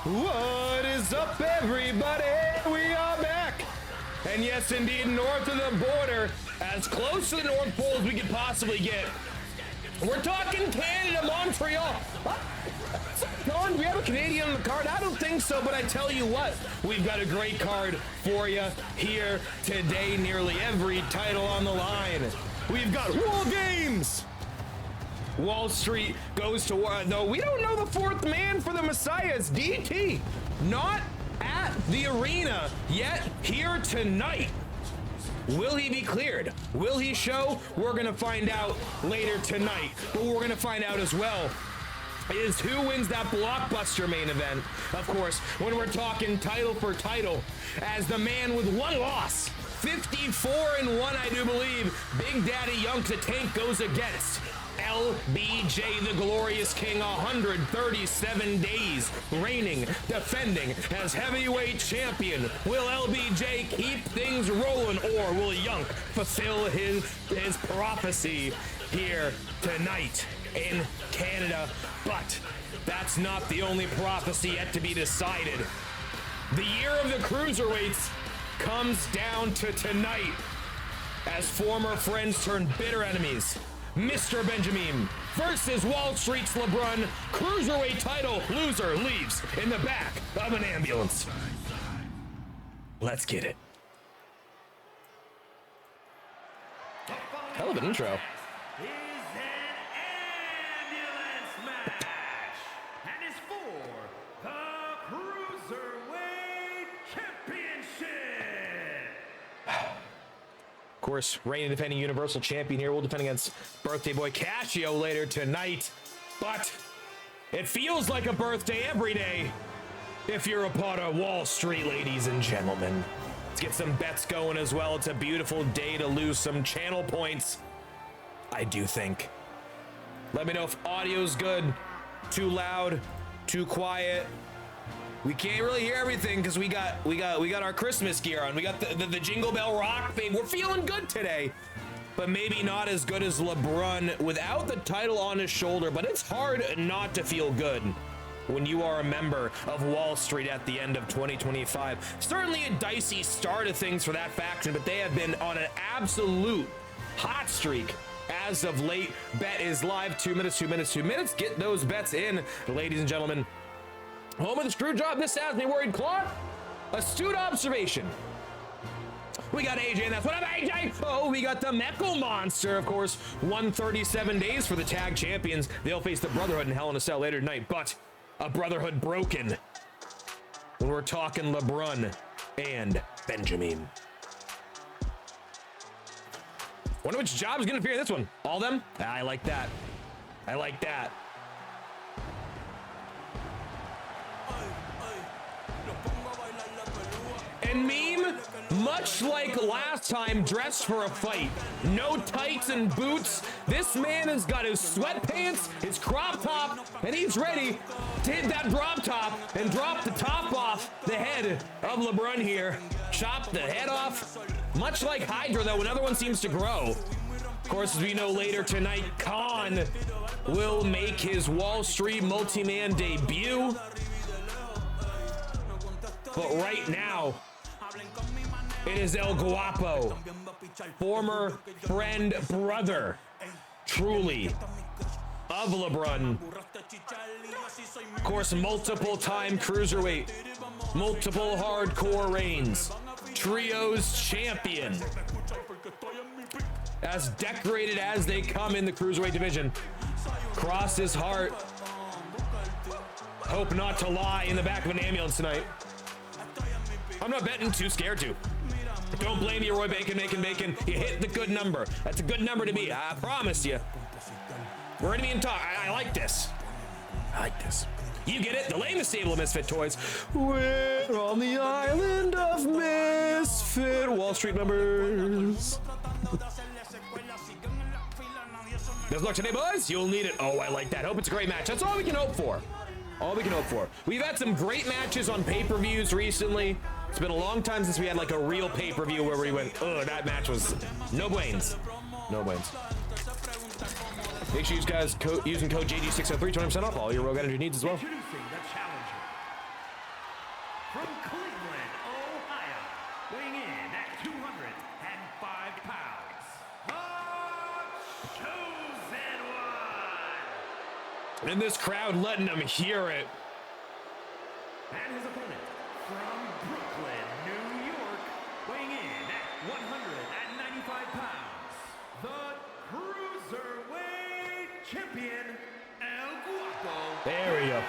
What is up, everybody? We are back. And yes, indeed, north of the border, as close to the North Pole as we could possibly get. We're talking Canada, Montreal. Do we have a Canadian on the card? I don't think so, but I tell you what, we've got a great card for you here today. Nearly every title on the line. We've got Wall Games. Wall Street goes to war, though we don't know the fourth man for the Messiahs. DT, not at the arena yet here tonight. Will he be cleared? Will he show? We're gonna find out later tonight. But we're gonna find out as well is who wins that blockbuster main event. Of course, when we're talking title for title, as the man with one loss, 54-1, I do believe, Big Daddy Yunk the Tank goes against LBJ, the Glorious King, 137 days reigning, defending as heavyweight champion. Will LBJ keep things rolling, or will Yunk fulfill his prophecy here tonight in Canada? But that's not the only prophecy yet to be decided. The year of the cruiserweights comes down to tonight as former friends turn bitter enemies. Mr. Benjamin versus Wall Street's LeBron. Cruiserweight title loser leaves in the back of an ambulance. Let's get it. Hell of an intro. Of course, reigning defending Universal Champion here will defend against birthday boy Casio later tonight. But it feels like a birthday every day if you're a part of Wall Street, ladies and gentlemen. Let's get some bets going as well. It's a beautiful day to lose some channel points, I do think. Let me know if audio's good, too loud, too quiet. We can't really hear everything because we got our Christmas gear on. We got the Jingle Bell Rock thing. We're feeling good today, but maybe not as good as LeBron without the title on his shoulder. But it's hard not to feel good when you are a member of Wall Street at the end of 2025. Certainly a dicey start of things for that faction, but they have been on an absolute hot streak as of late. Bet is live. 2 minutes, 2 minutes, 2 minutes. Get those bets in, ladies and gentlemen. Home of the screw job, this has me worried. Clark, astute observation. We got AJ, and that's what I'm AJ. Oh, we got the Mecha Monster, of course. 137 days for the tag champions. They'll face the Brotherhood in Hell in a Cell later tonight, but a Brotherhood broken when we're talking LeBron and Benjamin. Wonder which job is gonna appear in this one. All of them? I like that. I like that. And Meme, much like last time, dressed for a fight. No tights and boots. This man has got his sweatpants, his crop top, and he's ready to hit that drop top and drop the top off the head of LeBron here. Chop the head off. Much like Hydra, though, another one seems to grow. Of course, as we know later tonight, Khan will make his Wall Street multi-man debut. But right now, it is El Guapo, former friend, brother, truly, of LeBron. Of course, multiple-time cruiserweight, multiple hardcore reigns, trios champion. As decorated as they come in the cruiserweight division. Cross his heart. Hope not to lie in the back of an ambulance tonight. I'm not betting, too scared to. Don't blame you, Roy Bacon, Bacon. You hit the good number. That's a good number to me. I promise you. We're gonna be in talk. I like this. I like this. You get it? The lamest stable of Misfit toys. We're on the island of Misfit Wall Street members. Good luck today, boys. You'll need it. Oh, I like that. Hope it's a great match. That's all we can hope for. All we can hope for. We've had some great matches on pay-per-views recently. It's been a long time since we had like a real pay-per-view where we went, ugh, that match was no brains. No brains. Make sure you guys using code JG603, 20% off all your Rogue Energy needs as well. Introducing the challenger from Cleveland, Ohio, weighing in at 205 pounds, the Chosen One. And this crowd letting them hear it. And his opponent from Brooklyn, New York, weighing in at 195 pounds, the Cruiserweight Champion, El Guapo. There we go.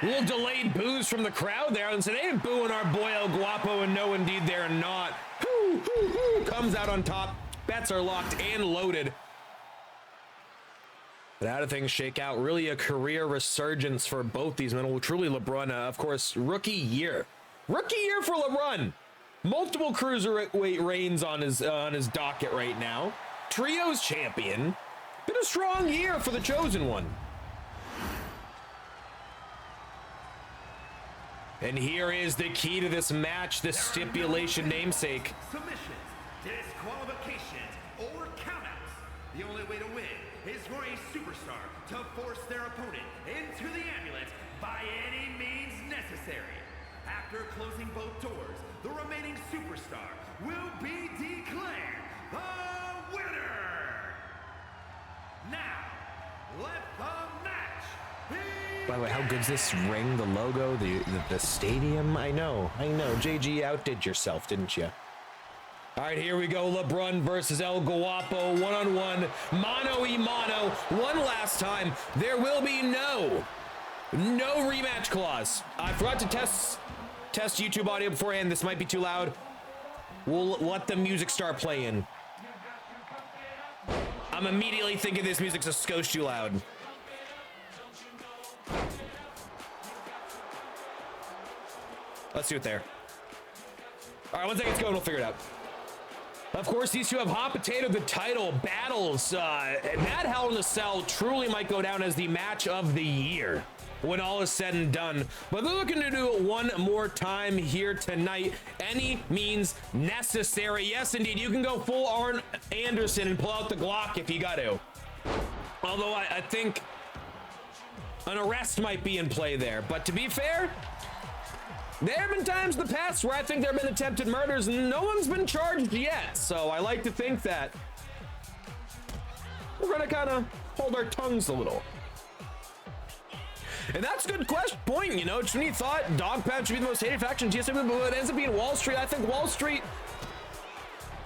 A little delayed boos from the crowd there, and so they ain't booing our boy El Guapo, and no, indeed, they're not. Hoo, hoo, hoo, comes out on top. Bets are locked and loaded. But how do things shake out? Really a career resurgence for both these men. Well, truly, LeBron, of course, rookie year. Rookie year for LeBron. Multiple cruiserweight reigns on his docket right now. Trios champion. Been a strong year for the Chosen One. And here is the key to this match, the stipulation namesake. Submissions, disqualifications, or countouts. The only way to win is for a superstar to force their opponent into the ambulance by any means necessary. After closing both doors, the remaining superstar will be declared the winner. Now, let the match begin. By the way, how good's this ring, the logo, the stadium? I know. JG outdid yourself, didn't you? All right, here we go. LeBron versus El Guapo, one-on-one, mano-y-mano, one last time. There will be no rematch clause. I forgot to test YouTube audio beforehand. This might be too loud. We'll let the music start playing. I'm immediately thinking this music's a skosh too loud. Let's do it there. All right, once that gets going, we'll figure it out. Of course, these two have hot potato the title battles. That Hell in a Cell truly might go down as the match of the year when all is said and done. But they're looking to do it one more time here tonight. Any means necessary. Yes, indeed, you can go full Arn Anderson and pull out the Glock if you got to. Although I think an arrest might be in play there. But to be fair, there have been times in the past where I think there have been attempted murders and no one's been charged yet. So I like to think that we're going to kind of hold our tongues a little. And that's a good point, you know. When you thought Dog Pound should be the most hated faction in TSW, but it ends up being Wall Street. I think Wall Street,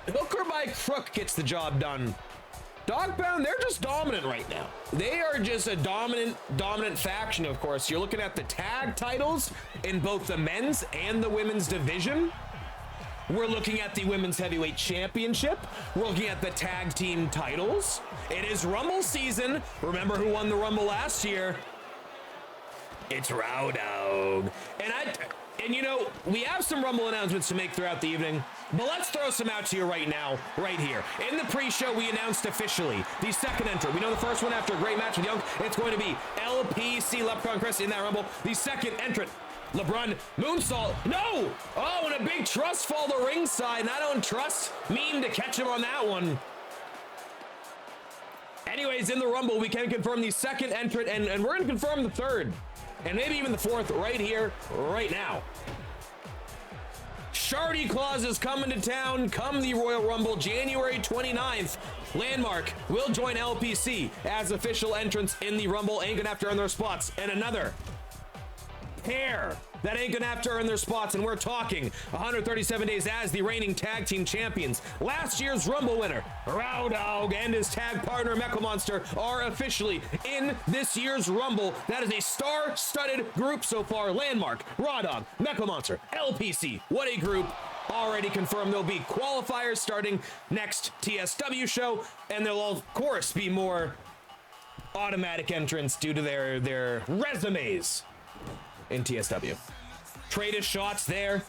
hook or by crook, gets the job done. Dog Pound, they're just dominant right now. They are just a dominant faction, of course. You're looking at the tag titles in both the men's and the women's division. We're looking at the women's heavyweight championship. We're looking at the tag team titles. It is Rumble season. Remember who won the Rumble last year? It's Raw Dog. And you know, we have some Rumble announcements to make throughout the evening, but let's throw some out to you right now, right here. In the pre-show, we announced officially the second entrant. We know the first one after a great match with Young. It's going to be LPC, Leprechaun Chris, in that Rumble. The second entrant, LeBron Moonsault. No! Oh, and a big trust fall to ringside, and I don't trust Meme to catch him on that one. Anyways, in the Rumble, we can confirm the second entrant, and we're going to confirm the third. And maybe even the fourth right here, right now. Shardy Claus is coming to town come the Royal Rumble, January 29th. Landmark will join LPC as official entrants in the Rumble. Ain't gonna have to earn their spots. And another pair that ain't gonna have to earn their spots, and we're talking 137 days as the reigning tag team champions. Last year's Rumble winner, Raw Dog, and his tag partner, Mecha Monster, are officially in this year's Rumble. That is a star-studded group so far. Landmark, Raw Dog, Mecha Monster, LPC. What a group. Already confirmed there'll be qualifiers starting next TSW show, and there'll, of course, be more automatic entrants due to their resumes in TSW. Trade his shots there.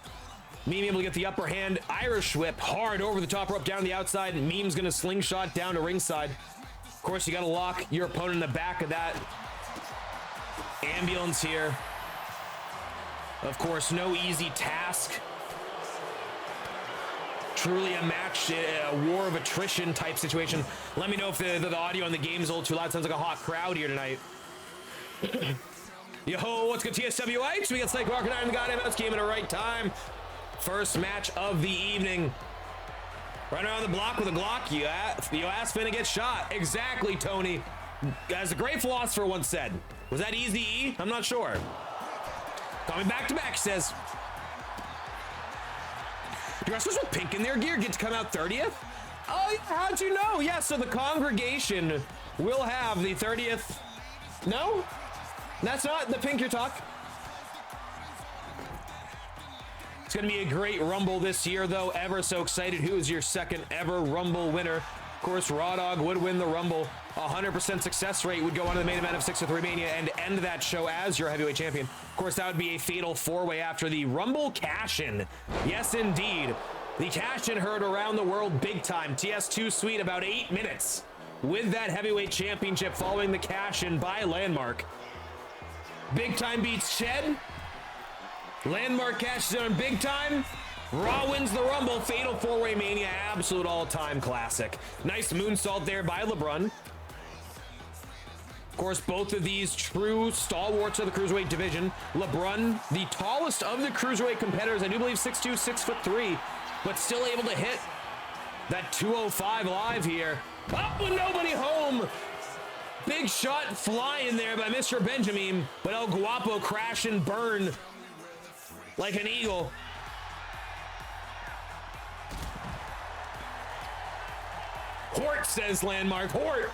Meme able to get the upper hand. Irish whip hard over the top rope down the outside. Meme's gonna slingshot down to ringside. Of course, you gotta lock your opponent in the back of that ambulance here. Of course, no easy task. Truly a match, a war of attrition type situation. Let me know if the audio on the game is a little too loud. Sounds like a hot crowd here tonight. Yo, what's good, TSWH? We got Snake Mark and Iron the Goddamn Mouse. Came in the right time. First match of the evening. Running around the block with a Glock. You ass finna get shot. Exactly, Tony. As the great philosopher once said. Was that Easy E? I'm not sure. Coming back to back, says. Do wrestlers with pink in their gear get to come out 30th? Oh, yeah, how'd you know? Yeah, so the congregation will have the 30th. No? That's not the pink you're talking. It's going to be a great Rumble this year, though. Ever so excited. Who is your second ever Rumble winner? Of course, Raw Dog would win the Rumble. 100% success rate would go on to the main event of 603 Mania and end that show as your heavyweight champion. Of course, that would be a fatal four-way after the Rumble cash-in. Yes, indeed. The cash-in heard around the world big time. TS2 Suite about 8 minutes with that heavyweight championship following the cash-in by Landmark. Big time beats Shed. Landmark cashes in on big time. Raw wins the Rumble. Fatal four-way Mania. Absolute all-time classic. Nice moonsault there by LeBron. Of course, both of these true stalwarts of the Cruiserweight division. LeBron, the tallest of the Cruiserweight competitors. I do believe 6'2", 6'3", but still able to hit that 205 live here. Oh, and nobody home. Big shot flying there by Mr. Benjamin, but El Guapo crash and burn like an eagle. Hort, says Landmark. Hort.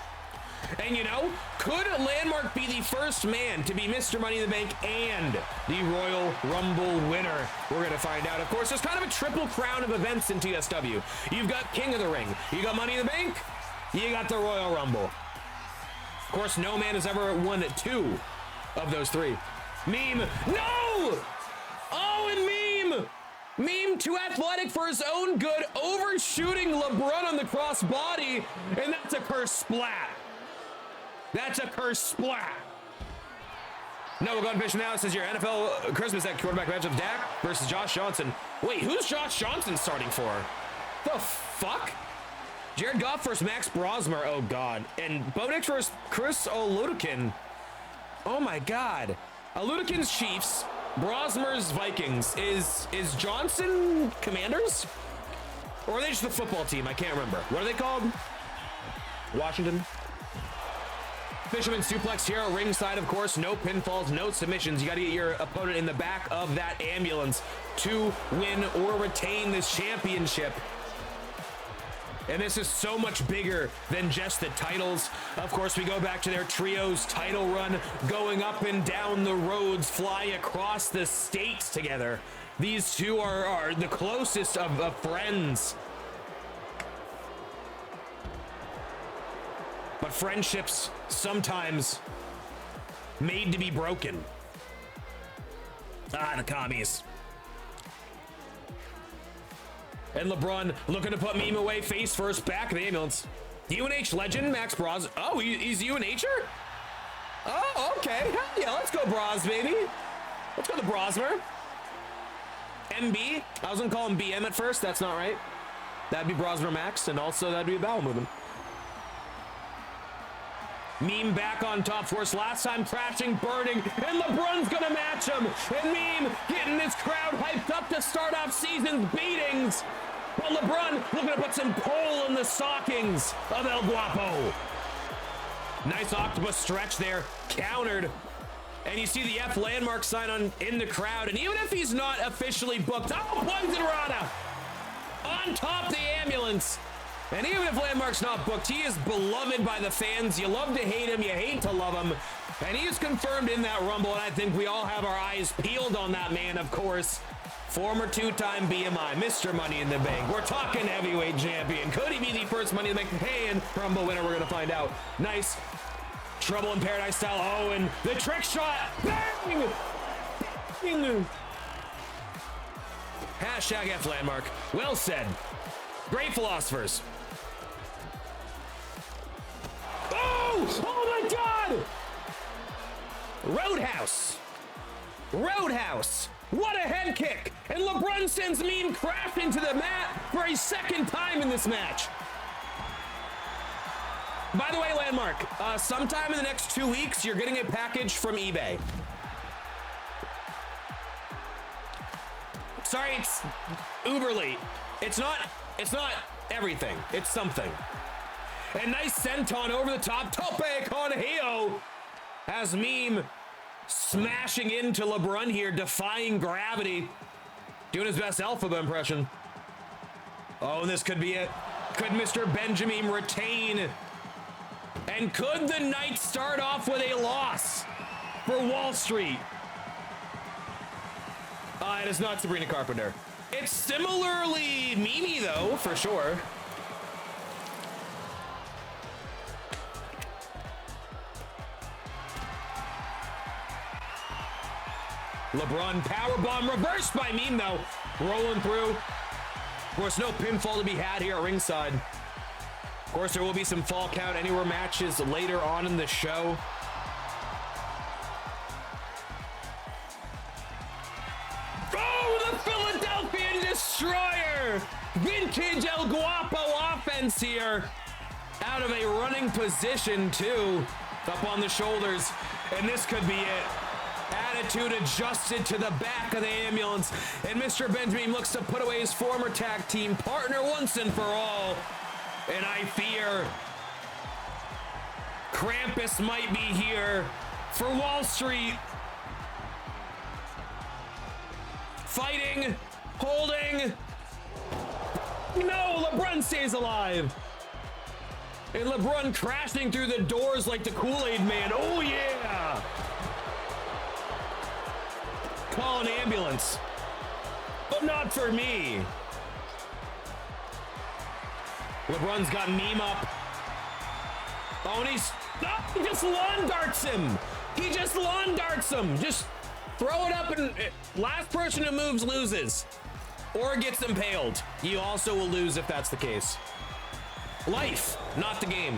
And you know, could Landmark be the first man to be Mr. Money in the Bank and the Royal Rumble winner? We're going to find out. Of course, there's kind of a triple crown of events in TSW. You've got King of the Ring. You got Money in the Bank. You got the Royal Rumble. Of course, no man has ever won 2 of those 3. Meme. No! Oh, and Meme. Meme too athletic for his own good, overshooting LeBron on the crossbody, and that's a curse splat. That's a curse splat. No, we're going to fish now. It says your NFL Christmas at quarterback matchup, Dak versus Josh Johnson. Wait, who's Josh Johnson starting for? The fuck? Jared Goff versus Max Brosmer. Oh, God. And Bo Nix versus Chris Oludekin. Oh, my God. Oludekin's Chiefs. Brosmer's Vikings. Is Johnson Commanders? Or are they just the football team? I can't remember. What are they called? Washington. Fisherman suplex here, ringside, of course. No pinfalls, no submissions. You got to get your opponent in the back of that ambulance to win or retain this championship. And this is so much bigger than just the titles. Of course, we go back to their trios title run, going up and down the roads, flying across the states together. These two are the closest of friends. But friendships sometimes made to be broken. Ah, the commies. And LeBron looking to put Meme away face first, back of the ambulance. UNH legend, Max Bros. Oh, he's UNHer? Oh, okay. Hell yeah, let's go Bros, baby. Let's go the Brosmer. MB. I was gonna call him BM at first. That's not right. That'd be Brosmer Max, and also that'd be a bowel movement. Meme back on top for us last time, crashing, burning, and LeBron's gonna match him. And Meme getting this crowd hyped up to start off season's beatings. But LeBron looking to put some coal in the stockings of El Guapo. Nice octopus stretch there, countered. And you see the F Landmark sign on in the crowd. And even if he's not officially booked, oh, Poison Rana on top of the ambulance. And even if Landmark's not booked, he is beloved by the fans. You love to hate him, you hate to love him. And he is confirmed in that Rumble, and I think we all have our eyes peeled on that man, of course. Former two-time BMI, Mr. Money in the Bank. We're talking heavyweight champion. Could he be the first Money in the Bank and Rumble winner? We're going to find out. Nice. Trouble in Paradise style. Oh, and the trick shot. Bang! Bang! Hashtag F Landmark. Well said. Great philosophers. Oh! Oh my God! Roadhouse. Roadhouse. What a head kick! And LeBron sends Meme crashing to the mat for a second time in this match. By the way, Landmark, sometime in the next 2 weeks, you're getting a package from eBay. Sorry, it's uberly. It's not everything. It's something. And nice senton over the top. Tope con Hio has Meme smashing into LeBrun here, defying gravity. Doing his best Alphaba impression. Oh, and this could be it. Could Mr. Benjamin retain? And could the night start off with a loss for Wall Street? It is not Sabrina Carpenter. It's similarly Mimi, though, for sure. LeBron powerbomb reversed by Meme, though. Rolling through. Of course, no pinfall to be had here at ringside. Of course, there will be some Fall Count Anywhere matches later on in the show. Oh, the Philadelphia Destroyer! Vintage El Guapo offense here. Out of a running position, too. Up on the shoulders. And this could be it. Attitude adjusted to the back of the ambulance. And Mr. Benjamin looks to put away his former tag team partner once and for all. And I fear Krampus might be here for Wall Street. Fighting, holding. No, LeBron stays alive. And LeBron crashing through the doors like the Kool-Aid Man. Oh, yeah. Call an ambulance. But not for me. LeBron's got Meme up. Oh, and he just lawn darts him. He just lawn darts him. Just throw it up and last person who moves loses. Or gets impaled. You also will lose if that's the case. Life, not the game.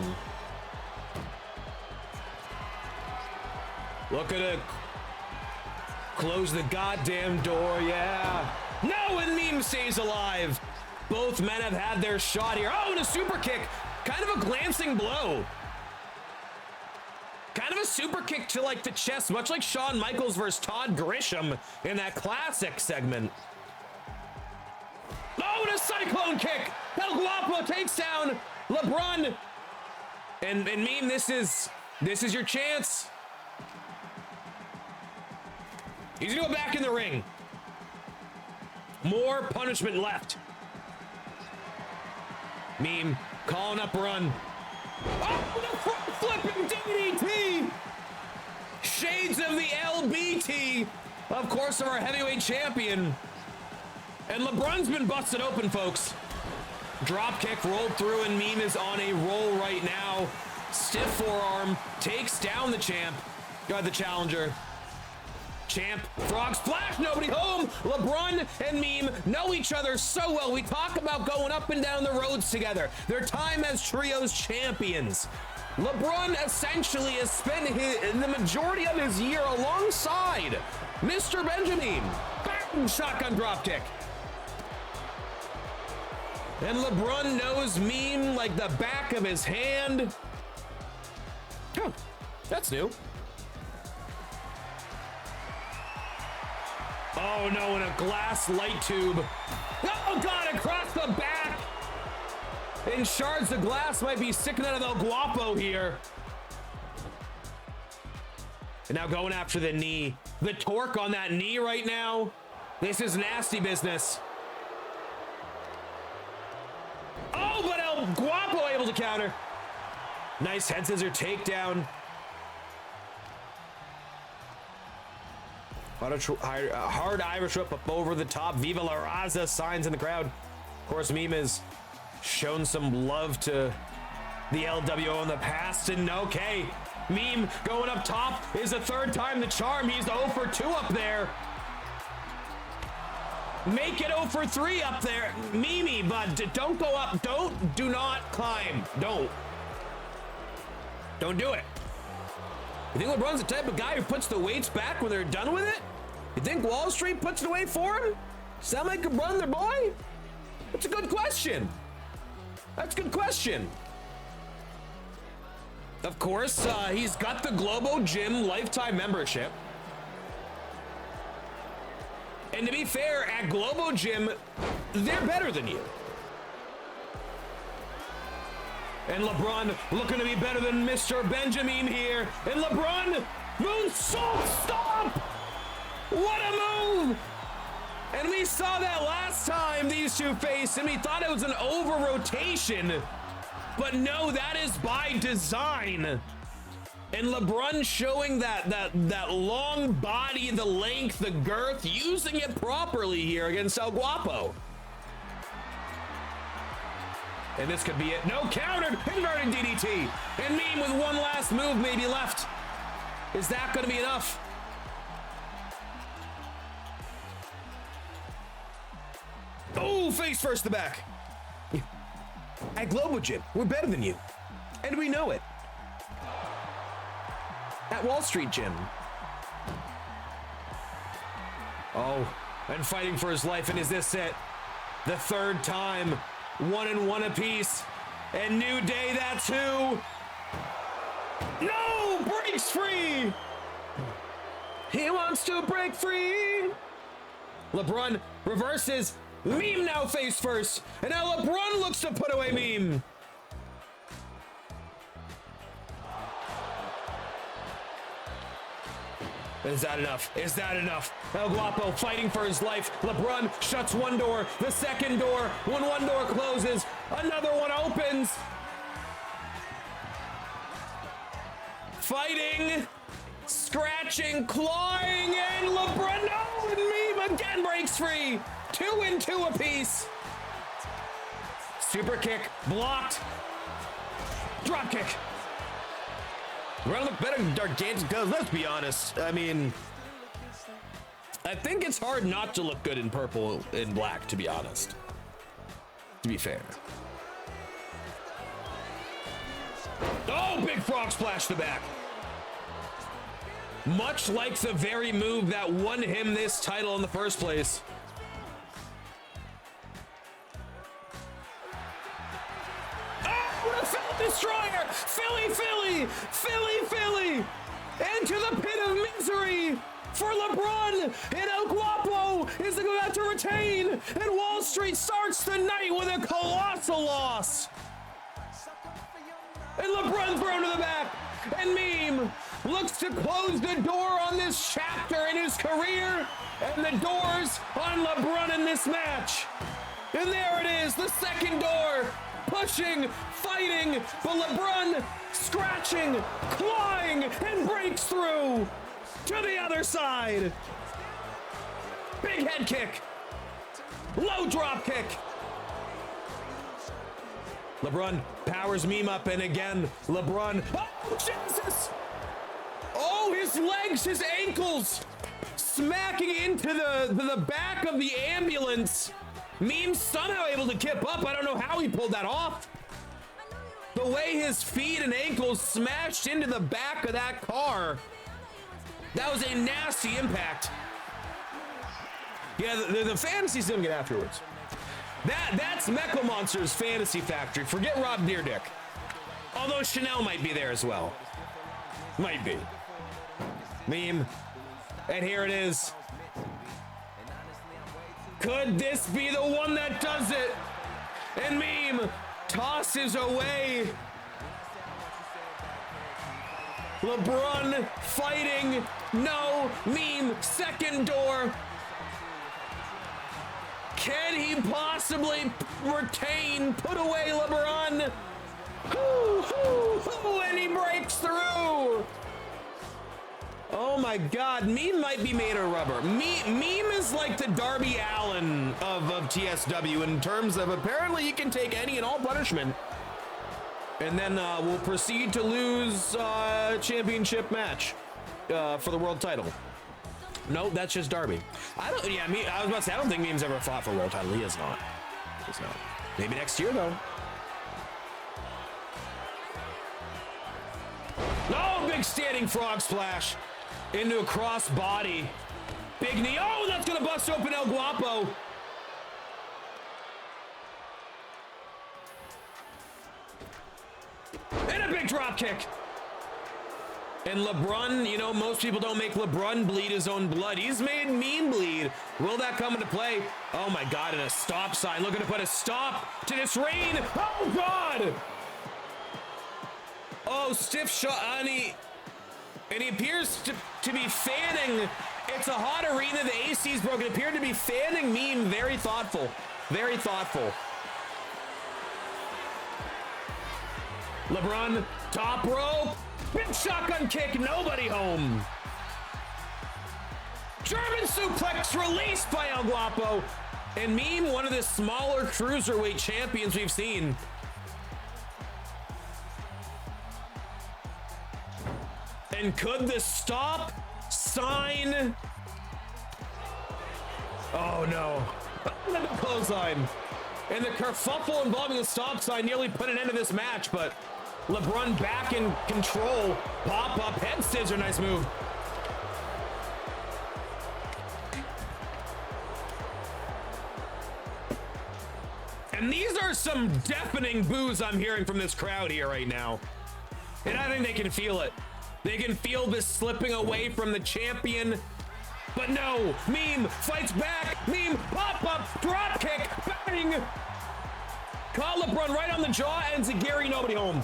Look at it. Close the goddamn door, yeah. No, and Meme stays alive. Both men have had their shot here. Oh, and a super kick. Kind of a glancing blow. Kind of a super kick to like the chest, much like Shawn Michaels versus Todd Grisham in that classic segment. Oh, and a cyclone kick. El Guapo takes down LeBron. And Meme, this is your chance. He's gonna go back in the ring. More punishment left. Meme calling up run. Oh, the flipping DDT! Shades of the LBT, of course, of our heavyweight champion. And LeBron's been busted open, folks. Drop kick rolled through, and Meme is on a roll right now. Stiff forearm takes down the champ. Got the challenger. Champ, frog splash, nobody home. LeBron and Meme know each other so well. We talk about going up and down the roads together. Their time as trios champions. LeBron essentially has spent the majority of his year alongside Mr. Benjamin. Bang, shotgun drop kick. And LeBron knows Meme like the back of his hand. Oh, that's new. Oh no, in a glass light tube. Oh God, across the back. And shards of glass might be sticking out of El Guapo here. And now going after the knee. The torque on that knee right now. This is nasty business. Oh, but El Guapo able to counter. Nice head scissor takedown. Hard Irish whip up over the top. Viva La Raza signs in the crowd. Of course, Meme has shown some love to the LWO in the past. And okay, Meme going up top is the third time the charm. He's 0 for 2 up there. Make it 0 for 3 up there. Meme, but don't go up. Do not climb. Don't do it. You think LeBron's the type of guy who puts the weights back when they're done with it? You think Wall Street puts it away for him? Sound like LeBron their boy? That's a good question. That's a good question. Of course, he's got the Globo Gym lifetime membership. And to be fair, at Globo Gym, they're better than you. And LeBron looking to be better than Mr. Benjamin here. And LeBron, moonsault, stop! What a move! And we saw that last time these two faced, and we thought it was an over-rotation. But no, that is by design. And LeBron showing that long body, the length, the girth, using it properly here against El Guapo. And this could be it. No, countered, inverted DDT. And Meme with one last move maybe left. Is that going to be enough? Oh, face first to back. At Globo Gym, we're better than you. And we know it. At Wall Street Gym. Oh, and fighting for his life. And is this it? The third time. 1-1 apiece. And New Day, that too. No! Breaks free! He wants to break free! LeBron reverses. Meme now face first. And now LeBron looks to put away Meme. Is that enough? Is that enough? El Guapo fighting for his life. LeBron shuts one door, the second door. When one door closes, another one opens. Fighting, scratching, clawing, and LeBron, no, and Meme again breaks free. 2-2 apiece. Super kick, blocked. Drop kick. Well, look better than Gargantuan does, let's be honest. I mean, I think it's hard not to look good in purple and black, to be honest. To be fair. Oh, big frog splash to back. Much like the very move that won him this title in the first place. Destroyer! Philly! Into the pit of misery for LeBron! And El Guapo is about to retain! And Wall Street starts the night with a colossal loss! And LeBron thrown to the back! And Meme looks to close the door on this chapter in his career! And the doors on LeBron in this match! And there it is, the second door! Pushing, fighting, but LeBron scratching, clawing, and breaks through to the other side. Big head kick. Low drop kick. LeBron powers Meme up, and again, LeBron. Oh, Jesus! Oh, his legs, his ankles, smacking into the back of the ambulance. Meme somehow able to kip up. I don't know how he pulled that off. The way his feet and ankles smashed into the back of that car. That was a nasty impact. Yeah, the fantasy's gonna get afterwards. That's Mecha Monster's Fantasy Factory. Forget Rob Deerdick. Although Chanel might be there as well. Might be. Meme. And here it is. Could this be the one that does it? And Meme tosses away. LeBron fighting. No. Meme, second door. Can he possibly retain? Put away LeBron. And he breaks through. Oh my God, Meme might be made of rubber. Meme is like the Darby Allin of TSW in terms of apparently he can take any and all punishment. And then we'll proceed to lose championship match for the world title. No, that's just Darby. I was about to say, I don't think Meme's ever fought for a world title. He is not. He's not. Maybe next year though. No, big standing frog splash. Into a cross body. Big knee. Oh, that's going to bust open El Guapo. And a big drop kick. And LeBron, you know, most people don't make LeBron bleed his own blood. He's made Meme bleed. Will that come into play? Oh my God, and a stop sign. Looking to put a stop to this reign. Oh God! Oh, stiff shot, and he appears to be fanning. It's a hot arena. The AC's broken. Appeared to be fanning Meme. Very thoughtful. Very thoughtful. LeBron, top rope. Big shotgun kick. Nobody home. German suplex released by El Guapo. And Meme, one of the smaller cruiserweight champions we've seen. And could the stop sign? Oh no. The clothesline. And the kerfuffle involving the stop sign nearly put an end to this match, but LeBron back in control. Pop up head scissor, nice move. And these are some deafening boos I'm hearing from this crowd here right now. And I think they can feel it. They can feel this slipping away from the champion. But no, Meme fights back. Meme pop up, drop kick, bang. Caught LeBron right on the jaw, and Zagiri, nobody home.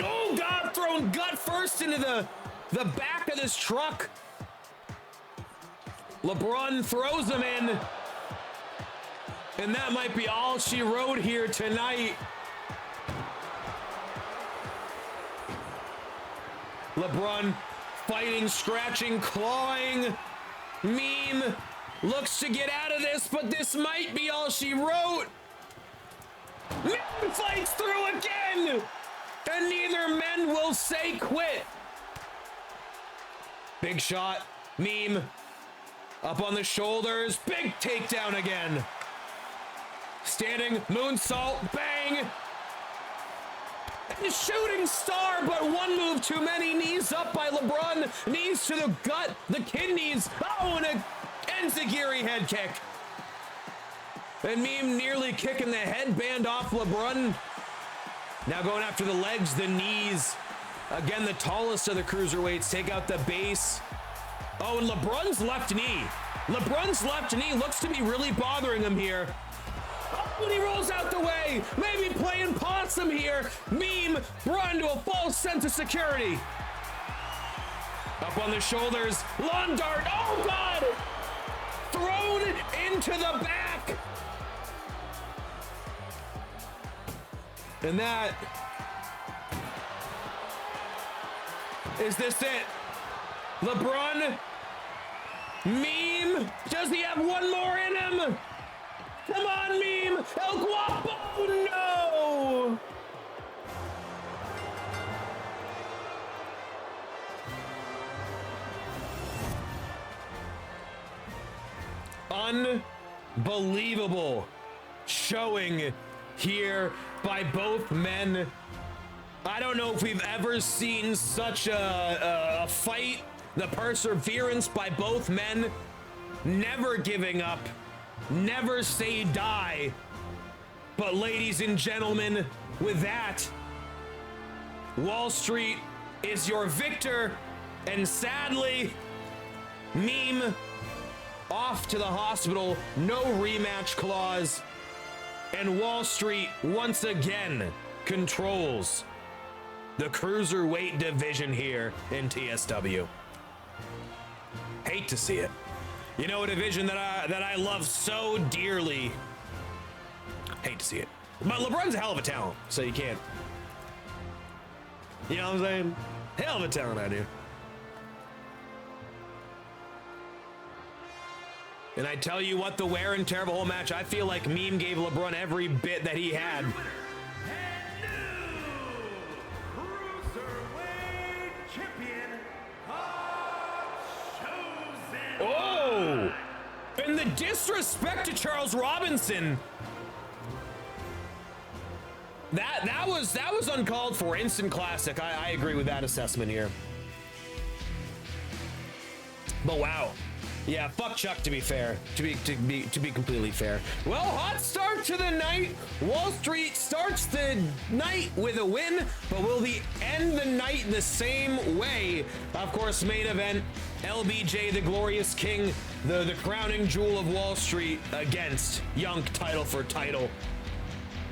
Oh God, thrown gut first into the back of this truck. LeBron throws him in. And that might be all she wrote here tonight. LeBron fighting, scratching, clawing. Meme looks to get out of this, but this might be all she wrote. Meme fights through again, and neither men will say quit. Big shot, Meme up on the shoulders, big takedown again. Standing moonsault, bang. And shooting star, but one move too many. Knees up by LeBron, knees to the gut, the kidneys. Oh, and a enziguri head kick. And Meme nearly kicking the headband off LeBron. Now going after the legs, the knees. Again, the tallest of the cruiserweights take out the base. Oh, and LeBron's left knee. LeBron's left knee looks to be really bothering him here. Oh, and he rolls out the way. Maybe playing possum here. Meme brought into a false sense of security. Up on the shoulders. Lawn dart. Oh, God. Thrown into the back. And that... Is this it? LeBron? Meme? Does he have one more in him? Come on, Meme! El Guapo! No! Unbelievable showing here by both men. I don't know if we've ever seen such a fight. The perseverance by both men, never giving up, never say die. But ladies and gentlemen, with that, Wall Street is your victor, and sadly, Meme off to the hospital, no rematch clause, and Wall Street once again controls the cruiserweight division here in TSW. Hate to see it. You know, a division that I love so dearly. Hate to see it. But LeBron's a hell of a talent, so you can't. You know what I'm saying? Hell of a talent, I do. And I tell you what, the wear and tear of a whole match, I feel like Meme gave LeBron every bit that he had. Oh! And the disrespect to Charles Robinson. That was uncalled for. Instant classic. I agree with that assessment here. But wow. Yeah, fuck Chuck, to be fair. To be completely fair. Well, hot start to the night. Wall Street starts the night with a win, but will they end the night the same way? Of course, main event, LBJ, the Glorious King, the crowning jewel of Wall Street against Young, title for title.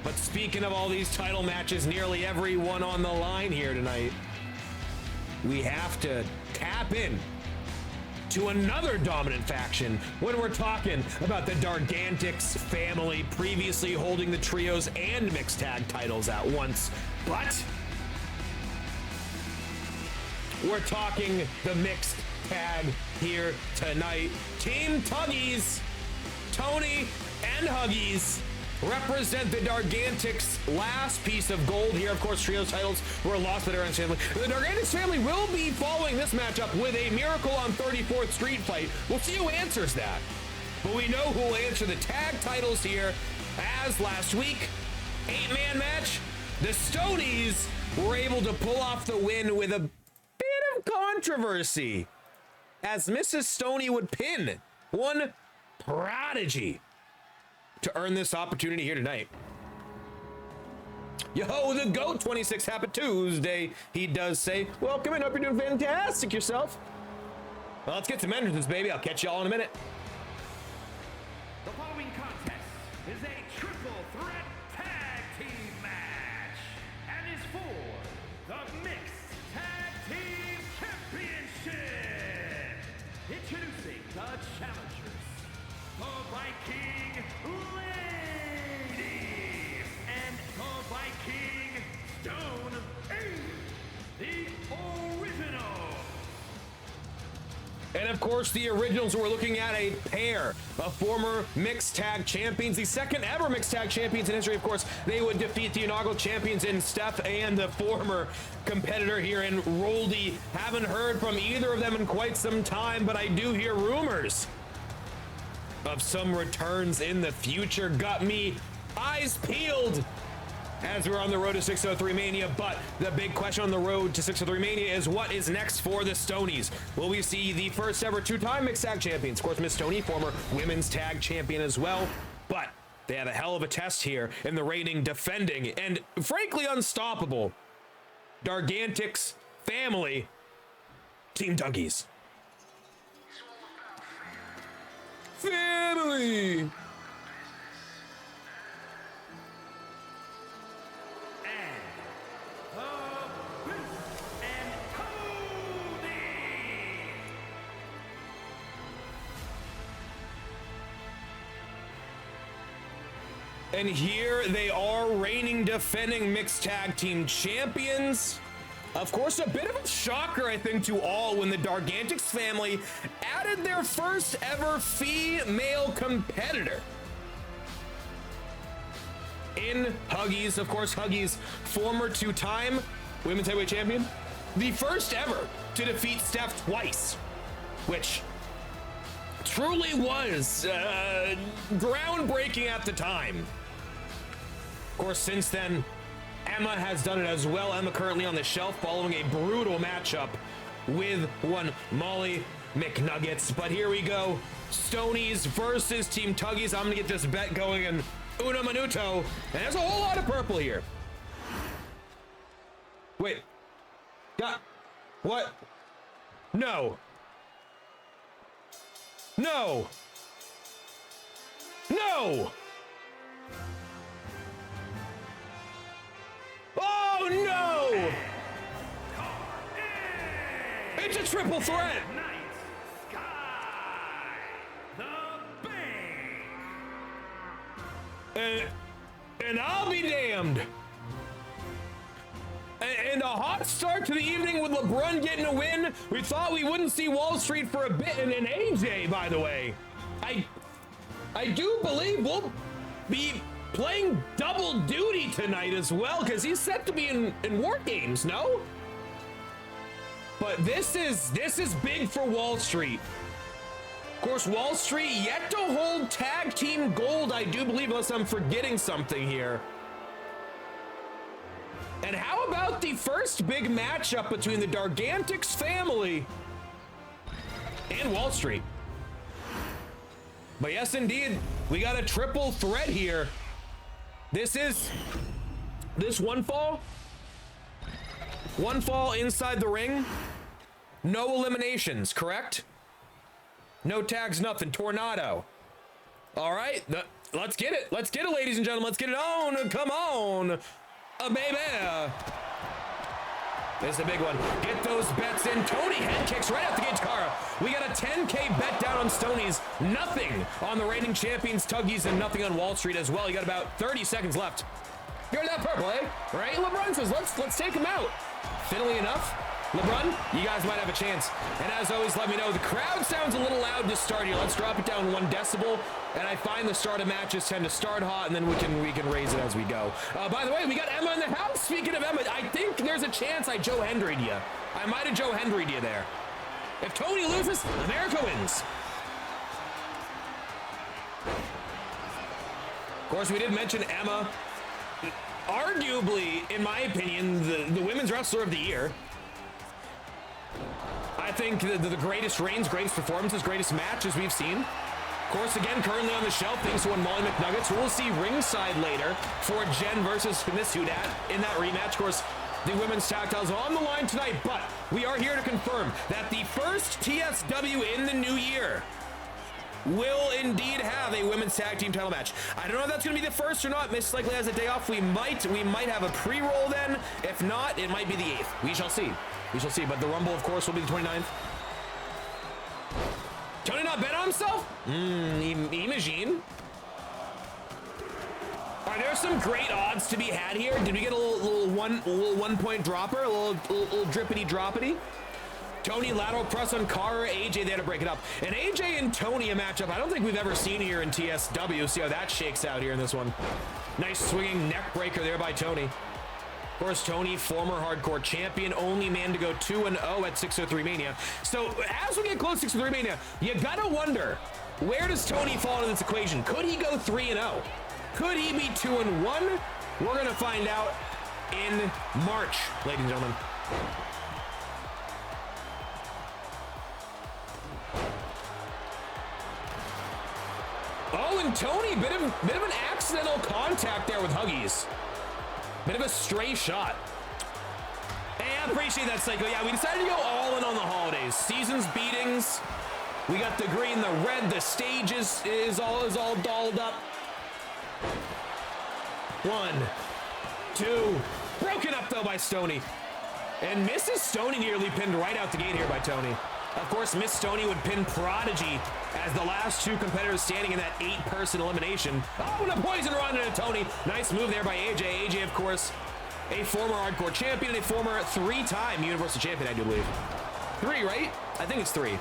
But speaking of all these title matches, nearly every one on the line here tonight, we have to tap in to another dominant faction when we're talking about the Dargantics family, previously holding the trios and mixed tag titles at once. But we're talking the mixed tag here tonight. Team Tuggies, Tony and Huggies, represent the Dargantics' last piece of gold here. Of course, trios titles were lost to the Dargantics family. The Dargantics family will be following this matchup with a Miracle on 34th Street fight. We'll see who answers that. But we know who will answer the tag titles here. As last week, 8-man match, the Stonies were able to pull off the win with a bit of controversy, as Mrs. Stoney would pin one Prodigy to earn this opportunity here tonight. Yo, the GOAT 26, happy Tuesday. He does say, welcome in, hope you're doing fantastic yourself. Well, let's get some entrances, baby. I'll catch y'all in a minute. The following contest is a triple threat tag team match and is for the Mixed Tag Team Championship. Introducing the challengers, the Viking Ladies and the Viking Stone Age, the original. And of course, the originals, we're looking at a pair of former mixed tag champions, the second ever mixed tag champions in history. Of course, they would defeat the inaugural champions in Steph and the former competitor here in Roldy. Haven't heard from either of them in quite some time, but I do hear rumors of some returns in the future. Got me eyes peeled as we're on the road to 603 Mania, but the big question on the road to 603 Mania is what is next for the Stonies? Will we see the first ever two-time mixed tag champions? Of course, Miss Stoney, former women's tag champion as well, but they have a hell of a test here in the reigning, defending, and frankly unstoppable Dargantics family, Team Tuggies. Family! And here they are, reigning, defending mixed tag team champions. Of course, a bit of a shocker, I think, to all when the Dargantics family added their first ever female competitor in Huggies. Of course, Huggies, former two-time women's heavyweight champion, the first ever to defeat Steph twice, which truly was groundbreaking at the time. Of course, since then, Emma has done it as well. Emma currently on the shelf following a brutal matchup with one Molly McNuggets. But here we go. Stonies versus Team Tuggies. I'm going to get this bet going in uno minuto. And there's a whole lot of purple here. Wait. What? No. No. No. Oh no! It's a triple threat! Night Sky, the Bank. And I'll be damned. And a hot start to the evening with LeBron getting a win. We thought we wouldn't see Wall Street for a bit, and an AJ, by the way. I do believe we'll be playing double duty tonight as well, because he's set to be in War Games, no? But this is big for Wall Street. Of course, Wall Street yet to hold tag team gold, I do believe, unless I'm forgetting something here. And how about the first big matchup between the Dargantics family and Wall Street. But yes, indeed, we got a triple threat here. This one fall inside the ring, no eliminations, correct? No tags, nothing. Tornado. All right, let's get it. Let's get it, ladies and gentlemen. Let's get it on. Come on, baby. This is a big one. Get those bets in. Tony head kicks right out the gate to Cara. We got a 10K bet down on Stoney's. Nothing on the reigning champions, Tuggies, and nothing on Wall Street as well. You got about 30 seconds left. You're that purple, eh? Right? LeBron says, let's take him out. Fiddly enough, LeBron, you guys might have a chance. And as always, let me know. The crowd sounds a little loud to start here. Let's drop it down 1 decibel. And I find the start of matches tend to start hot, and then we can raise it as we go. By the way, we got Emma in the house. Speaking of Emma, I think there's a chance I Joe Hendry'd you. I might have Joe Hendry'd you there. If Tony loses, America wins. Of course, we did mention Emma. Arguably, in my opinion, the women's wrestler of the year. I think the greatest reigns, greatest performances, greatest matches we've seen. Of course, again, currently on the shelf, thanks to one Molly McNuggets, who we'll see ringside later for Jen versus Miss Hudat in that rematch. Of course, the women's tag titles are on the line tonight, but we are here to confirm that the first TSW in the new year will indeed have a women's tag team title match. I don't know if that's going to be the first or not. Miss likely has a day off. We might have a pre-roll then. If not, it might be the 8th. We shall see. We shall see. But the Rumble, of course, will be the 29th. Tony not bet on himself? Imagine. Are there some great odds to be had here? Did we get a little 1 point dropper? A little drippity droppity? Tony lateral press on Cara, AJ, they had to break it up. And AJ and Tony a matchup I don't think we've ever seen here in TSW. See how that shakes out here in this one. Nice swinging neck breaker there by Tony. Of course, Tony, former hardcore champion, only man to go 2-0 at 603 Mania. So as we get close to 603 Mania, you gotta wonder, where does Tony fall in this equation? Could he go 3-0? Could he be 2-1? We're gonna find out in March, ladies and gentlemen. Oh, and Tony, bit of an accidental contact there with Huggies. Bit of a stray shot. Hey, I appreciate that, Psycho. Yeah, we decided to go all in on the holidays. Seasons, beatings. We got the green, the red, the stage is all dolled up. 1, 2. Broken up, though, by Stoney. And Mrs. Stoney nearly pinned right out the gate here by Tony. Of course, Miss Stoney would pin Prodigy as the last 2 competitors standing in that 8-person elimination. Oh, and a poison run into Tony. Nice move there by AJ. AJ, of course, a former hardcore champion and a former 3-time Universal Champion, I do believe. 3, right? I think it's 3.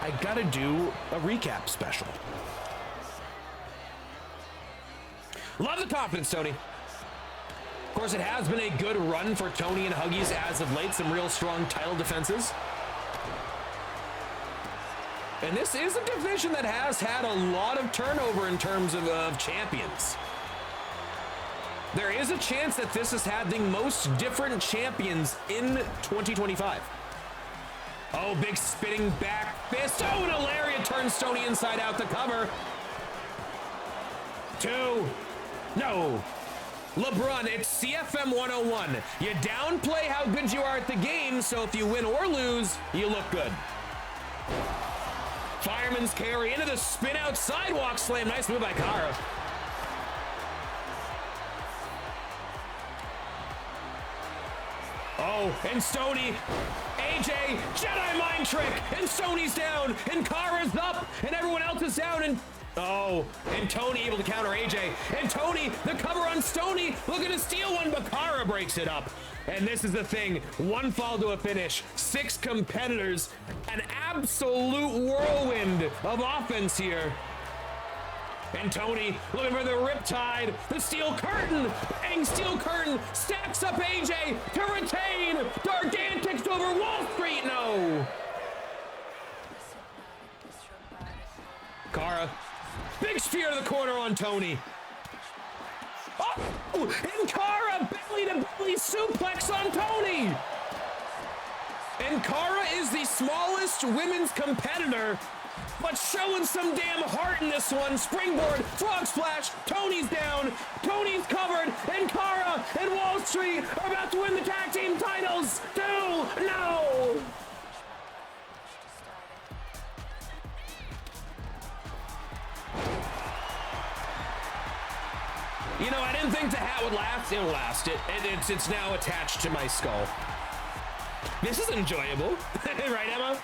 I gotta do a recap special. Love the confidence, Tony. Of course, it has been a good run for Tony and Huggies as of late. Some real strong title defenses. And this is a division that has had a lot of turnover in terms of champions. There is a chance that this has had the most different champions in 2025. Oh, big spinning back fist. Oh, and a lariat turns Stoney inside out to cover. 2. No. LeBron, it's CFM 101. You downplay how good you are at the game, so if you win or lose, you look good. Fireman's carry into the spin out sidewalk slam. Nice move by Cara. Oh, and Stoney, AJ, Jedi mind trick, and Stoney's down, and Cara's up, and everyone else is down, and oh, and Tony able to counter AJ, and Tony, the cover on Stoney, looking to steal one, but Cara breaks it up. And this is the thing, 1 fall to a finish, 6 competitors, an absolute whirlwind of offense here. And Tony looking for the riptide, the steel curtain, bang, steel curtain, stacks up AJ to retain, Gargantics over Wall Street, no. Cara, big spear to the corner on Tony. Oh, and Cara belly to belly suplex on Tony. And Cara is the smallest women's competitor, but showing some damn heart in this one. Springboard, frog splash, Tony's down, Tony's covered, and Cara and Wall Street are about to win the tag team titles. 2-0. You know, I didn't think the hat would last. It'll last. It's now attached to my skull. This is enjoyable. Right, Emma?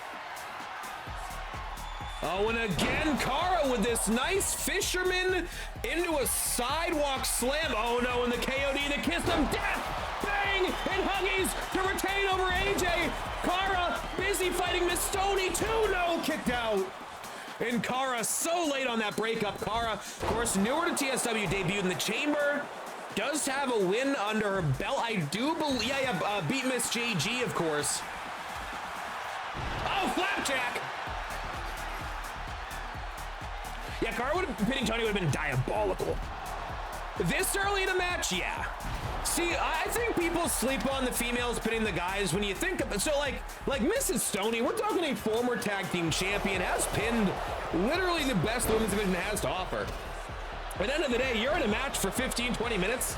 Oh, and again, Cara with this nice fisherman into a sidewalk slam. Oh, no, and the KOD, the kiss of death. Bang! And Huggies to retain over AJ. Cara busy fighting Miss Stoney. 2-0 kicked out. And Cara so late on that breakup. Cara, of course, newer to TSW, debuted in the Chamber. Does have a win under her belt. I do believe, beat Miss JG, of course. Oh, flapjack. Yeah, Cara would have, pinning Tony would have been diabolical. This early in a match, yeah. See, I think people sleep on the females pinning the guys when you think of it. So like Mrs. Stoney, we're talking a former tag team champion, has pinned literally the best women's division has to offer. At the end of the day, you're in a match for 15, 20 minutes.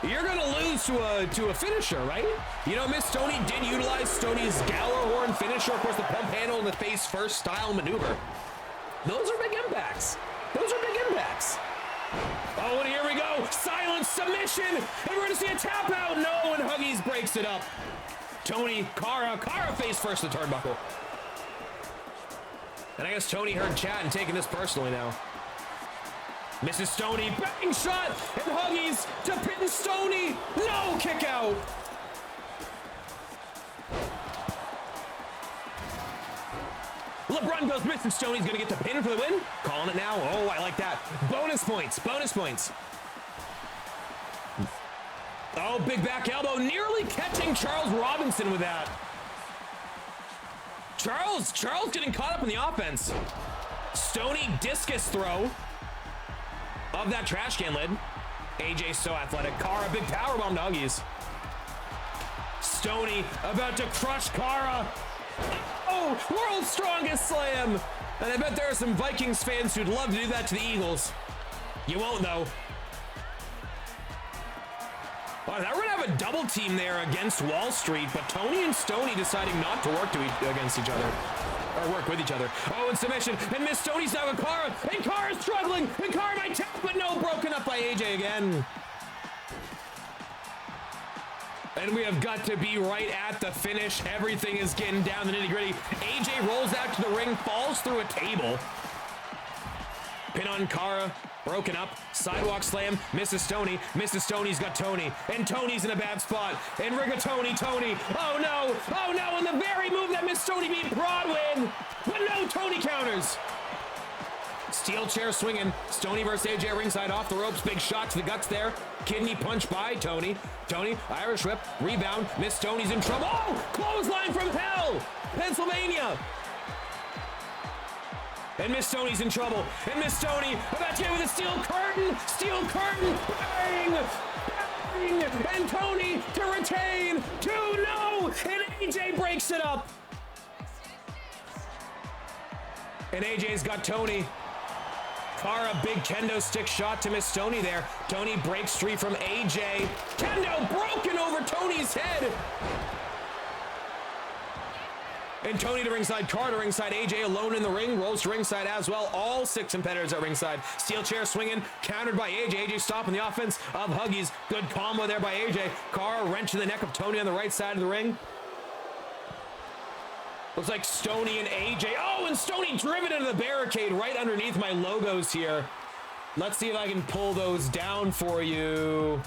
You're gonna lose to a finisher, right? You know, Miss Stoney did utilize Stoney's Gallerhorn finisher, of course, the pump handle and the face first style maneuver. Those are big impacts. Those are big impacts. Oh, and here we go. Silent submission. And we're going to see a tap out. No, and Huggies breaks it up. Tony, Cara face first the turnbuckle. And I guess Tony heard chat and taking this personally now. Mrs. Stoney, bang shot. And Huggies to pin Stoney. No, kick out. LeBron goes, Mrs. Stoney's gonna get the pin for the win. Calling it now. Oh, I like that. Bonus points, bonus points. Oh, big back elbow, nearly catching Charles Robinson with that. Charles getting caught up in the offense. Stoney discus throw of that trash can lid. AJ so athletic. Cara, big powerbomb to Huggies. Stoney about to crush Cara. Oh, world's strongest slam. And I bet there are some Vikings fans who'd love to do that to the Eagles. You won't, though. Oh, now we're gonna have a double team there against Wall Street, but Tony and Stoney deciding not to work against each other. Or work with each other. Oh, and submission. And Miss Stoney's now with Cara. And Cara's struggling. And Cara might tap, but no, broken up by AJ again. And we have got to be right at the finish. Everything is getting down the nitty-gritty. AJ rolls out to the ring, falls through a table. Pin on Cara, broken up. Sidewalk slam, Mrs. Stoney. Mrs. Stoney's got Tony. And Tony's in a bad spot. And rigatoni, Tony. Oh no, oh no, and the very move that Miss Stoney beat Broadwin. But no, Tony counters. Steel chair swinging. Stoney versus AJ ringside, off the ropes. Big shot to the guts there. Kidney punch by Tony. Tony, Irish whip, rebound. Miss Stoney's in trouble. Oh, clothesline from hell. Pennsylvania. And Miss Stoney's in trouble. And Miss Stoney about to get with a steel curtain. Steel curtain. Bang. Bang. And Tony to retain. 2-0. And AJ breaks it up. And AJ's got Tony. Cara, big kendo stick shot to Miss Stoney there. Tony breaks free from AJ. Kendo broken over Tony's head. And Tony to ringside, Cara to ringside, AJ alone in the ring, rolls to ringside as well. All 6 competitors at ringside. Steel chair swinging, countered by AJ. AJ stopping the offense of Huggies. Good combo there by AJ. Cara wrenching the neck of Tony on the right side of the ring. Looks like Stoney and AJ. Oh, and Stoney driven into the barricade right underneath my logos here. Let's see if I can pull those down for you.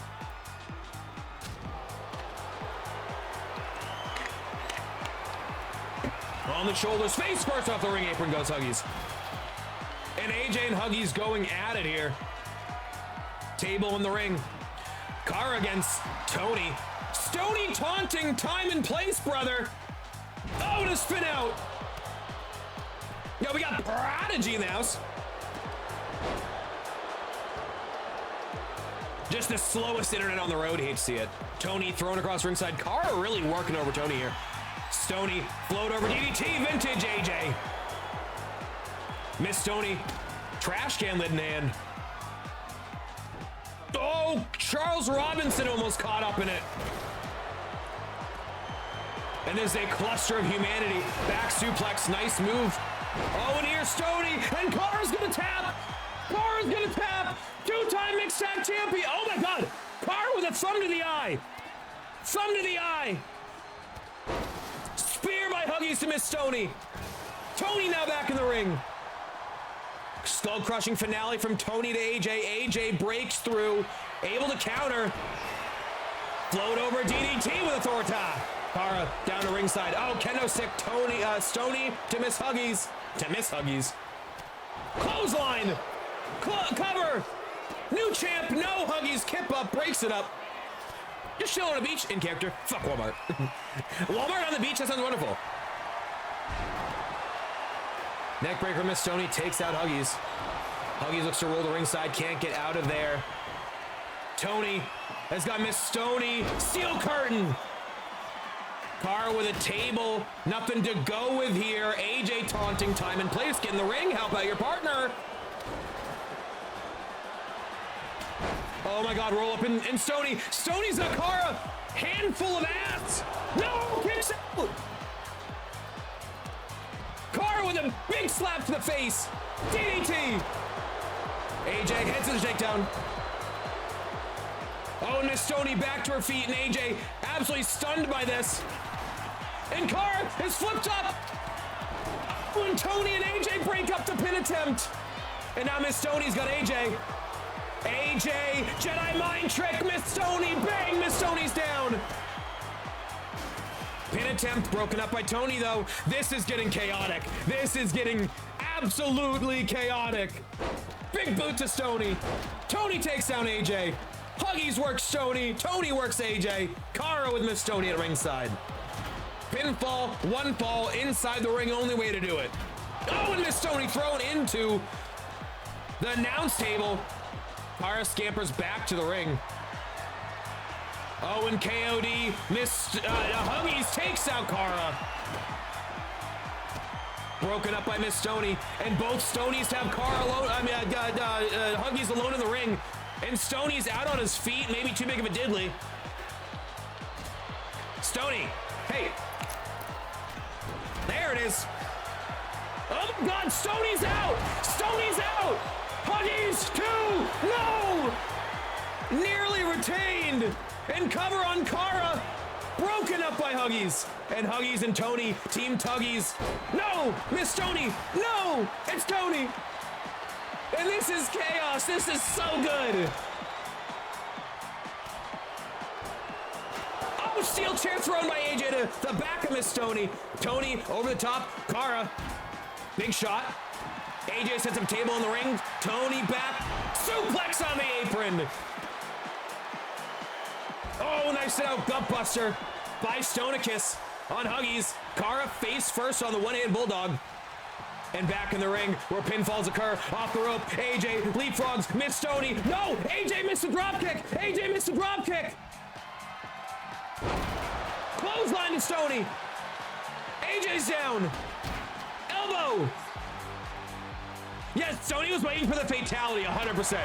On the shoulders, face first off the ring apron goes Huggies. And AJ and Huggies going at it here. Table in the ring. Cara against Tony. Stoney taunting, time and place, brother. Oh, and a spin out. Yo, we got Prodigy in the house. Just the slowest internet on the road. Hate to see it. Tony thrown across ringside. Cara really working over Tony here. Stoney, float over DDT, vintage AJ. Miss Stoney, trash can lid in hand. Oh, Charles Robinson almost caught up in it. And there's a cluster of humanity. Back suplex, nice move. Oh, and here's Stoney, and Cara's gonna tap. Cara's gonna tap. Two-time mixed tag champion. Oh my God, Cara with a thumb to the eye. Thumb to the eye. Spear by Huggies to Miss Stoney. Tony now back in the ring. Skull-crushing finale from Tony to AJ. AJ breaks through, able to counter. Float over DDT with authority. Cara down to ringside. Oh, kendo stick. Stoney to Miss Huggies. To Miss Huggies. Clothesline. Cover. New champ. No Huggies. Kip up. Breaks it up. Just chill on a beach in character. Fuck Walmart. Walmart on the beach. That sounds wonderful. Neckbreaker. Miss Stoney takes out Huggies. Huggies looks to roll to ringside. Can't get out of there. Tony has got Miss Stoney. Steel curtain. Cara with a table. Nothing to go with here. AJ taunting, time and place. Get in the ring. Help out your partner. Oh my God, roll up in Stoney. Stoney's got Cara. Handful of ass. No, kicks out. Cara with a big slap to the face. DDT. AJ heads to the takedown. Oh, and Miss Stoney back to her feet, and AJ absolutely stunned by this. And Cara is flipped up. Oh, and Tony and AJ break up the pin attempt. And now Miss Stoney's got AJ. AJ, Jedi mind trick, Miss Stoney, bang, Miss Stoney's down. Pin attempt broken up by Tony, though. This is getting chaotic. This is getting absolutely chaotic. Big boot to Stoney. Tony takes down AJ. Huggies works Tony. Tony works AJ. Cara with Miss Stoney at ringside. Pinfall, one fall inside the ring, only way to do it. Oh, and Miss Stoney thrown into the announce table. Cara scampers back to the ring. Oh, and KOD, Huggies takes out Cara. Broken up by Miss Stoney, and both Stoney's have Cara alone. Huggies alone in the ring, and Stoney's out on his feet, maybe too big of a diddly. Stoney, hey. There it is. Oh my God, Stoney's out! Stoney's out! Huggies, 2, no! Nearly retained, and cover on Cara. Broken up by Huggies. And Huggies and Tony, Team Tuggies. No, Miss Stoney, no, it's Tony. And this is chaos, this is so good. Oh, steel chair thrown by AJ to the back of Miss Stoney. Tony over the top, Cara, big shot. AJ sets up table in the ring. Tony back, suplex on the apron. Oh, nice out, gut buster by Stonicus on Huggies. Cara face first on the one-hand bulldog. And back in the ring where pinfalls occur. Off the rope, AJ leapfrogs, Miss Stoney. No, AJ missed the drop kick. AJ missed the drop kick. Clothesline to Stoney. AJ's down. Elbow. Yes, Stoney was waiting for the fatality, 100%.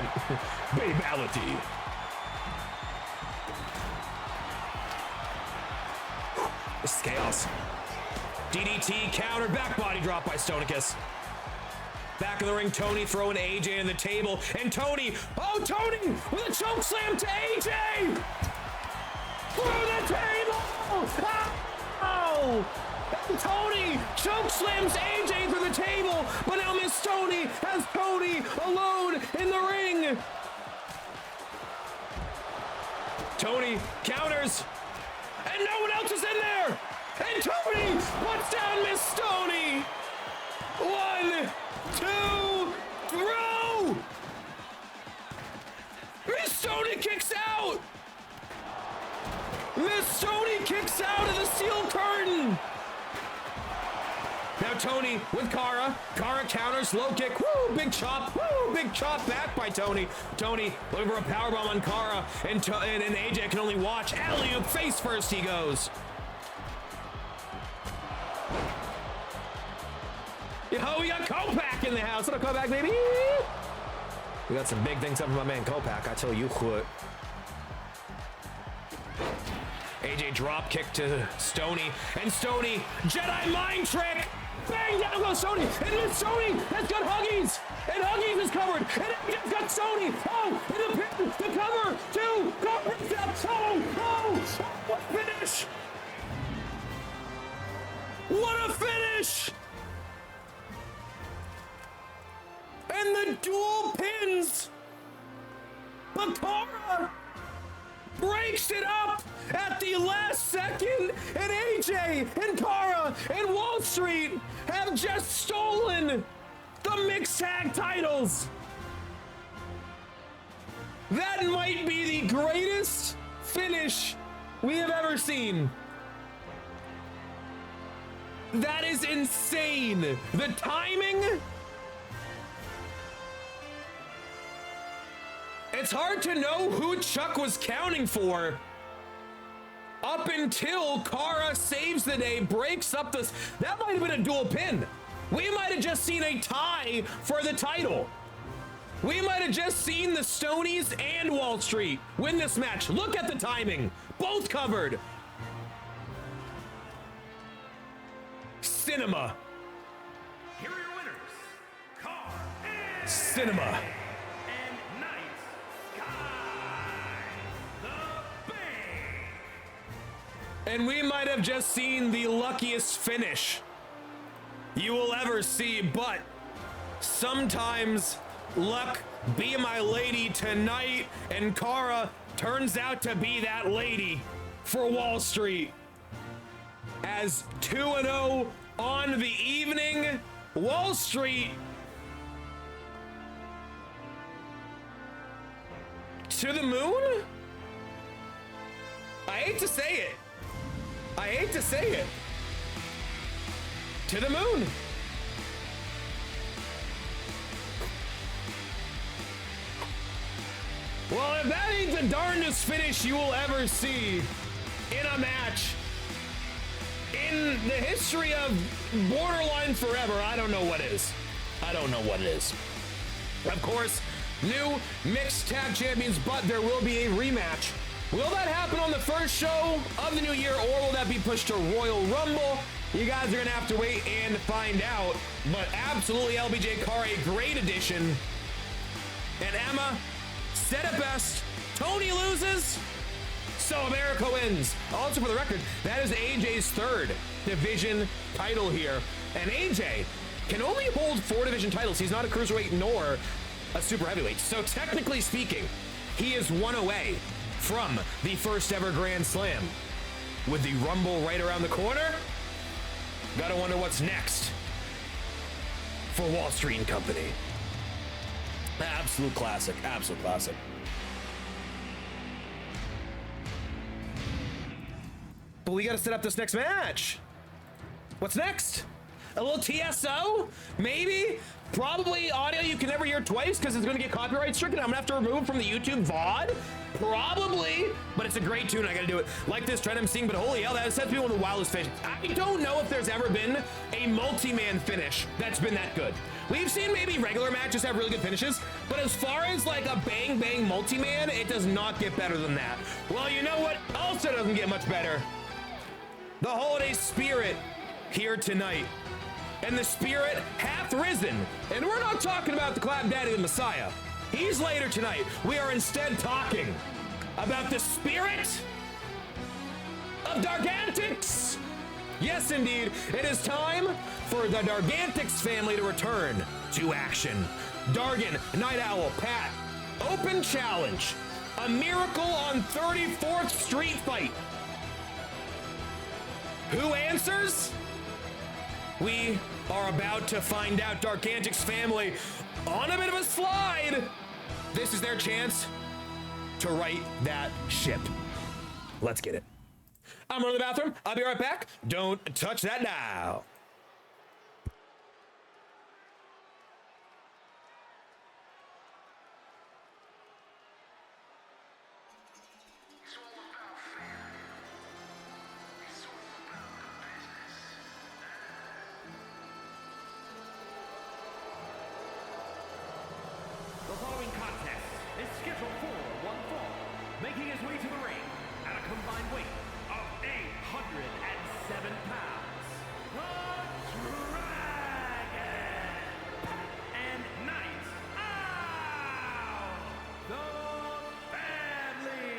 Babality. This is chaos. DDT counter, back body drop by Stonicus. Back in the ring, Tony throwing AJ in the table. And Tony, oh, Tony with a choke slam to AJ! Through the table! Oh! And Tony choke slams AJ through the table, but now Miss Stoney has Tony alone in the ring. Tony counters, and no one else is in there. And Tony puts down Miss Stoney. 1, 2, throw. Miss Stoney kicks out. Miss Stoney kicks out of the steel curtain. Now Tony with Cara. Cara counters, low kick, woo, big chop, woo, big chop back by Tony. Tony looking for a powerbomb on Cara, and AJ can only watch. Alley-oop, face first he goes. Yo, we got Kopak in the house. What up, Kopak, baby? We got some big things up from my man Kopak. I tell you what. AJ drop kick to Stoney, and Stoney Jedi mind trick. Bang, down goes Stoney, and then Stoney has got Huggies, and Huggies is covered, and AJ's got Stoney. Oh, and the pin, the cover, two, cover, step, oh, what a finish! What a finish! And the dual pins. Bakara breaks it up at the last second, and AJ and Kara and Wall Street have just stolen the mixed tag titles. That might be the greatest finish we have ever seen. That is insane. The timing. It's hard to know who Chuck was counting for up until Kara saves the day, breaks up this. That might have been a dual pin. We might have just seen a tie for the title. We might have just seen the Stonies and Wall Street win this match. Look at the timing. Both covered. Cinema. Here are your winners. Car and Cinema. And we might have just seen the luckiest finish you will ever see, but sometimes luck be my lady tonight, and Kara turns out to be that lady for Wall Street. As 2-0 on the evening, Wall Street to the moon? I hate to say it. I hate to say it. To the moon. Well, if that ain't the darndest finish you will ever see in a match in the history of Borderline forever, I don't know what is. I don't know what it is. Of course, new mixed tag champions, but there will be a rematch. Will that happen on the first show of the new year, or will that be pushed to Royal Rumble? You guys are gonna have to wait and find out. But absolutely, LBJ Car, a great addition. And Emma said it best. Tony loses, so America wins. Also, for the record, that is AJ's third division title here. And AJ can only hold 4 division titles. He's not a cruiserweight nor a super heavyweight. So technically speaking, he is one away from the first ever Grand Slam. With the Rumble right around the corner, gotta wonder what's next for Wall Street and Company. Absolute classic, absolute classic. But we gotta set up this next match. What's next? A little TSO? Maybe? Probably audio you can never hear twice because it's gonna get copyright stricken. I'm gonna have to remove from the YouTube VOD. Probably, but it's a great tune. I gotta do it like this trend I'm seeing, but holy hell, that sets me one of the wildest finishes. I don't know if there's ever been a multi-man finish that's been that good. We've seen maybe regular matches have really good finishes, but as far as like a bang bang multi-man, it does not get better than that. Well, you know what also doesn't get much better? The holiday spirit here tonight. And the spirit hath risen. And we're not talking about the Clap Daddy the Messiah. He's later tonight. We are instead talking about the spirit of Dargantics. Yes, indeed. It is time for the Dargantics family to return to action. Dargan, Night Owl, Pat, open challenge. A miracle on 34th Street fight. Who answers? We are about to find out. Dargantics family on a bit of a slide. This is their chance to right that ship. Let's get it. I'm going to the bathroom. I'll be right back. Don't touch that dial. The following contest is scheduled for one fall, making his way to the ring at a combined weight of 807 pounds. The Dragon and Knight Owl, the family.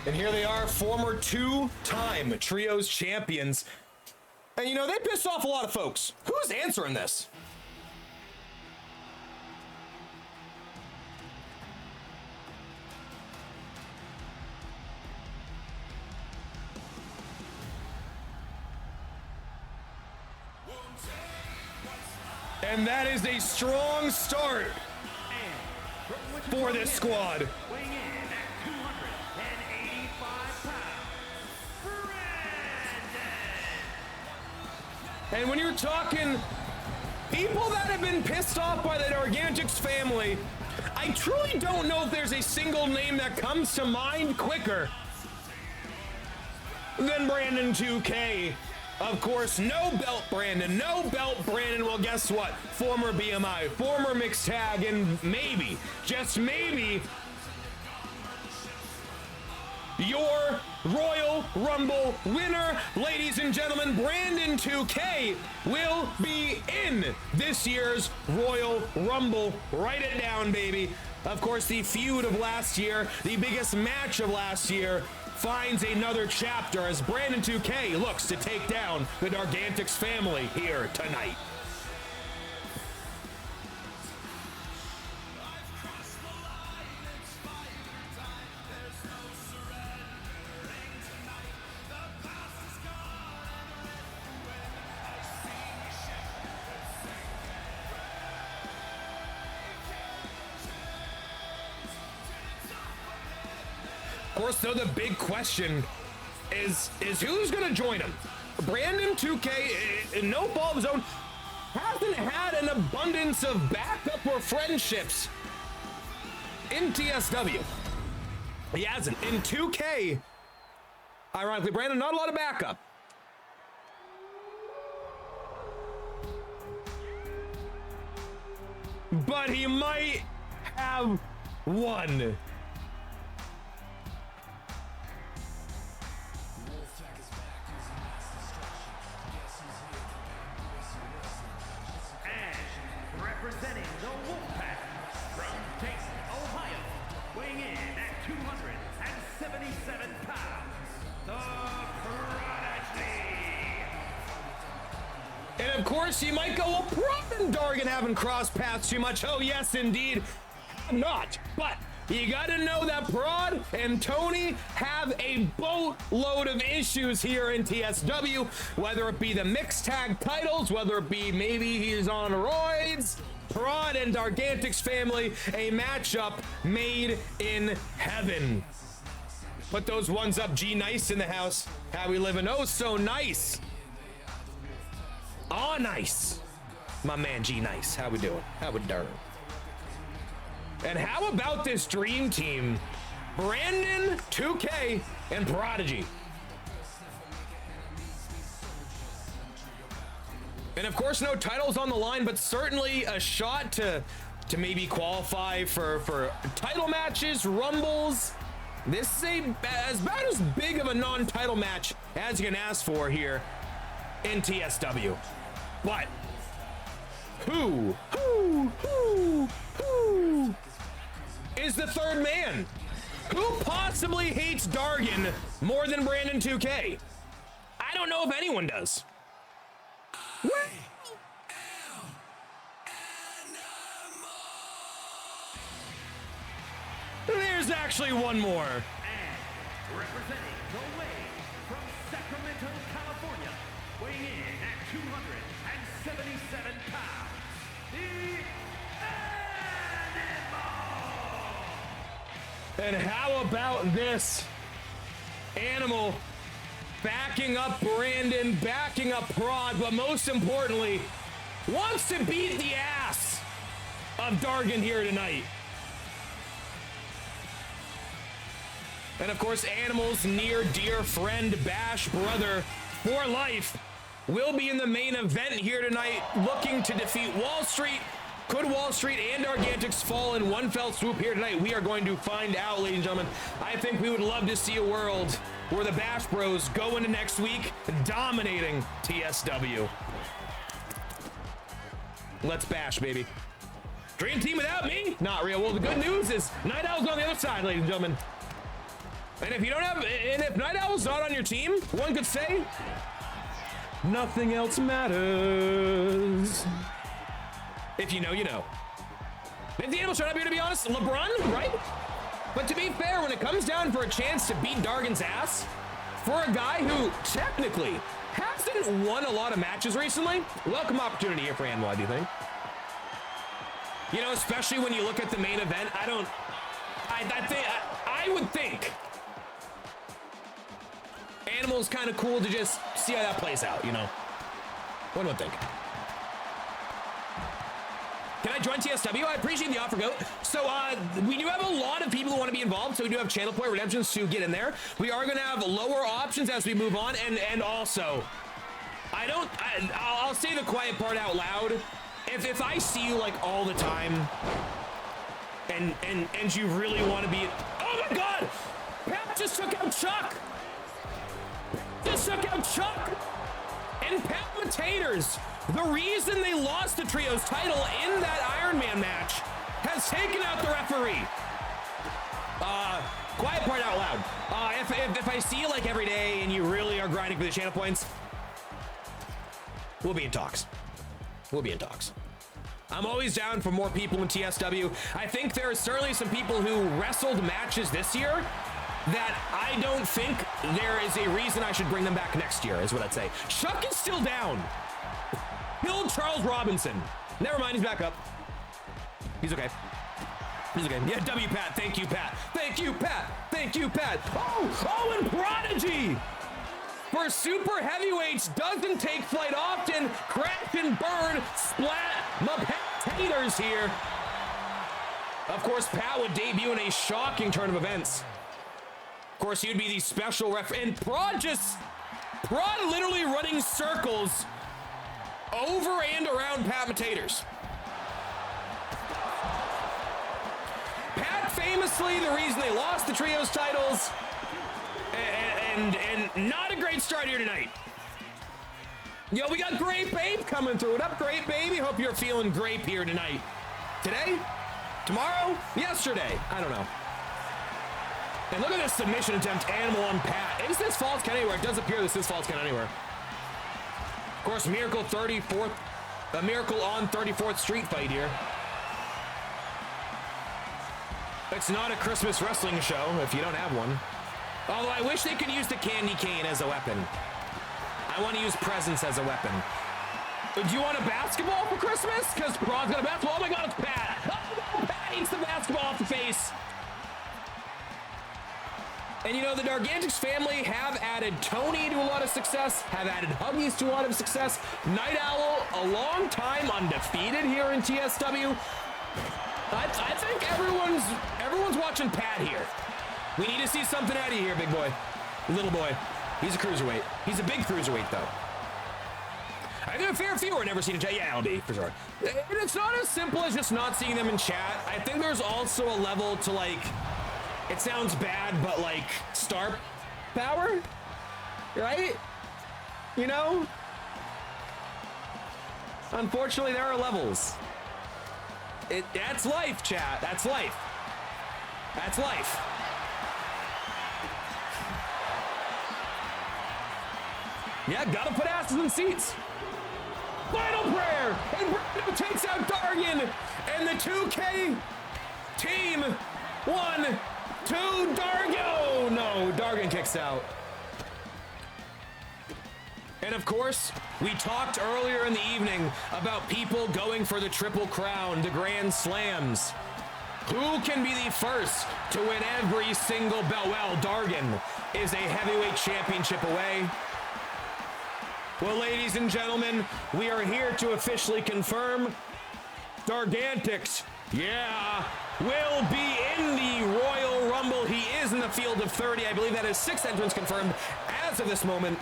And here they are, former two-time Trios champions. And you know, they pissed off a lot of folks. Who's answering this? And that is a strong start for this squad. Weighing in at 285 pounds, Brandon. And when you're talking people that have been pissed off by the Gargantuix family, I truly don't know if there's a single name that comes to mind quicker than Brandon 2K. Of course, no belt Brandon, no belt Brandon. Well, guess what? Former BMI, former mixed tag, and maybe, just maybe, your Royal Rumble winner, ladies and gentlemen, Brandon 2K will be in this year's Royal Rumble. Write it down, baby. Of course, the feud of last year, the biggest match of last year, finds another chapter as Brandon 2K looks to take down the Gargantuix family here tonight. Of course, though, the big question is who's going to join him? Brandon 2K, no fault of his own, hasn't had an abundance of backup or friendships in TSW. He hasn't. In 2K, ironically, Brandon, not a lot of backup. But he might have one. Representing the Wolfpack from Dayton, Ohio, weighing in at 277 pounds, the Prodigy. And of course, you might go, well, Prod and Dargan haven't crossed paths too much. Oh, yes, indeed, not. But you got to know that Prod and Tony have a boatload of issues here in TSW, whether it be the mixed tag titles, whether it be maybe he's on roids. Prod and Gargantuix family, a matchup made in heaven. Put those ones up. G Nice in the house. How we living? Oh, so nice. Oh, nice. My man G Nice. How we doing? How we doing? And how about this dream team? Brandon, 2K, and Prodigy. And of course, no titles on the line, but certainly a shot to maybe qualify for title matches, rumbles. This is about as big of a non-title match as you can ask for here in TSW. But who is the third man? Who possibly hates Dargan more than Brandon 2K? I don't know if anyone does. There's actually one more. And Representing the Wave from Sacramento, California, weighing in at 277 pounds, the Animal! And how about this? Animal backing up Brandon, backing up Prod, but most importantly, wants to beat the ass of Dargon here tonight. And of course, Animal's near dear friend, Bash brother for life, will be in the main event here tonight, looking to defeat Wall Street. Could Wall Street and Argantix fall in one fell swoop here tonight? We are going to find out, ladies and gentlemen. I think we would love to see a world where the Bash Bros go into next week dominating TSW. Let's bash, baby. Dream team without me? Not real. Well, the good news is Night Owl's on the other side, ladies and gentlemen. And if you don't have, and if Night Owl's not on your team, one could say, nothing else matters. If you know, you know. If the Animal showed up here, to be honest, LeBron, right? But to be fair, when it comes down for a chance to beat Dargon's ass, for a guy who technically hasn't won a lot of matches recently, welcome opportunity here for Animal, I do think. You know, especially when you look at the main event, I would think Animal's kind of cool to just see how that plays out, you know? One would think. Can I join TSW? I appreciate the offer, Goat. So we do have a lot of people who want to be involved, so we do have channel point redemptions to get in there. We are going to have lower options as we move on, and also, I'll say the quiet part out loud. If I see you like all the time, and you really want to be, oh my God, Pat just took out Chuck. Just took out Chuck and Pat Taters. The reason they lost the trios title in that Iron Man match has taken out the referee. Quiet part out loud. If I see you like every day and you really are grinding for the channel points, we'll be in talks. We'll be in talks. I'm always down for more people in TSW. I think there are certainly some people who wrestled matches this year that I don't think there is a reason I should bring them back next year, is what I'd say. Chuck is still down. Killed Charles Robinson. Never mind, he's back up. He's okay. He's okay. Yeah, W Pat. Thank you, Pat. Thank you, Pat. Thank you, Pat. Oh, and Prodigy for super heavyweights doesn't take flight often. Crash and burn. Splat. My Pat Taters here. Of course, Pat would debut in a shocking turn of events. Of course, he would be the special ref. And Prod literally running circles over and around Pat Taters. Pat famously the reason they lost the trios titles, and not a great start here tonight. Yo, we got Grape Babe coming through. What up, Grape Baby? Hope you're feeling grape here tonight. Today? Tomorrow? Yesterday? I don't know. And look at this submission attempt, Animal on Pat. Is this falls count anywhere? It does appear this is falls count anywhere. Of course, Miracle on 34th Street fight here. It's not a Christmas wrestling show if you don't have one. Although I wish they could use the candy cane as a weapon. I want to use presents as a weapon. Do you want a basketball for Christmas? Because Prod's got a basketball. Oh my God, it's Pat. Oh, Pat eats the basketball off the face. And you know, the Dargantix family have added Tony to a lot of success, have added Huggies to a lot of success. Night Owl, a long time undefeated here in TSW. I think everyone's watching Pat here. We need to see something out of you here, big boy. Little boy. He's a cruiserweight. He's a big cruiserweight, though. I think a fair few are never seen in chat. Yeah, LD, for sure. And it's not as simple as just not seeing them in chat. I think there's also a level to, like, it sounds bad, but like star power, right? You know? Unfortunately, there are levels. That's life, chat. That's life. That's life. Yeah, gotta put asses in seats. Final prayer, and Brando takes out Dargon, and the 2K team 1-2 Dargon. no, Dargon kicks out. And of course, we talked earlier in the evening about people going for the Triple Crown, the Grand Slams. Who can be the first to win every single belt? Well, Dargon is a heavyweight championship away. Well, ladies and gentlemen, we are here to officially confirm Dargantics, yeah, will be in the Royal Rumble. He is in the field of 30. I believe that is 6 entrants confirmed as of this moment.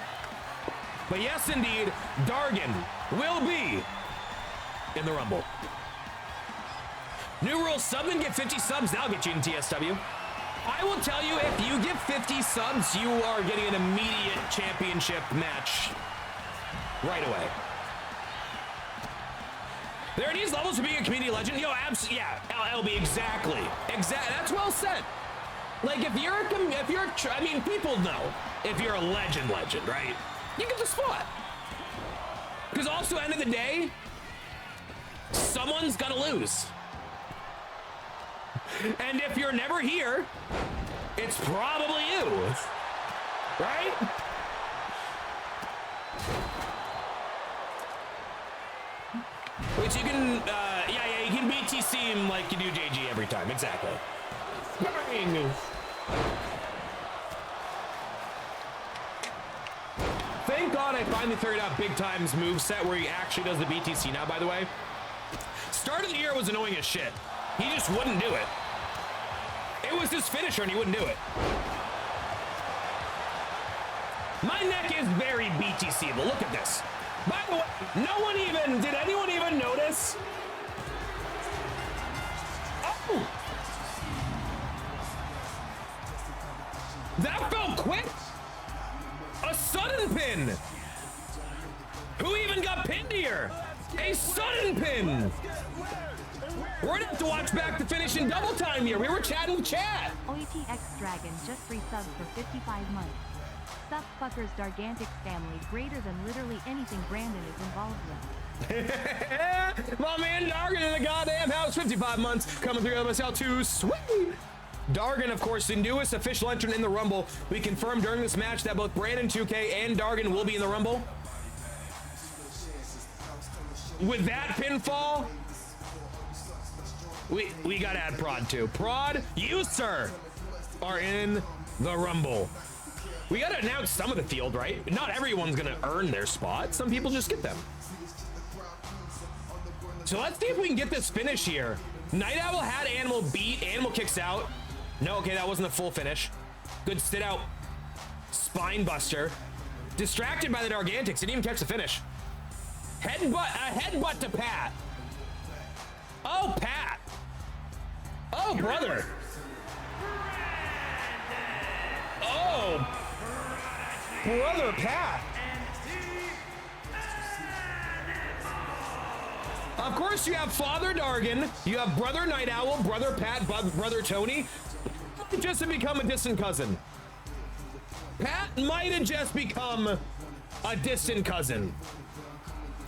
But yes, indeed, Dargon will be in the Rumble. New rule, sub and get 50 subs. That'll get you in TSW. I will tell you, if you get 50 subs, you are getting an immediate championship match right away. There are these levels for being a community legend. Yo, yeah, LB, exactly. That's well said. Like, if you're, I mean, people know if you're a legend, right? You get the spot. Because also, end of the day, someone's gonna lose. And if you're never here, it's probably you, right? Which you can, yeah, you can BTC him like you do JG every time, exactly. Bang! Thank God I finally figured out Big Time's moveset where he actually does the BTC now, by the way. Start of the year was annoying as shit. He just wouldn't do it. It was his finisher and he wouldn't do it. My neck is very BTC, but look at this. By the way, did anyone even notice? Oh! That felt quick! A sudden pin! Who even got pinned here? A sudden pin! We're gonna have to watch back the finish in double time here. We were chatting with chat. OitxDragonn just 3 subs for 55 months. Sup fuckers, Dargantic's family greater than literally anything Brandon is involved with. My man Dargon in the goddamn house, 55 months, coming through MSL 2, sweet! Dargon, of course, the newest official entrant in the Rumble. We confirmed during this match that both Brandon 2K and Dargon will be in the Rumble. With that pinfall, we gotta add Prod too. Prod, you, sir, are in the Rumble. We gotta announce some of the field, right? Not everyone's gonna earn their spot. Some people just get them. So let's see if we can get this finish here. Night Owl had Animal beat. Animal kicks out. No, okay, that wasn't a full finish. Good sit out. Spine buster. Distracted by the Dargantics. Didn't even catch the finish. Headbutt to Pat. Oh, Pat. Oh, brother. Oh, brother Pat. Of course, you have Father Dargon, you have Brother Night Owl, Brother Pat, Brother Tony. Just to become a distant cousin. Pat might have just become a distant cousin.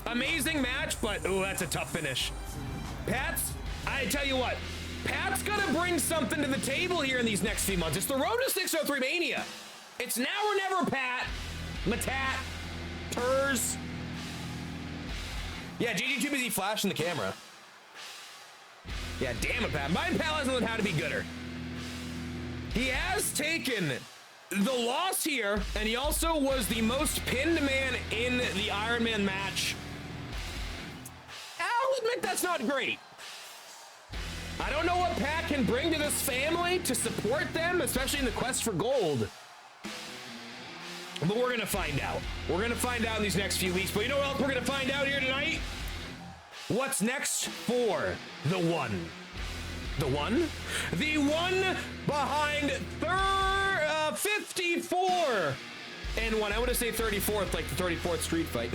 Amazing match, but ooh, that's a tough finish. Pat's, I tell you what, Pat's gonna bring something to the table here in these next few months. It's the road to 603 Mania. It's now or never, Pat. Matat. Turs. Yeah, GG too busy flashing the camera. Yeah, damn it, Pat. My pal hasn't learned how to be gooder. He has taken the loss here, and he also was the most pinned man in the Iron Man match. I'll admit that's not great. I don't know what Pat can bring to this family to support them, especially in the quest for gold. But we're gonna find out. We're gonna find out in these next few weeks. But you know what else we're gonna find out here tonight? What's next for the one? The one? The one behind 54 and 1. I want to say 34th, like the 34th street fight.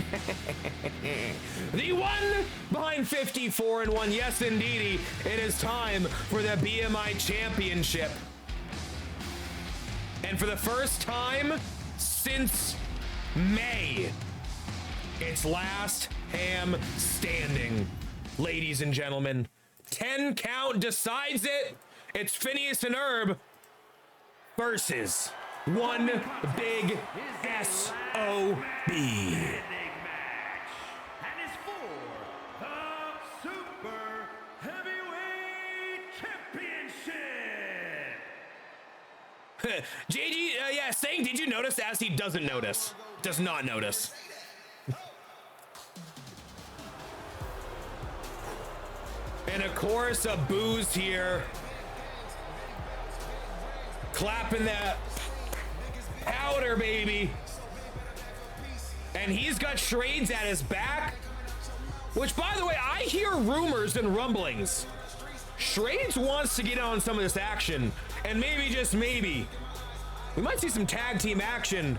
The one behind 54 and 1. Yes, indeedy. It is time for the BMI Championship. And for the first time since May, it's last ham standing, ladies and gentlemen. 10 count decides it. It's Phineas and Herb versus one big SOB. Standing match. And is for the Super Heavyweight Championship. JG, yeah, saying, did you notice as he doesn't notice? Does not notice. And a chorus of boos here. Clapping that powder, baby. And he's got Shrades at his back. Which, by the way, I hear rumors and rumblings. Shrades wants to get on some of this action. And maybe, just maybe, we might see some tag team action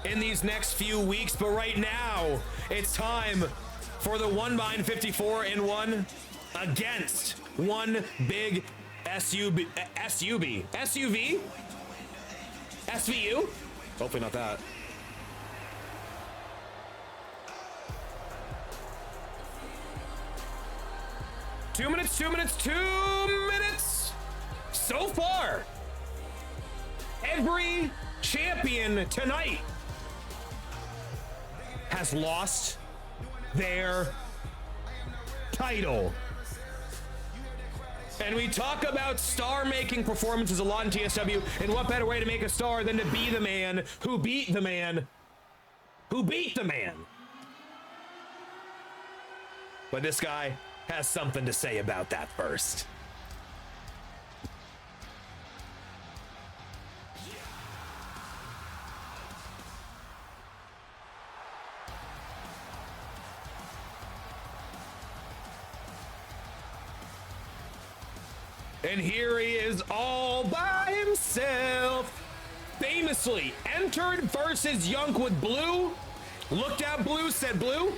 in these next few weeks. But right now, it's time for the 1x54-in-1 against one big SUV? SVU? Hopefully not that. Two minutes. So far, every champion tonight has lost their title. And we talk about star-making performances a lot in TSW, and what better way to make a star than to be the man who beat the man who beat the man. But this guy has something to say about that first. And here he is all by himself. Famously entered versus Yunk with Blue. Looked at Blue, said, Blue,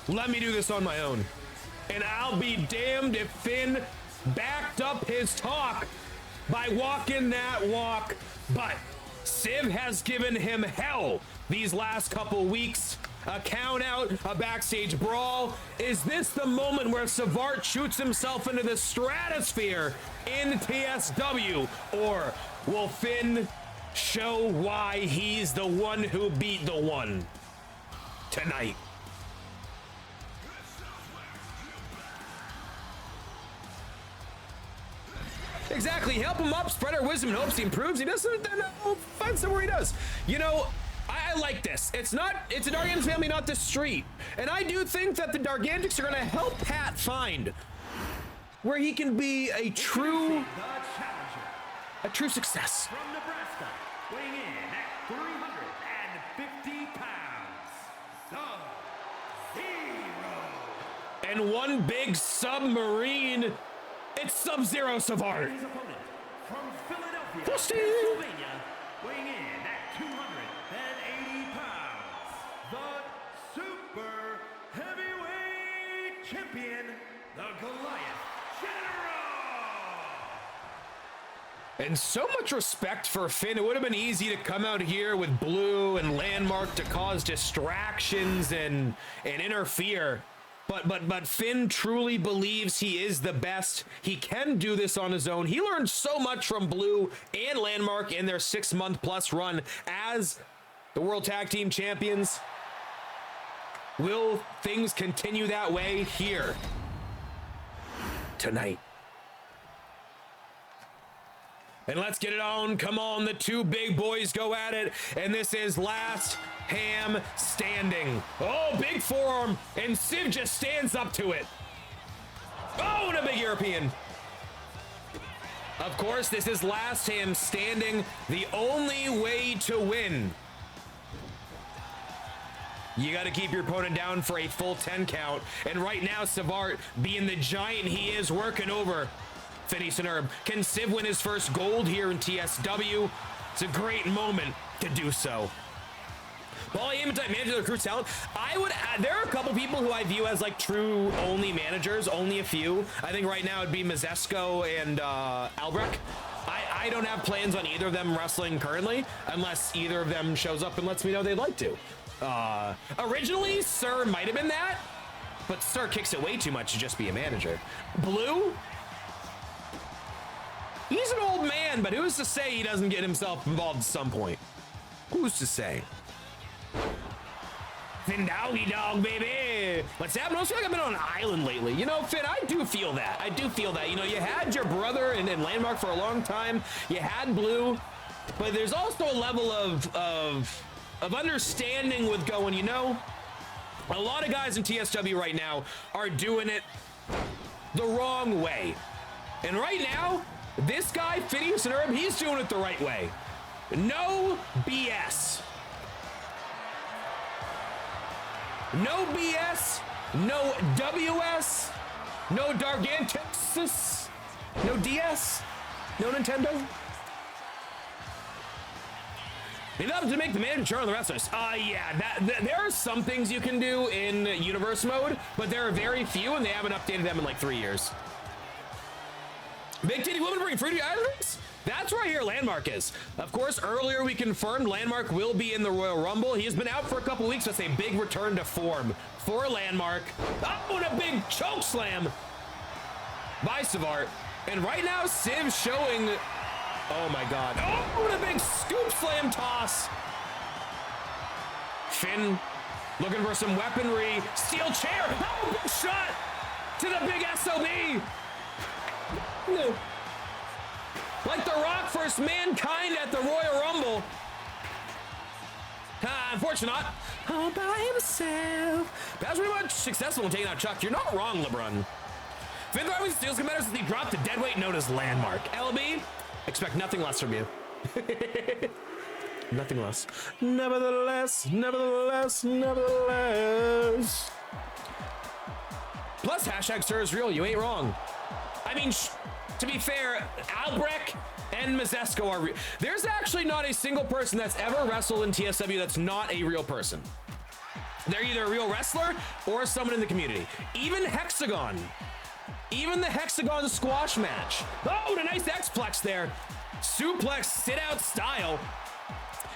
let me do this on my own. And I'll be damned if Finn backed up his talk by walking that walk. But Civ has given him hell these last couple weeks. A count out, a backstage brawl. Is this the moment where Savart shoots himself into the stratosphere in TSW? Or will Finn show why he's the one who beat the one tonight? Exactly, help him up, spread our wisdom and hopes he improves. He doesn't, then we'll find somewhere he does. You know, I like this. It's a Dargantic family, not the street. And I do think that the Dargantics are going to help Pat find where he can be a true success. From Nebraska, weighing in at 350 pounds, Sub-Zero. And one big submarine, it's Sub-Zero Savart. His opponent from Philadelphia, Boxie. Pennsylvania, weighing in at 280 pounds, the Super Heavyweight Champion, the Goliath General. And so much respect for Finn. It would have been easy to come out here with Blue and Landmark to cause distractions and interfere. But Finn truly believes he is the best. He can do this on his own. He learned so much from Blue and Landmark in their 6-month+ run as the World Tag Team Champions. Will things continue that way here tonight? And let's get it on. Come on, the two big boys go at it. And this is last ham standing. Oh, big forearm. And Civ just stands up to it. Oh, and a big European. Of course, this is last ham standing. The only way to win. You got to keep your opponent down for a full 10 count. And right now, Savart, being the giant he is, working over Phineas and Herb. Can Civ win his first gold here in TSW? It's a great moment to do so. Paulie Heyman type manager, recruit talent. I would add, there are a couple people who I view as like true only managers, only a few. I think right now it'd be Mazesko and Albrecht. I don't have plans on either of them wrestling currently, unless either of them shows up and lets me know they'd like to. Originally, Sir might have been that, but Sir kicks it way too much to just be a manager. Blue? He's an old man, but who's to say he doesn't get himself involved at some point? Who's to say? Finn Doggy Dog, baby. What's happening? I feel like I've been on an island lately. You know, Finn, I do feel that. I do feel that. You know, you had your brother in Landmark for a long time. You had Blue, but there's also a level of understanding with going, you know, a lot of guys in TSW right now are doing it the wrong way. And right now, this guy, Phineas and Herb, he's doing it the right way. No BS. No BS, no WS, no Dargantex, no DS, no Nintendo. They love to make the manager turn on the wrestlers. Yeah, there are some things you can do in universe mode, but there are very few, and they haven't updated them in like 3 years. Big titty woman bringing fruity items? That's where I hear Landmark is. Of course, earlier we confirmed Landmark will be in the Royal Rumble. He has been out for a couple weeks. That's a big return to form for Landmark. Oh, and a big choke slam by Savart. And right now, Civ showing, oh my God. Oh, and a big scoop slam toss. Finn looking for some weaponry. Steel chair. Oh, big shot to the big SOB. No. Like The Rock versus Mankind at the Royal Rumble. Unfortunately not. All by himself. That was pretty much successful in taking out Chuck. You're not wrong, LeBron. Finn throwing steals competitors since he dropped the deadweight known as Landmark. LB, expect nothing less from you. Nothing less. Nevertheless, nevertheless, nevertheless. Plus, hashtag stir is real. You ain't wrong. I mean, to be fair, Albrecht and Mazesko are real. There's actually not a single person that's ever wrestled in TSW that's not a real person. They're either a real wrestler or someone in the community. Even Hexagon. Even the Hexagon squash match. Oh, and a nice X-Plex there. Suplex sit-out style.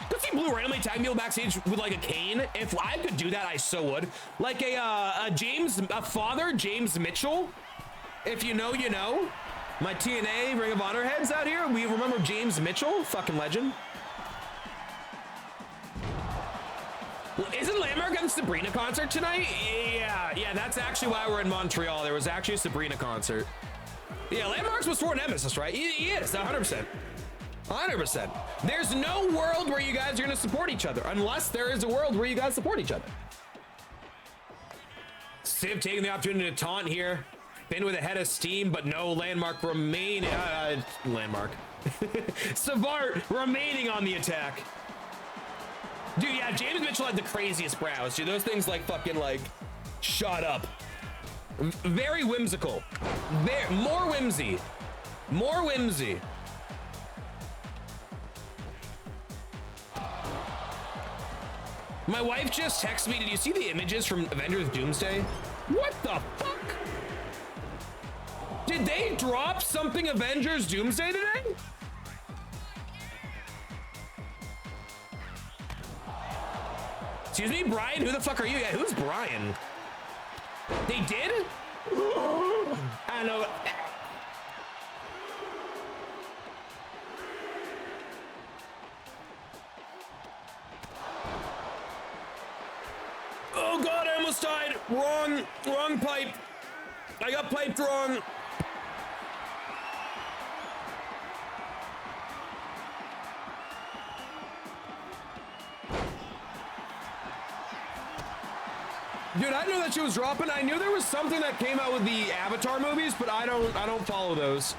Could see Blue randomly tag people backstage with like a cane. If I could do that, I so would. Like a father, James Mitchell. If you know, you know. My TNA Ring of Honor heads out here. We remember James Mitchell, fucking legend. Well, isn't Landmark at the Sabrina concert tonight? Yeah, that's actually why we're in Montreal. There was actually a Sabrina concert. Yeah, Landmark's was for Nemesis, right? He is, 100%. 100%. There's no world where you guys are gonna support each other, unless there is a world where you guys support each other. Civ taking the opportunity to taunt here. Been with a head of steam, but no Landmark remaining. Landmark. Savart remaining on the attack. Dude, yeah, James Mitchell had the craziest brows. Dude, those things like fucking like shut up. Very whimsical. More whimsy. More whimsy. My wife just texted me, did you see the images from Avengers Doomsday? What the fuck? Did they drop something Avengers Doomsday today? Excuse me, Brian? Who the fuck are you? Yeah, who's Brian? They did? I know. Oh God, I almost died. Wrong pipe. I got piped wrong. Dude, I knew that she was dropping. I knew there was something that came out with the Avatar movies, but I don't follow those.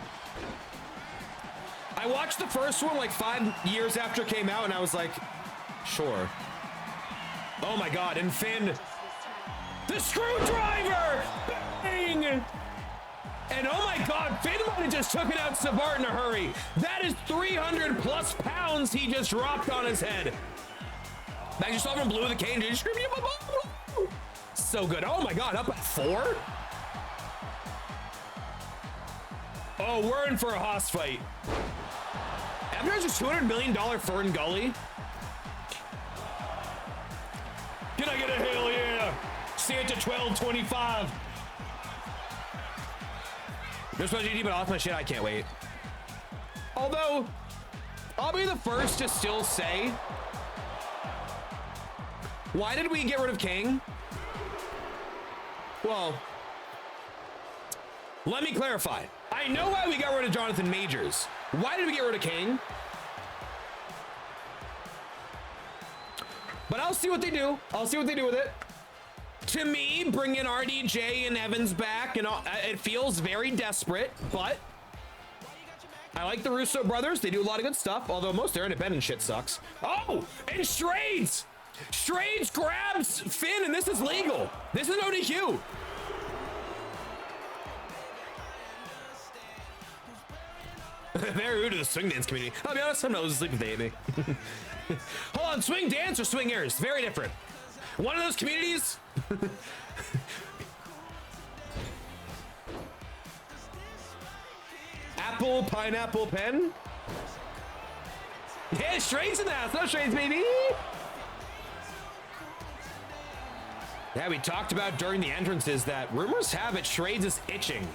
I watched the first one like 5 years after it came out, and I was like, sure. Oh my God, and Finn, the screwdriver! Bang! And oh my God, Finn might have just took it out Savart in a hurry. That is 300 plus pounds he just dropped on his head. Back just saw him Blue the cane, just screaming, so good. Oh my God, up at 4? Oh, we're in for a hoss fight. After just $200 million Fern Gully. Can I get a hell yeah? See it to 12:25. There's my GD, but off my shit. I can't wait. Although, I'll be the first to still say, why did we get rid of King? Well, let me clarify. I know why we got rid of Jonathan Majors. Why did we get rid of King? But I'll see what they do. I'll see what they do with it. To me, bringing RDJ and Evans back, and all, it feels very desperate, but I like the Russo brothers. They do a lot of good stuff, although most of their independent shit sucks. Oh, and Shrades! Shrades grabs Finn, and this is legal. This is no DQ. Very rude to the swing dance community. I'll be honest, I'm not losing sleep if they hate me. Hold on, swing dance or swingers? Very different. One of those communities. Apple, pineapple, pen. Yeah, Shrades in the house. No Shrades, baby. Yeah, we talked about during the entrances that rumors have it Shrades is itching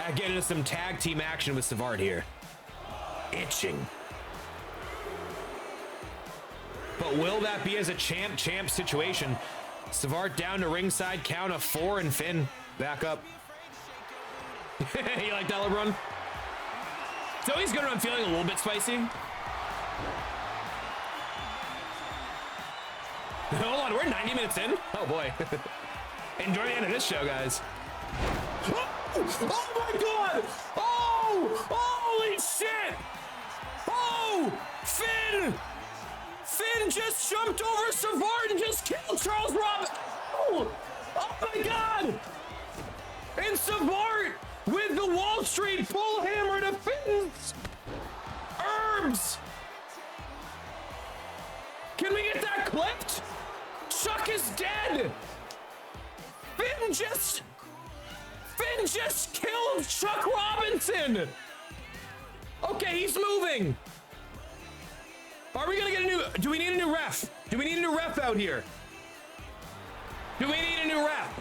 at getting into some tag team action with Savard here. Itching. But will that be as a champ situation? Savard down to ringside, count of 4, and Finn back up. You like that, LeBron? So he's good when I'm feeling a little bit spicy. Hold on, we're 90 minutes in? Oh boy. Enjoy the end of this show, guys. Oh my god! Oh! Holy shit! Oh! Finn! Finn just jumped over Savard and just killed Charles Robinson! Oh! Oh my god! And Savard with the Wall Street pull hammer to Finn's herbs! Can we get that clipped? Chuck is dead! Finn just killed Chuck Robinson! Okay, he's moving! Are we gonna get a new, do we need a new ref? Do we need a new ref out here? Do we need a new ref?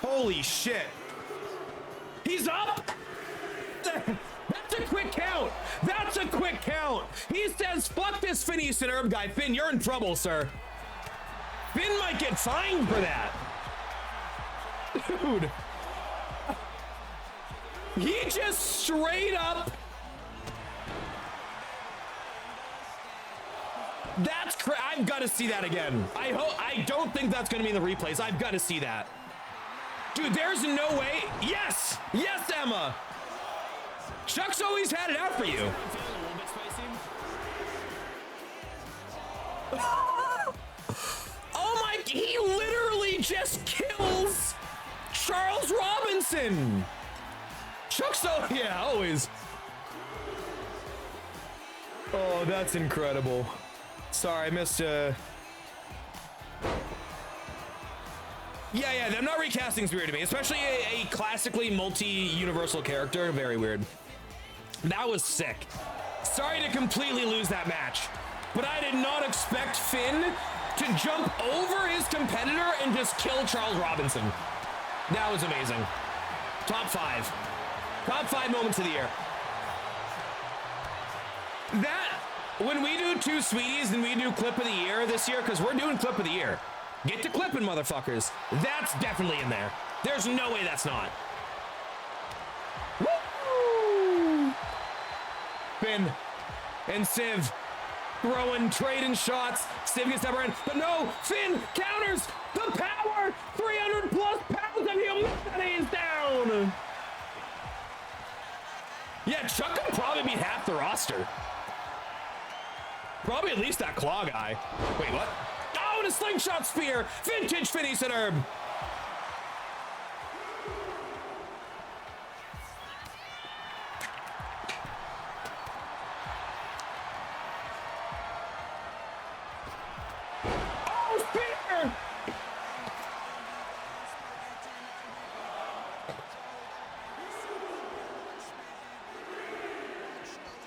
Holy shit. He's up? That's a quick count. That's a quick count. He says, fuck this Finn Easton Herb guy. Finn, you're in trouble, sir. Finn might get fined for that. Dude. He just straight up. That's I've got to see that again. I don't think that's going to be in the replays. I've got to see that. Dude, there's no way. Yes. Yes, Emma. Chuck's always had it out for you. Oh my, he literally just kills Charles Robinson. Chuck's so, yeah, always. Oh, that's incredible. Sorry, I missed Yeah, them not recasting is weird to me, especially a classically multi-universal character. Very weird. That was sick. Sorry to completely lose that match, but I did not expect Finn to jump over his competitor and just kill Charles Robinson. That was amazing. Top 5. Top 5 moments of the year. That, when we do 2 Sweeties and we do Clip of the Year this year, because we're doing Clip of the Year. Get to clipping, motherfuckers. That's definitely in there. There's no way that's not. Woo! Finn and Civ throwing, trading shots. Civ gets number in, but no, Finn counters the power. 300 plus pounds of humanity is down. Yeah, Chuck could probably beat half the roster. Probably at least that claw guy. Wait, what? Oh, and a slingshot spear. Vintage Finn Easton Herb. Oh, spear.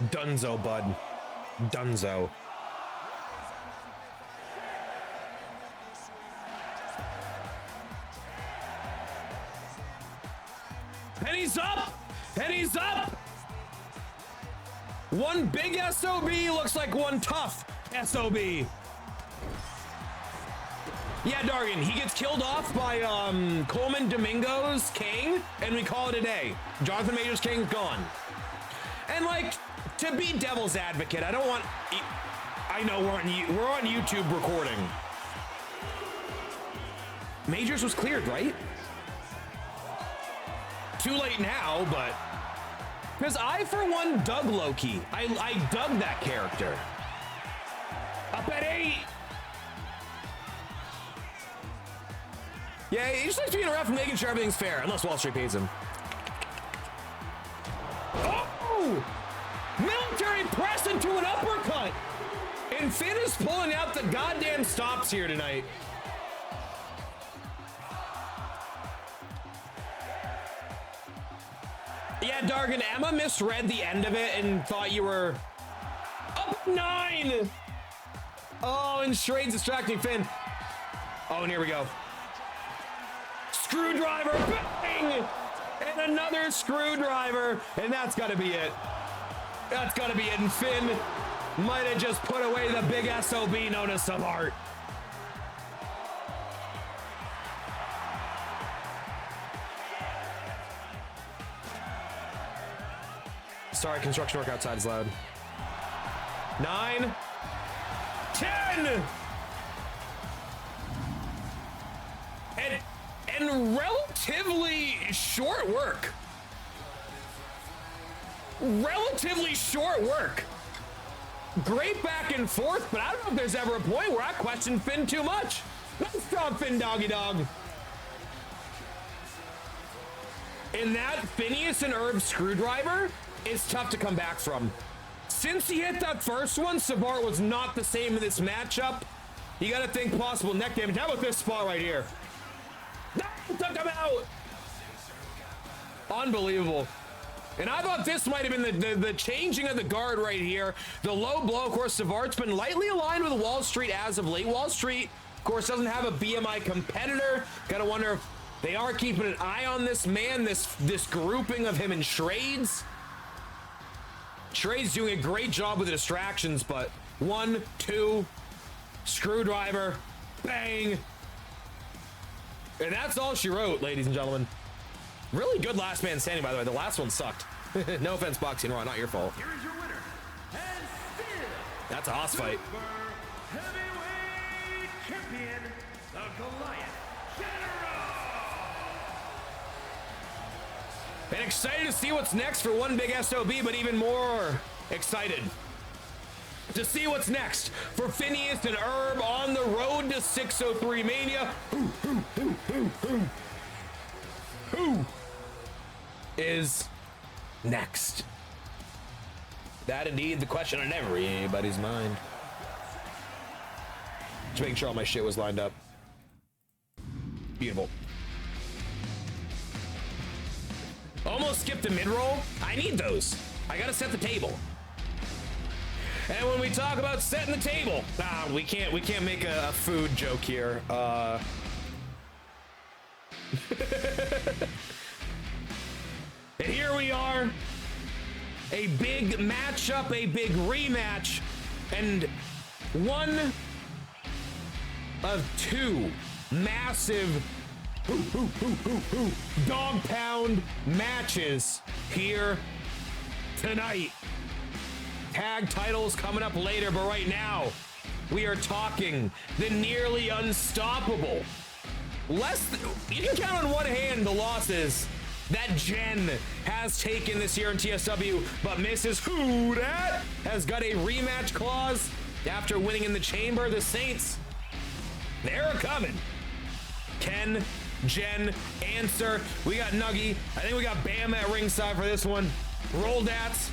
Dunzo, bud. Dunzo. And he's up! And he's up! One big SOB looks like one tough SOB. Yeah, Dargan, he gets killed off by Coleman Domingo's King, and we call it a day. Jonathan Major's King's gone. And like, to be devil's advocate, I don't want, I know we're on YouTube recording. Majors was cleared, right? Too late now, but because I, for one, dug Loki. I dug that character. Up at 8. Yeah, he just likes being a ref and making sure everything's fair, unless Wall Street pays him. Oh! Military press into an uppercut! And Finn is pulling out the goddamn stops here tonight. Yeah, Dargan, Emma misread the end of it and thought you were up 9. Oh, and Schrade's distracting Finn. Oh, and here we go. Screwdriver, bang! And another screwdriver, and that's gotta be it. That's gotta be it, and Finn might have just put away the big SOB known as some art. Sorry, construction work outside is loud. 9, 10! And relatively short work. Relatively short work. Great back and forth, but I don't know if there's ever a point where I question Finn too much. Nice job, Finn Doggy Dog. And that Phineas and Herb screwdriver is tough to come back from. Since he hit that first one, Savart was not the same in this matchup. You gotta think possible neck damage. How about this spot right here? Took him out. Unbelievable. And I thought this might have been the changing of the guard right here. The low blow, of course, Savart's been lightly aligned with Wall Street as of late. Wall Street, of course, doesn't have a BMI competitor. Gotta wonder if they are keeping an eye on this man, this grouping of him and Shrades. Shrades doing a great job with the distractions, but 1, 2, screwdriver, bang. And that's all she wrote, ladies and gentlemen. Really good last man standing, by the way. The last one sucked. No offense, Boxie and Raw, not your fault. Here is your winner, and still that's a hoss fight. Super heavyweight champion, the Goliath General. And excited to see what's next for one big SOB, but even more excited to see what's next for Phineas and Herb on the road to 603 Mania. Who is next? That indeed the question on everybody's mind. Just making sure all my shit was lined up. Beautiful. Almost skipped a mid-roll. I need those. I gotta set the table. And when we talk about setting the table, we can't make a food joke here. And here we are, a big matchup, a big rematch, and one of two massive dog pound matches here tonight. Tag titles coming up later, but right now we are talking the nearly unstoppable. You can count on one hand the losses that Jen has taken this year in TSW, but Mrs. Who Dat has got a rematch clause after winning in the chamber. The Saints, they're coming. Ken, Jen, answer. We got Nuggy. I think we got Bam at ringside for this one. Roldats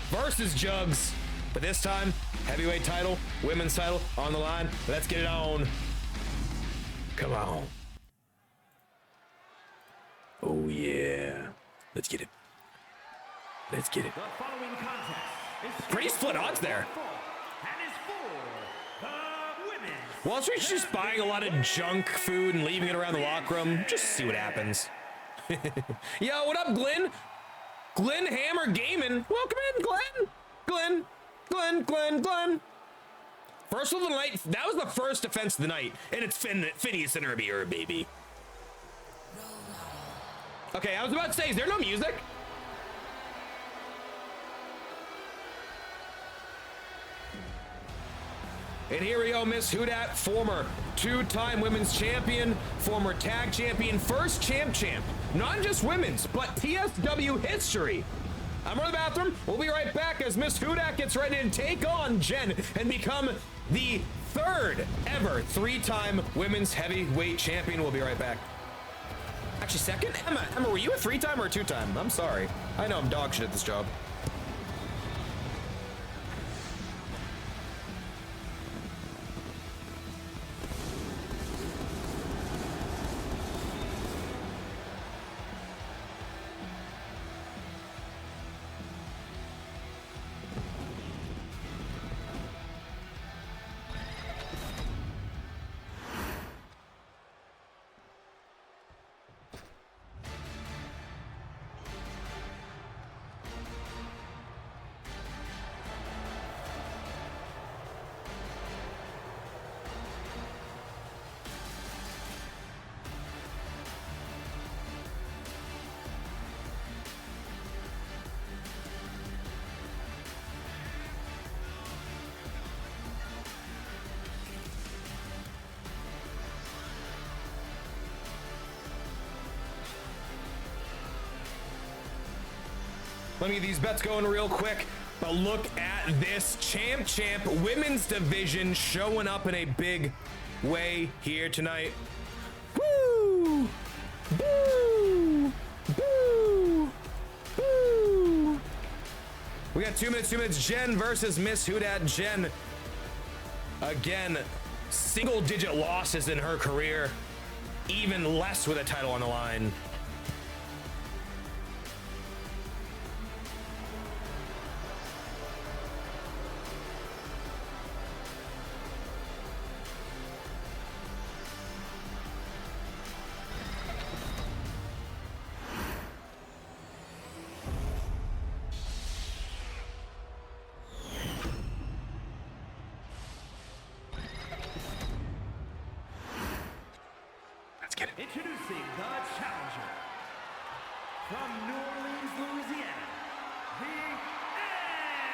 versus Jugs, but this time heavyweight title, women's title on the line. Let's get it on. Come on. Oh yeah, let's get it. Let's get it. The following contest is Pretty split odds there. and is for the women's. Wall Street's just buying a lot of junk food and leaving it around the locker room. Just see what happens. Yo, what up, Glenn? Glenn Hammer Gaming. Welcome in, Glenn. Glenn. First of the night. That was the first defense of the night. And it's Phineas and Herbie, baby. Okay, I was about to say, is there no music? And here we go, Miss Hudat, former two-time women's champion, former tag champion, first champ. Not just women's, but TSW history. I'm going to the bathroom. We'll be right back as Miss Hudak gets ready to take on Jen and become the third ever three-time women's heavyweight champion. We'll be right back. Actually, second? Emma, were you a three-time or a two-time? I'm sorry. I know I'm dog shit at this job. Let me get these bets going real quick. But look at this champ women's division showing up in a big way here tonight. Woo! Boo! Boo! Boo! We got 2 minutes. Jen versus Miss Hudat. Jen, again, single-digit losses in her career. Even less with a title on the line. Introducing the challenger from New Orleans, Louisiana, the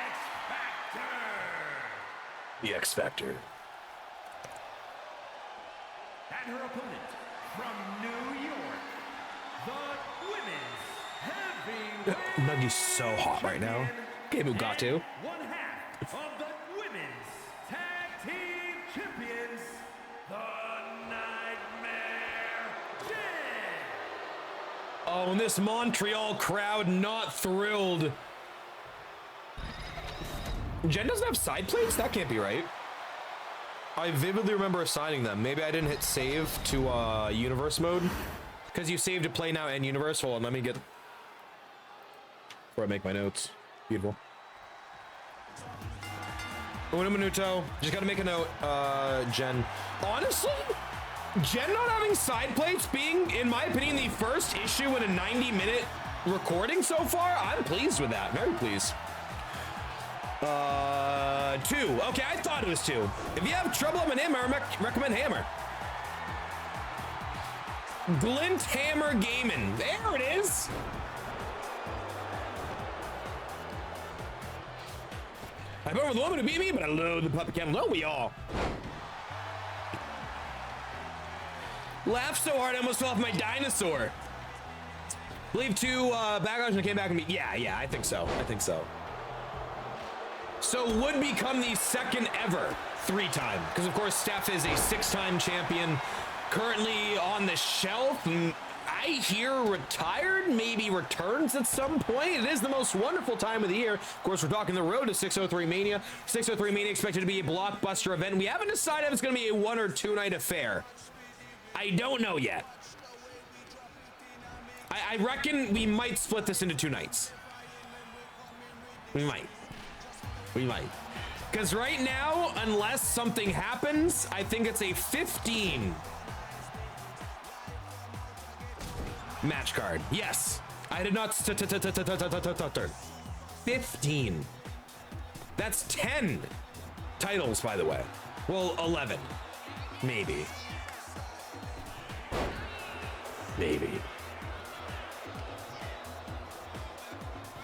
X Factor. The X Factor. And her opponent from New York, the women's heavyweight. Nuggy's so hot right now. Okay, Mugatu. One half of the women's tag team champions, the Nightmare Jen. Oh, and this Montreal crowd not thrilled. Jen doesn't have side plates? That can't be right. I vividly remember assigning them. Maybe I didn't hit save to universe mode. Because you saved to play now and universe. Hold on, let me get... Before I make my notes. Beautiful. Uno minuto. Just gotta make a note, Jen. Honestly, Jen not having side plates being, in my opinion, the first issue in a 90-minute recording so far, I'm pleased with that. Very pleased. 2. Okay, I thought it was 2. If you have trouble with an hammer, I recommend hammer. Glint Hammer Gaming. There it is. I vote for the woman who beat me, but I love the puppet camel. Don't we all? Laughed so hard I almost fell off my dinosaur. Believe 2 backlash and came back and beat. Yeah, I think so. So would become the second ever 3-time. Because of course Steph is a 6-time champion. Currently on the shelf. I hear retired, maybe returns at some point. It is the most wonderful time of the year. Of course, we're talking the road to 603 Mania. 603 Mania expected to be a blockbuster event. We haven't decided if it's going to be a 1 or 2 night affair. I don't know yet. I reckon we might split this into 2 nights. We might. Because right now, unless something happens, I think it's a 15 match card. Yes. I did not 15. That's 10 titles, by the way. Well, 11. Maybe. Maybe.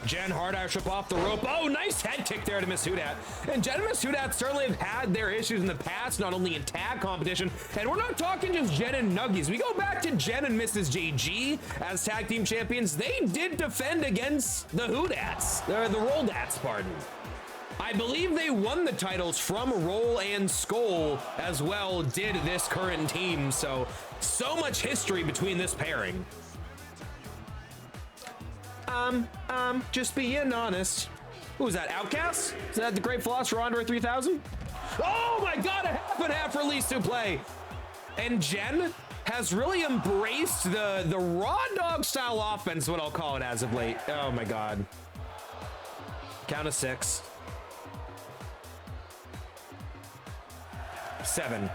Jen Hardaship off the rope. Oh, nice head kick there to Miss Hudat. And Jen and Miss Hudat certainly have had their issues in the past, not only in tag competition. And we're not talking just Jen and Nuggies. We go back to Jen and Mrs. JG as tag team champions. They did defend against the Hudats, the Roldats, pardon. I believe they won the titles from Roll and Skull as well, did this current team. So much history between this pairing. Just being honest. Who was that, Outcast? Is that the Great Philosopher Andre 3000? Oh my God, a half and half release to play. And Jen has really embraced the raw dog style offense, what I'll call it as of late. Oh my God. Count of 6. 7.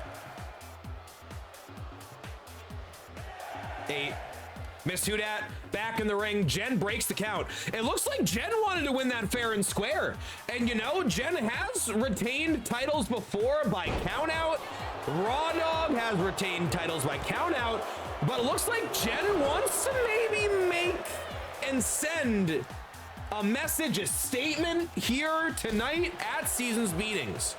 8. Miss Hudat back in the ring. Jen breaks the count. It looks like Jen wanted to win that fair and square. And you know, Jen has retained titles before by count out. Raw Dog has retained titles by count out. But it looks like Jen wants to maybe make and send a message, a statement here tonight at Seasons Meetings.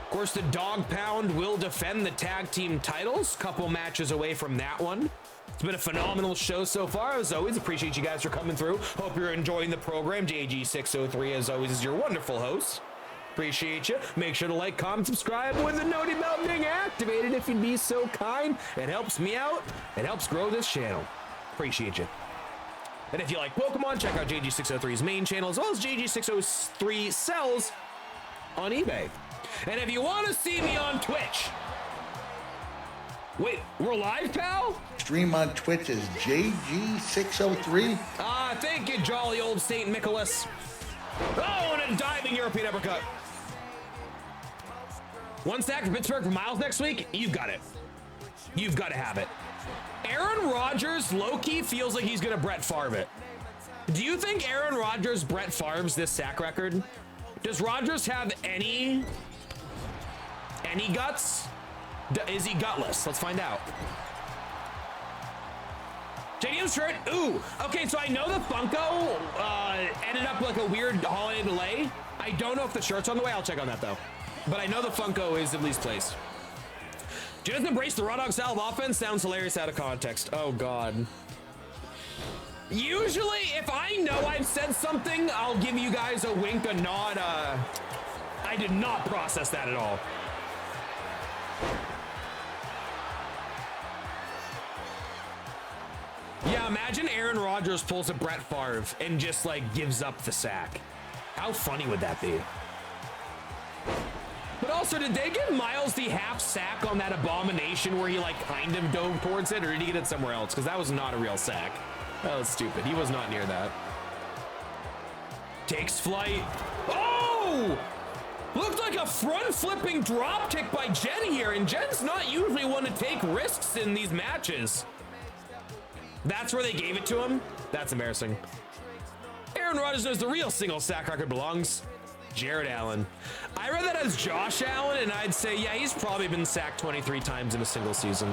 Of course, the Dog Pound will defend the tag team titles. Couple matches away from that one. It's been a phenomenal show so far. As always, appreciate you guys for coming through. Hope you're enjoying the program. JG603, as always, is your wonderful host. Appreciate you. Make sure to like, comment, subscribe with the noti bell being activated if you'd be so kind. It helps me out. It helps grow this channel. Appreciate you. And if you like Pokemon, check out JG603's main channel, as well as JG603 sells on eBay. And if you want to see me on Twitch, wait, we're live, pal? Stream on Twitch is JG603. Thank you, jolly old St. Nicholas. Oh, and a diving European uppercut. One stack for Pittsburgh for Miles next week. You've got it. You've got to have it. Aaron Rodgers low-key feels like he's going to Brett Favre it. Do you think Aaron Rodgers Brett Favre's this sack record? Does Rodgers have any guts? Is he gutless? Let's find out. JDM's shirt. Ooh. Okay, so I know the Funko ended up like a weird holiday delay. I don't know if the shirt's on the way. I'll check on that though. But I know the Funko is at least placed. Just embrace the raw dog style of offense. Sounds hilarious out of context. Oh God. Usually, if I know I've said something, I'll give you guys a wink, a nod. I did not process that at all. Yeah, imagine Aaron Rodgers pulls a Brett Favre and just like gives up the sack. How funny would that be? But also, did they give Miles the half sack on that abomination where he like kind of dove towards it, or did he get it somewhere else? Because that was not a real sack. That was stupid. He was not near that. Takes flight. Oh! Looked like a front flipping drop kick by Jen here, and Jen's not usually one to take risks in these matches. That's where they gave it to him? That's embarrassing. Aaron Rodgers knows the real single sack record belongs. Jared Allen. I read that as Josh Allen, and I'd say, yeah, he's probably been sacked 23 times in a single season.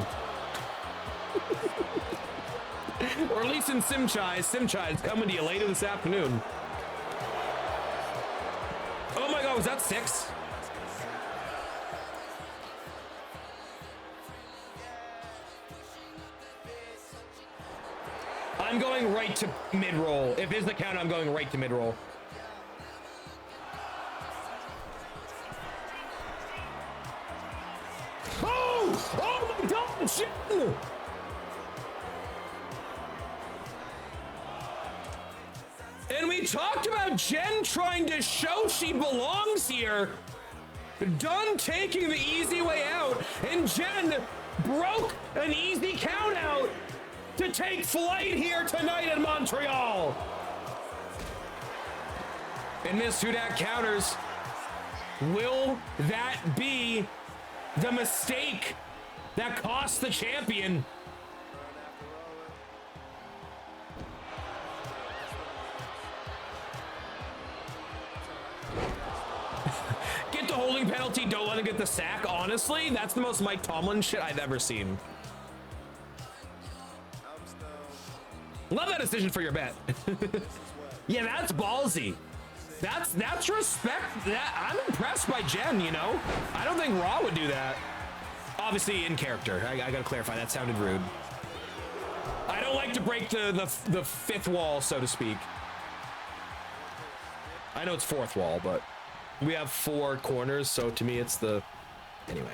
Or at least in Simchai. Simchai's coming to you later this afternoon. Oh my God, was that 6? I'm going right to mid-roll. If it's the count, I'm going right to mid-roll. Oh! Oh my God! Shit! And we talked about Jen trying to show she belongs here. Done taking the easy way out, and Jen broke an easy count out to take flight here tonight in Montreal. And Miss Hudak counters. Will that be the mistake that cost the champion? the holding penalty, don't let him get the sack. Honestly, that's the most Mike Tomlin shit I've ever seen. Love that decision for your bet. Yeah, that's ballsy. That's respect. I'm impressed by Jen, you know? I don't think Raw would do that. Obviously in character. I gotta clarify, that sounded rude. I don't like to break the fifth wall, so to speak. I know it's fourth wall, but we have 4 corners, so to me it's the... Anyway.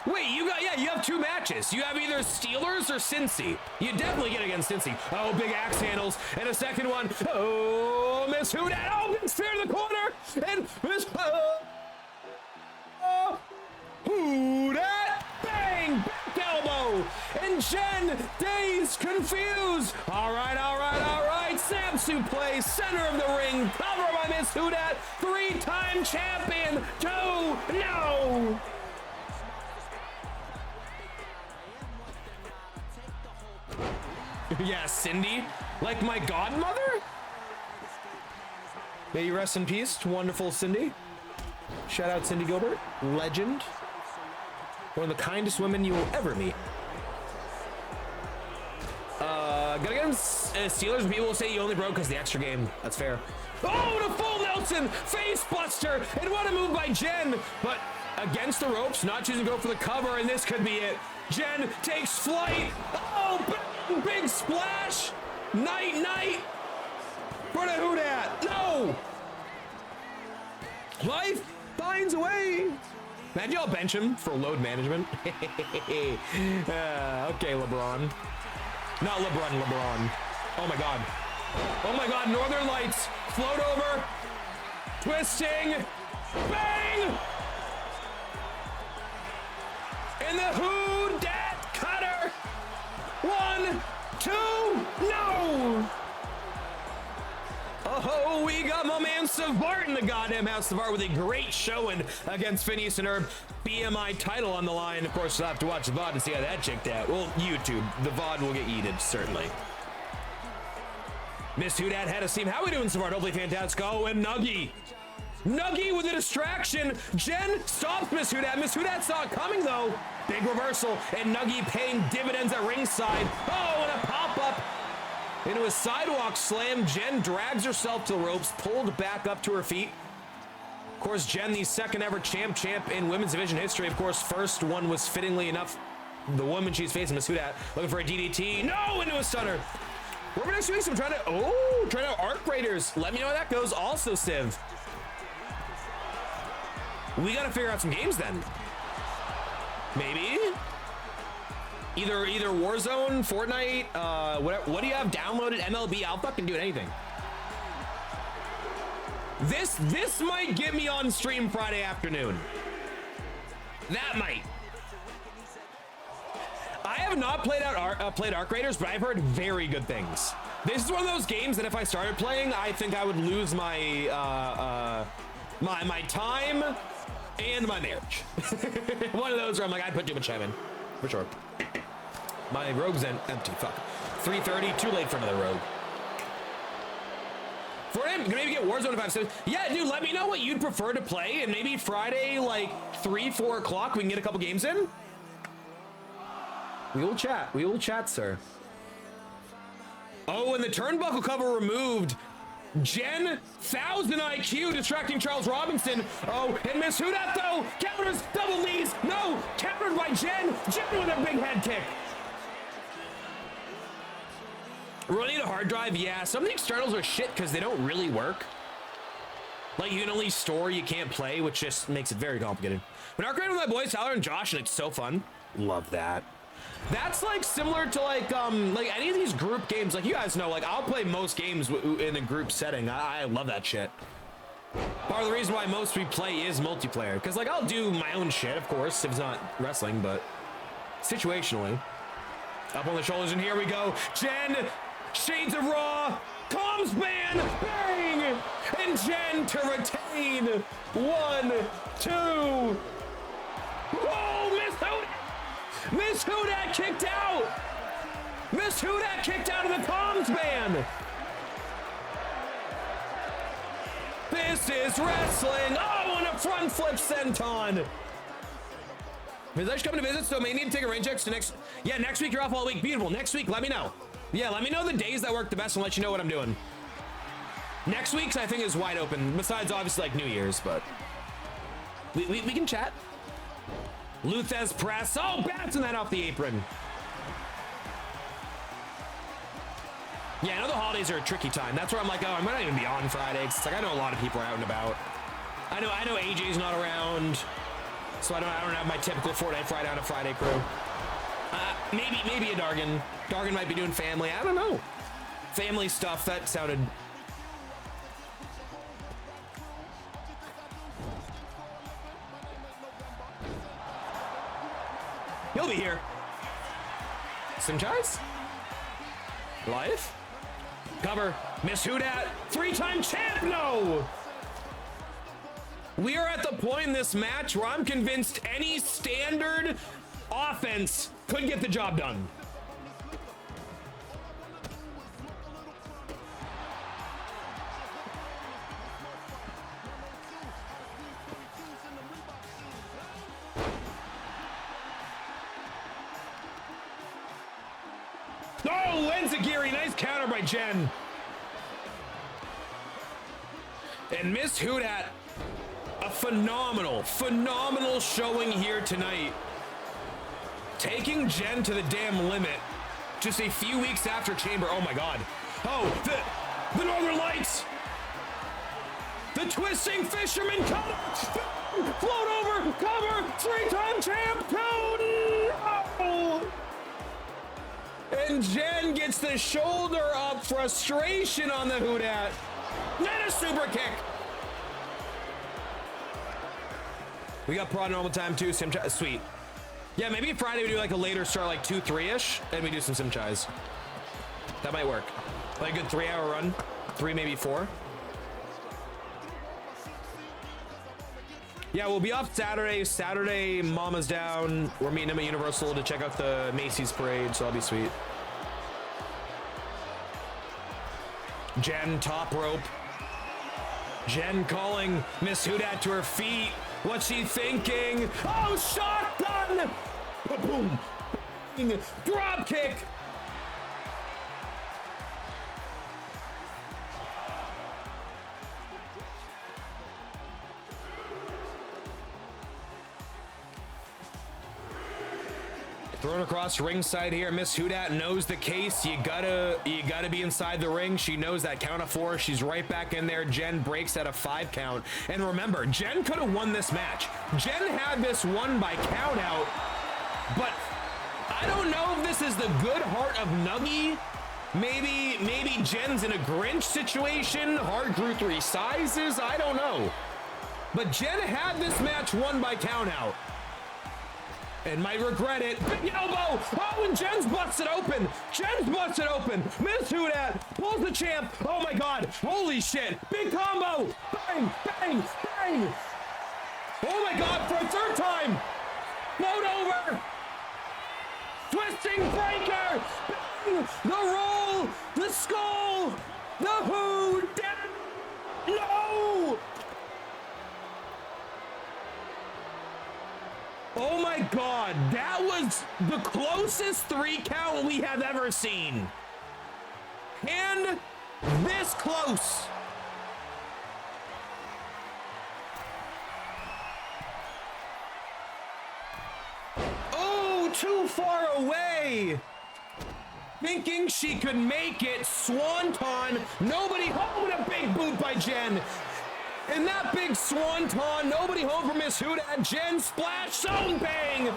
Wait, you have 2 matches. You have either Steelers or Cincy. You definitely get against Cincy. Oh, big axe handles. And a second one. Oh, Miss Who Dat. Oh, big spear to the corner. And Miss... Who Dat. Bang. Back elbow. And Jen, dazed, confused. All right. Sam suplex, center of the ring. Cover by Miss Who Dat. 3-time champion. 2, no. Yeah, Cindy, like my godmother? May you rest in peace, wonderful Cindy. Shout out Cindy Gilbert, legend. One of the kindest women you will ever meet. Gotta get him Steelers. People will say you only broke because the extra game. That's fair. Oh, the full Nelson, face buster, and what a move by Jen. But against the ropes, not choosing to go for the cover, and this could be it. Jen takes flight. Oh, big splash. Night for the Who Dat. No. Life finds a way. Imagine I'll bench him for load management. Okay, LeBron. Not LeBron. Oh my God, Northern Lights. Float over. Twisting. Bang! And the Who Dat cutter. 1, 2, no! Oh, we got my man Savart in the goddamn house. Savart with a great showing against Phineas and Herb. BMI title on the line. Of course, you'll have to watch the VOD to see how that checked out. Well, YouTube. The VOD will get yeeted, certainly. Miss Who Dat had a seam. How we doing, Savart? Hopefully fantastic. Oh, and Nuggy with a distraction. Jen stops Miss Who Dat. Miss Who Dat saw it coming, though. Big reversal, and Nuggy paying dividends at ringside. Oh, and a pop-up into a sidewalk slam. Jen drags herself to the ropes, pulled back up to her feet. Of course, Jen, the second ever champ in women's division history. Of course, first one was fittingly enough the woman she's facing, Miss Who Dat, looking for a DDT. No, into a stunner. We're next week, so I'm trying to Arc Raiders. Let me know how that goes. Also, Civ. We got to figure out some games then. Maybe either Warzone, Fortnite, what do you have downloaded? MLB. I'll fucking do anything. This might get me on stream Friday afternoon. That might. I have not played Arc Raiders, but I've heard very good things. This is one of those games that if I started playing, I think I would lose my my time and my marriage. One of those where I'm like, I'd put too much time in, for sure. My rogue's empty, fuck. 3:30, too late for another rogue. For him, maybe get Warzone if I have to. Yeah, dude, let me know what you'd prefer to play, and maybe Friday, like 3, 4 o'clock, we can get a couple games in. We will chat, sir. Oh, and the turnbuckle cover removed. Jen, 1000 IQ, distracting Charles Robinson. Oh, and Miss Who Dat, though, counters, double knees. No, countered by Jen. Jen with a big head kick. Running a hard drive, yeah. Some of the externals are shit because they don't really work. Like, you can only store, you can't play, which just makes it very complicated. But Arc Raid with my boys, Tyler and Josh, and it's so fun. Love that. That's like similar to like any of these group games. Like, you guys know, like, I'll play most games in a group setting. I love that shit. Part of the reason why most we play is multiplayer. Because, like, I'll do my own shit, of course, if it's not wrestling, but situationally. Up on the shoulders, and here we go. Jen, Shades of Raw, comms ban, bang! And Jen to retain. 1, 2. Oh, Miss Who Dat! Miss Who Dat kicked out! Miss Who Dat kicked out of the comms ban! This This is wrestling. Oh, and a front flip senton. Is Aish coming to visit? So may need to take a rain check. So next week you're off all week. Beautiful. Next week, let me know. Yeah, let me know the days that work the best and let you know what I'm doing. Next week's I think is wide open. Besides obviously like New Year's, but we can chat. Luthez press. Oh, bouncing that off the apron. Yeah, I know the holidays are a tricky time. That's where I'm like, oh, I might not even be on Friday. It's like I know a lot of people are out and about. I know AJ's not around, so I don't have my typical Fortnite Friday on a Friday crew. Maybe a Dargan. Dargan might be doing family. I don't know. Family stuff. That sounded. He'll be here. Simchais? Life? Cover. Miss Houdat. 3-time champ. No. We are at the point in this match where I'm convinced any standard offense could get the job done. Oh, Enzigiri, nice counter by Jen. And Miss Houdat, a phenomenal showing here tonight. Taking Jen to the damn limit just a few weeks after Chamber. Oh my God. Oh, the Northern Lights. The twisting fisherman cutter. Float over, cover, 3-time champ, no! And Jen gets the shoulder up, frustration on the Houdat. Then a super kick. We got Prod normal time too, sweet. Yeah, maybe Friday we do like a later start, like 2-3-ish, and we do some Simchais. That might work. Like a good 3-hour run, 3, maybe 4. Yeah, we'll be off Saturday. Saturday, Mama's down. We're meeting him at Universal to check out the Macy's parade, so that'll be sweet. Jen, top rope. Jen calling Miss Houdat to her feet. What's she thinking? Oh, shotgun! Boom! Drop kick! Thrown across ringside here. Miss Houdat knows the case. You gotta be inside the ring. She knows that count of 4. She's right back in there. Jen breaks at a 5 count. And remember, Jen could have won this match. Jen had this won by count out, but I don't know if this is the good heart of Nuggy. Maybe Jen's in a Grinch situation. Heart grew 3 sizes. I don't know. But Jen had this match won by count out. And might regret it. Big elbow. Oh, and Jen's busted open. Jen's busted open. Miss Houdat pulls the champ. Oh my God. Holy shit. Big combo. Bang, bang, bang. Oh my God, for a 3rd time. Float over. Twisting breaker. Bang. The roll. The skull. The Houdat. No. Oh my God, that was the closest 3 count we have ever seen. And this close. Oh, too far away. Thinking she could make it, Swanton. Nobody home, and a big boot by Jen. And that big swanton, nobody home for Miss Houdat. Jen splash, zone bang.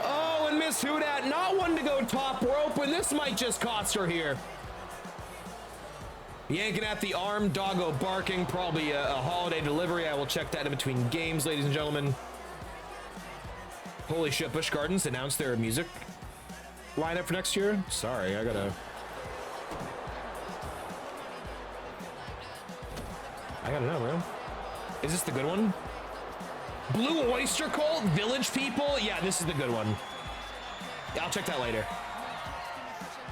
Oh, and Miss Houdat not one to go top rope, and this might just cost her here. Yanking at the arm, doggo barking, probably a holiday delivery. I will check that in between games, ladies and gentlemen. Holy shit, Busch Gardens announced their music lineup for next year. Sorry, I gotta know, bro. Is this the good one? Blue Oyster Cult, Village People. Yeah, this is the good one. I'll check that later.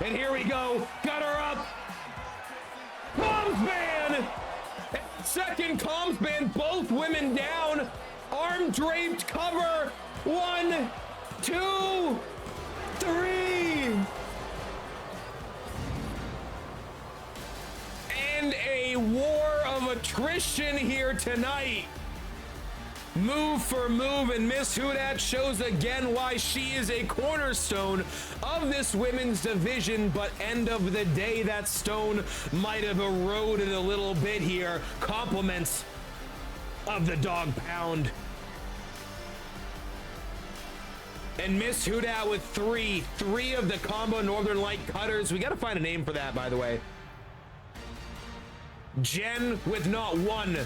And here we go. Got her up. Bombs man. Second second comms band, both women down. Arm draped cover. 1, 2, 3. And a war of attrition here tonight. Move for move, and Miss Hudat shows again why she is a cornerstone of this women's division, but end of the day, that stone might have eroded a little bit here. Compliments of the dog pound. And Miss Hudat with three of the combo Northern Light cutters. We got to find a name for that, by the way. Jen with not one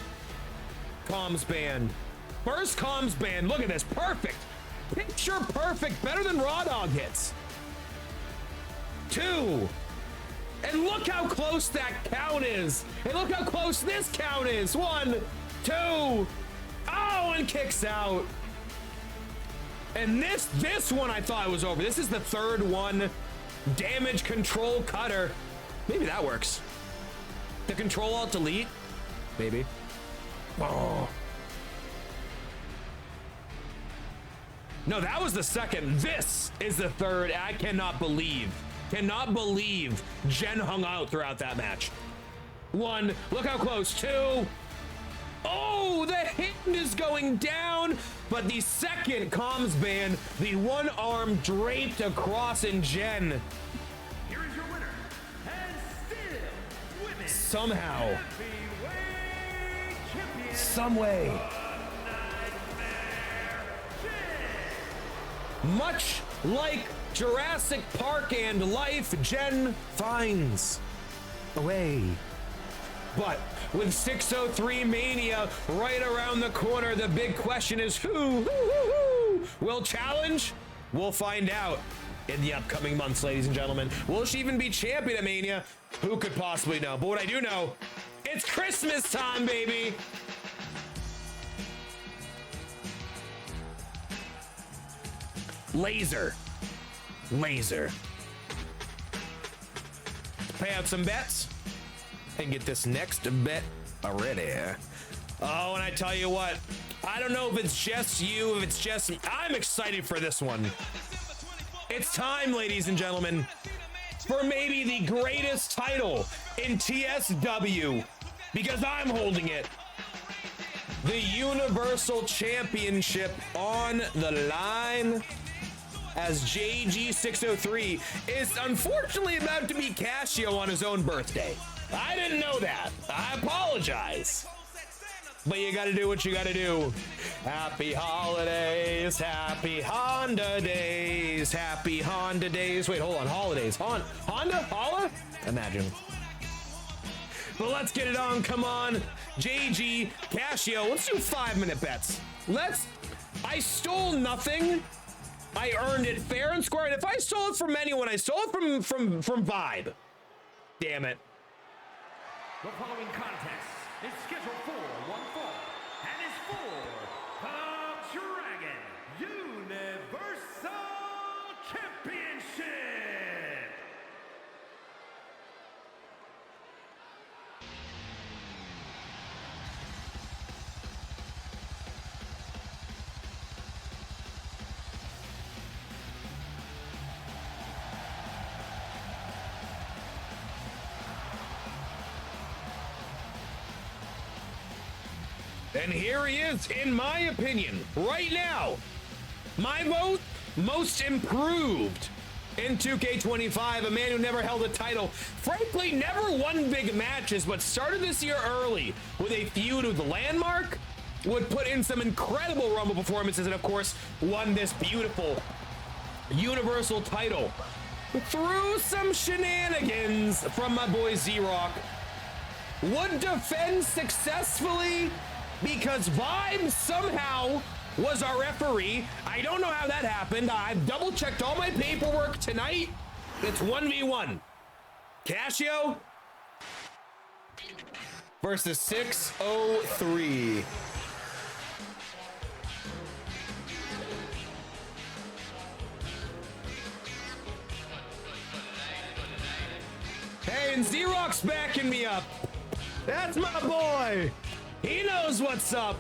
comms band. First comms band, look at this, perfect. Picture perfect, better than Raw Dog hits. 2. And look how close that count is. And look how close this count is. 1, 2. Oh, and kicks out. And this one I thought was over. This is the third one. Damage control cutter. Maybe that works. The control alt delete. Maybe. Oh. No, that was the second. This is the third. I cannot believe Jen hung out throughout that match. 1, look how close. 2. Oh, the hand is going down, but the second comms band, the one arm draped across in Jen. Here is your winner, and still women's Somehow, heavyweight champion, some way, Nightmare much like Jurassic Park and life, Jen finds a way. But with 603 Mania right around the corner, the big question is who will challenge? We'll find out in the upcoming months, ladies and gentlemen. Will she even be champion at Mania? Who could possibly know? But what I do know, it's Christmas time, baby. Laser. Pay out some bets and get this next bet already. Oh, and I tell you what, I don't know if it's just you, if it's just me. I'm excited for this one. It's time, ladies and gentlemen, for maybe the greatest title in TSW, because I'm holding it. The Universal Championship on the line, as JG603 is unfortunately about to be Casio on his own birthday. I didn't know that. I apologize. But you gotta do what you gotta do. Happy holidays, happy Honda days, happy Honda days. Wait, hold on, holidays. Honda? Holla? Imagine. But let's get it on, come on. JG, Casio, let's do 5-minute bets. I stole nothing. I earned it fair and square. And if I stole it from anyone, I stole it from Vibe. Damn it. The following contest is scheduled for one fall and is for the Dragon Universal Championship. And here he is, in my opinion, right now, my vote, most improved in 2K25, a man who never held a title, frankly, never won big matches, but started this year early with a feud with the Landmark, would put in some incredible Rumble performances, and of course, won this beautiful Universal title through some shenanigans from my boy Z-Rock. Would defend successfully because Vibe somehow was our referee. I don't know how that happened. I've double checked all my paperwork tonight. It's 1v1. Casio versus 603. Hey, and Z-Rock's backing me up. That's my boy. He knows what's up.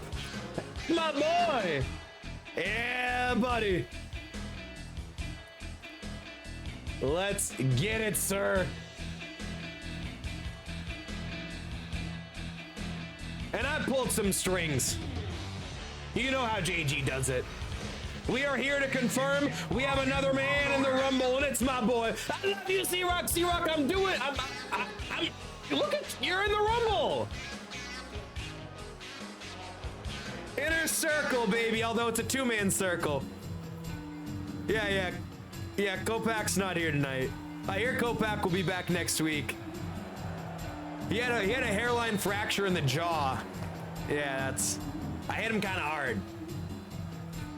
My boy. Yeah, buddy. Let's get it, sir. And I pulled some strings. You know how JG does it. We are here to confirm we have another man in the Rumble, and it's my boy. I love you, C-Rock. C-Rock, I'm doing. Look at, you're in the Rumble. Inner circle, baby. Although it's a two-man circle. Yeah. Kopak's not here tonight. I hear Kopak will be back next week. He had a hairline fracture in the jaw. Yeah, I hit him kind of hard.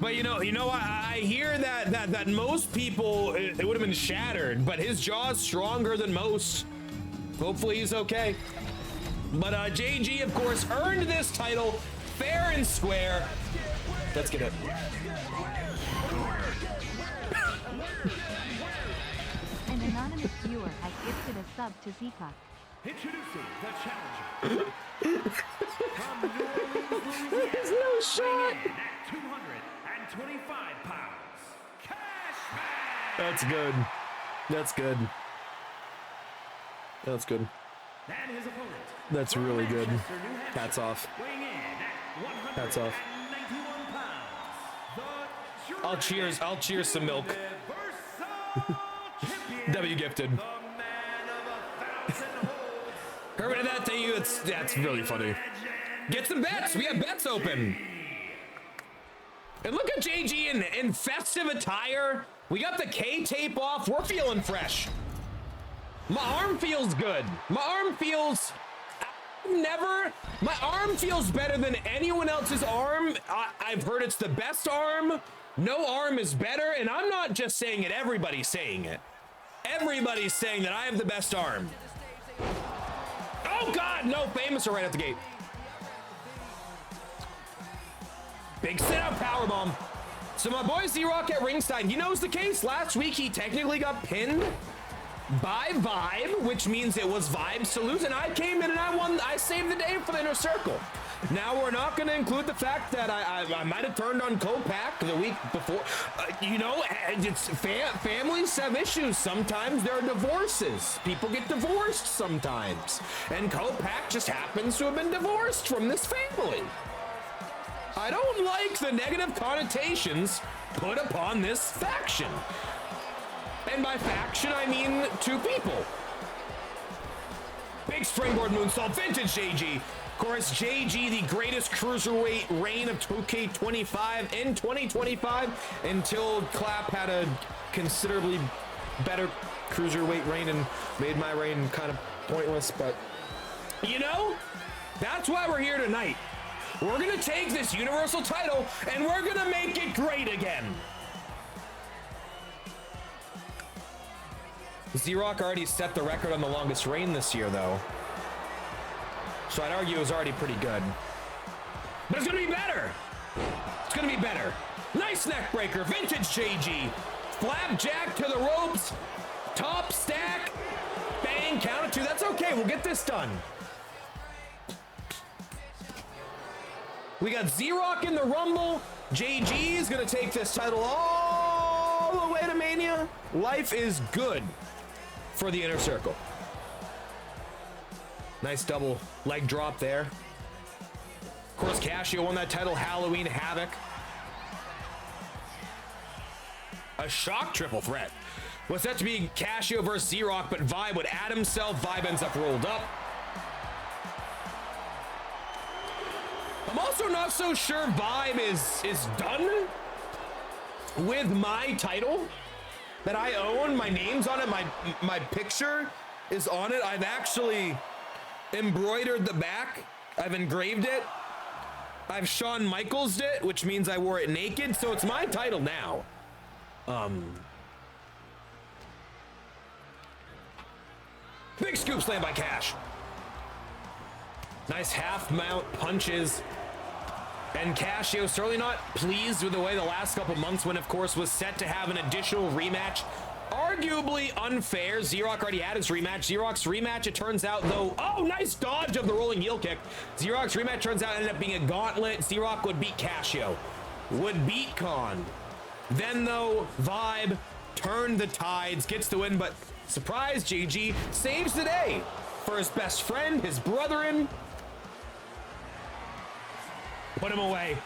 But you know, I hear that most people it would have been shattered, but his jaw's stronger than most. Hopefully he's okay. But JG, of course, earned this title fair and square. Let's get it. An anonymous viewer has gifted a sub to Zika. Introducing the challenger. From New Orleans, Louisiana, There's no shot. weighing in at 225 pounds. Cashman! That's good. That's good. That's good. And his opponent. That's from really good. Manchester, New Hampshire, Hats off. weighing in at 191 Hats off. pounds. I'll cheers some milk. Universal Champion, W gifted. the man of 1,000 holds. Heard of that to you? That's really funny. Get some bets. We have bets open. And look at JG in festive attire. We got the K tape off. We're feeling fresh. My arm feels good. My arm feels better than anyone else's arm. I've heard it's the best arm. No arm is better. And I'm not just saying it. Everybody's saying it. Everybody's saying that I have the best arm. Oh God, no, famous are right at the gate. Big sit-out powerbomb. So my boy Z-Rock at ringside, he knows the case. Last week he technically got pinned by Vibe, which means it was Vibe's to lose, and I came in and I won. I saved the day for the Inner Circle. Now we're not going to include the fact that I might have turned on Kopak the week before. It's families have issues. Sometimes there are divorces. People get divorced sometimes, and Kopak just happens to have been divorced from this family. I don't like the negative connotations put upon this faction. And by faction, I mean two people. Big springboard moonsault, vintage JG. Of course, JG, the greatest cruiserweight reign of 2K25 in 2025, until Clap had a considerably better cruiserweight reign and made my reign kind of pointless. But, that's why we're here tonight. We're going to take this Universal title, and we're going to make it great again. Z-Rock already set the record on the longest reign this year, though. So I'd argue it was already pretty good. But it's going to be better. It's going to be better. Nice neck breaker. Vintage JG. Flapjack to the ropes. Top stack. Bang. Count it two. That's okay. We'll get this done. We got Z-Rock in the Rumble. JG is going to take this title all the way to Mania. Life is good for the Inner Circle. Nice double leg drop there. Of course, Casio won that title Halloween Havoc. A shock triple threat. Was set to be Casio versus Z-Rock, but Vibe would add himself. Vibe ends up rolled up. I'm also not so sure Vibe is done with my title that I own. My name's on it. My picture is on it. I've actually embroidered the back. I've engraved it. I've Shawn Michaels'd it, which means I wore it naked. So it's my title now. Big scoop slam by Cash. Nice half mount punches. And Casio certainly not pleased with the way the last couple months went, of course, was set to have an additional rematch arguably unfair. Xerox already had his rematch. Xerox rematch, it turns out, though. Oh, nice dodge of the rolling heel kick. Xerox rematch turns out ended up being a gauntlet. Xerox would beat Casio, would beat Con. Then, though, Vibe turned the tides, gets the win, but surprise, JG saves the day for his best friend, his brother-in. Put him away.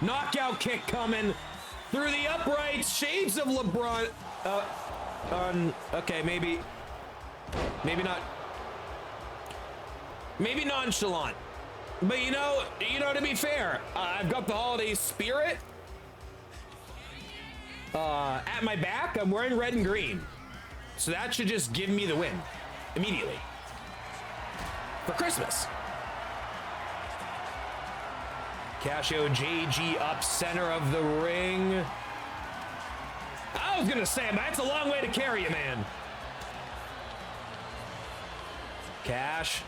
Knockout kick coming through the uprights. Shades of LeBron. Okay, maybe not. Maybe nonchalant. But you know, to be fair, I've got the holiday spirit at my back. I'm wearing red and green, so that should just give me the win immediately for Christmas. Casio JG up center of the ring. I was gonna say, that's a long way to carry you, man. Cash.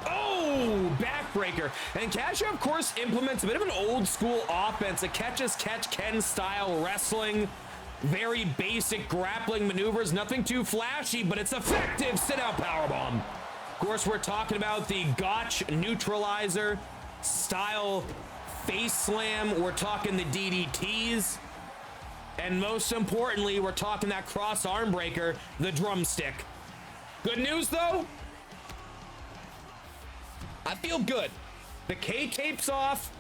Oh, backbreaker. And Casio, of course, implements a bit of an old school offense, a catch-as-catch-can style wrestling. Very basic grappling maneuvers, nothing too flashy, but it's effective. Sit-out powerbomb. Of course, we're talking about the Gotch neutralizer style face slam. We're talking the DDTs. And most importantly, we're talking that cross arm breaker, the drumstick. Good news, though. I feel good. The K-tape's off,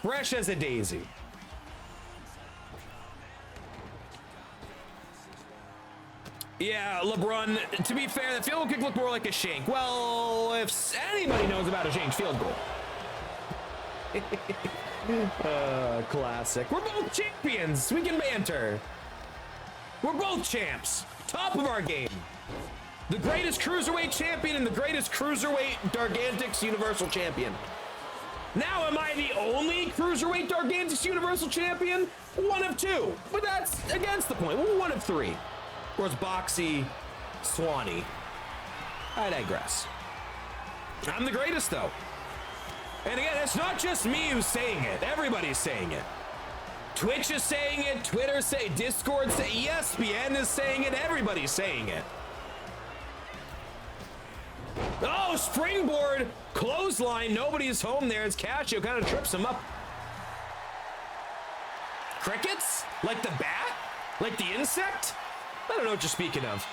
fresh as a daisy. Yeah, LeBron, to be fair, the field goal kick looked more like a shank. Well, if anybody knows about a shank field goal. Classic. We're both champions. We can banter. We're both champs. Top of our game. The greatest cruiserweight champion and the greatest cruiserweight Dargantics Universal Champion. Now, am I the only cruiserweight Dargantics Universal Champion? One of two. But that's against the point. Well, one of three. Of course, Boxie, Swanee. I digress. I'm the greatest, though. And again, it's not just me who's saying it. Everybody's saying it. Twitch is saying it. Twitter say, Discord say, ESPN is saying it. Everybody's saying it. Oh, springboard, clothesline. Nobody's home there as Casio kind of trips him up. Crickets? Like the bat? Like the insect? I don't know what you're speaking of.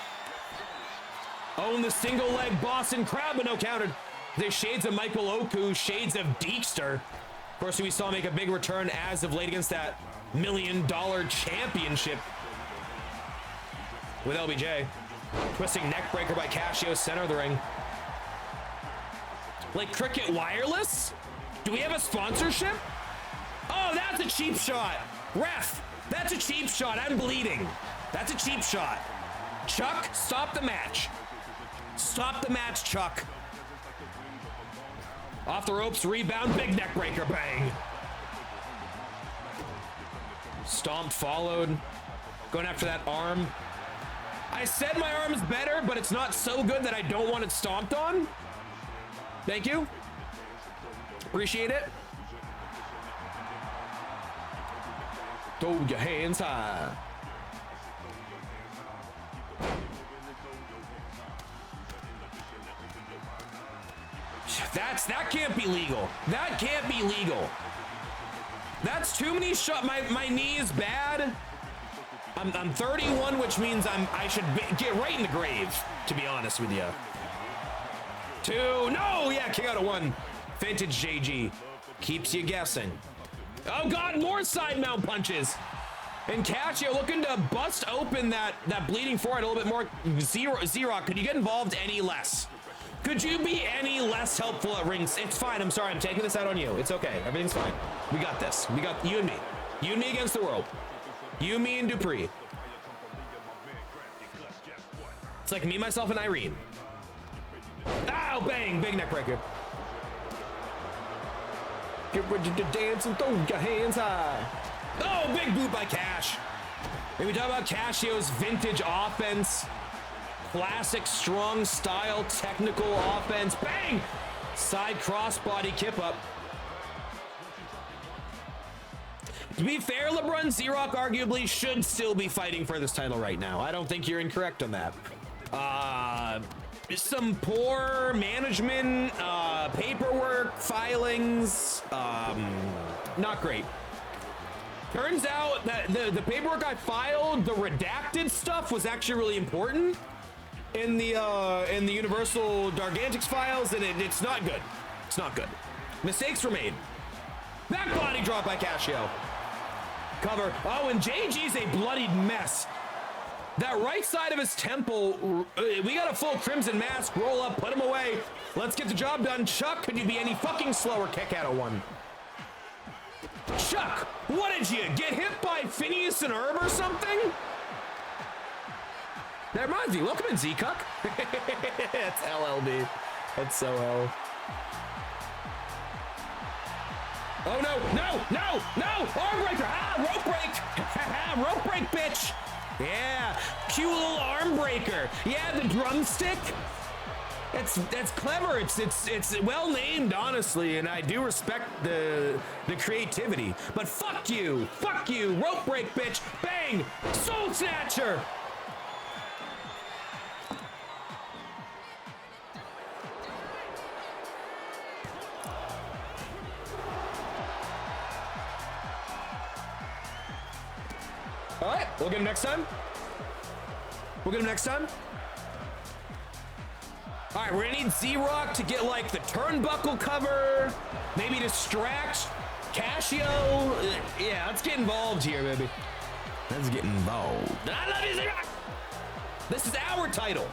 Own the single leg Boston Crab, but no countered. There's shades of Michael Oku, shades of Deekster. Of course, we saw make a big return as of late against that $1 million championship with LBJ. Twisting neck breaker by Casio, center of the ring. Like Cricket Wireless? Do we have a sponsorship? Oh, that's a cheap shot. Ref, that's a cheap shot. I'm bleeding. That's a cheap shot. Chuck, stop the match. Stop the match, Chuck. Off the ropes, rebound, big neck breaker, bang. Stomp followed. Going after that arm. I said my arm is better, but it's not so good that I don't want it stomped on. Thank you. Appreciate it. Throw your hands high. That can't be legal. That can't be legal. That's too many shots. My knee is bad. I'm 31, which means I should get right in the grave, to be honest with you. 2, no, yeah, kick out of 1. Vintage JG keeps you guessing. Oh God, more side mount punches. And Casio looking to bust open that bleeding forehead a little bit more. Xerox, could you get involved any less? Could you be any less helpful at rings? It's fine. I'm sorry. I'm taking this out on you. It's okay. Everything's fine. We got this. We got you and me. You and me against the world. You, me, and Dupree. It's like me, myself, and Irene. Ow, bang. Big neck breaker. Get ready to dance and throw your hands high. Oh, big boot by Cash. And we talk about Casio's vintage offense. Classic, strong style, technical offense. Bang! Side crossbody kip up. To be fair, LeBron, Z-Rock arguably should still be fighting for this title right now. I don't think you're incorrect on that. Some poor management, paperwork, filings, not great. Turns out that the paperwork I filed, the redacted stuff, was actually really important in the Universal Dargantics files, and it's not good. It's not good. Mistakes were made. Back body drop by Casio. Cover. Oh, and JG's a bloodied mess. That right side of his temple, we got a full Crimson Mask. Roll up, put him away. Let's get the job done. Chuck, could you be any fucking slower? Kick out of one. Chuck, what did you get hit by Phineas and Herb or something? That reminds me, welcome in, Z-Cuck. It's LLB. That's so L. Oh no, arm breaker, rope break, rope break, bitch. Yeah, cute little arm breaker. Yeah, the drumstick. That's clever. It's well named, honestly, and I do respect the creativity. But fuck you, rope break, bitch. Bang, soul snatcher. All right, we'll get him next time. All right, we're gonna need Z-Rock to get like the turnbuckle cover, maybe distract Casio. Yeah, let's get involved here, baby. Let's get involved. I love you, Z-Rock. This is our title.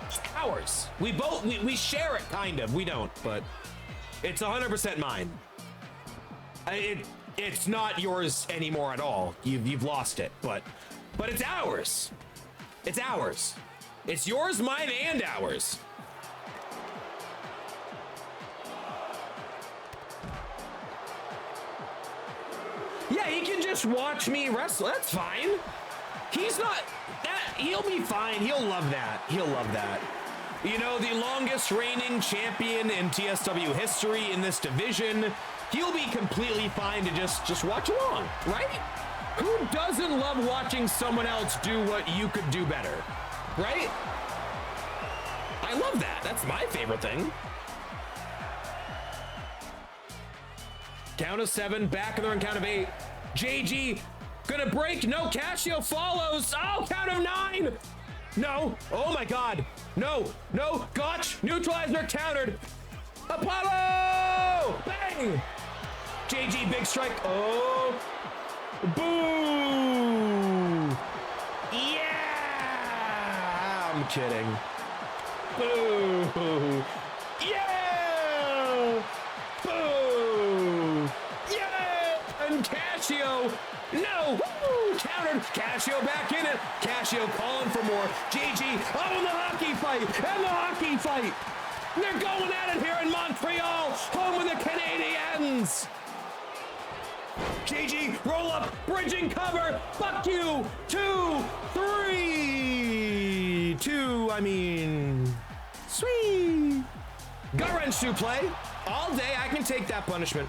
It's ours. We share it, kind of. We don't, but it's 100% mine. It's not yours anymore at all. You've lost it, but it's ours. It's ours. It's yours, mine, and ours. Yeah, he can just watch me wrestle. That's fine. He's not that. He'll be fine. He'll love that. You know, the longest reigning champion in TSW history in this division. He'll be completely fine to just watch along, right? Who doesn't love watching someone else do what you could do better, right? I love that. That's my favorite thing. Count of 7, back in the count of 8. JG gonna break. No, Casio follows. Oh, count of 9. No. Oh my God. No. Gotch. Neutralizer countered. Apollo. Bang. JG big strike. Oh. Boo. Yeah. I'm kidding. Boo. Yeah. Boo. Yeah. And Casio. No. Woo. Countered. Casio back in it. Casio calling for more. JG. Oh, and the hockey fight. They're going at it here in Montreal. Home of the Canadiens. JG, roll up, bridging cover, fuck you, 2, 3, 2, sweet. Gut wrench to play, all day, I can take that punishment.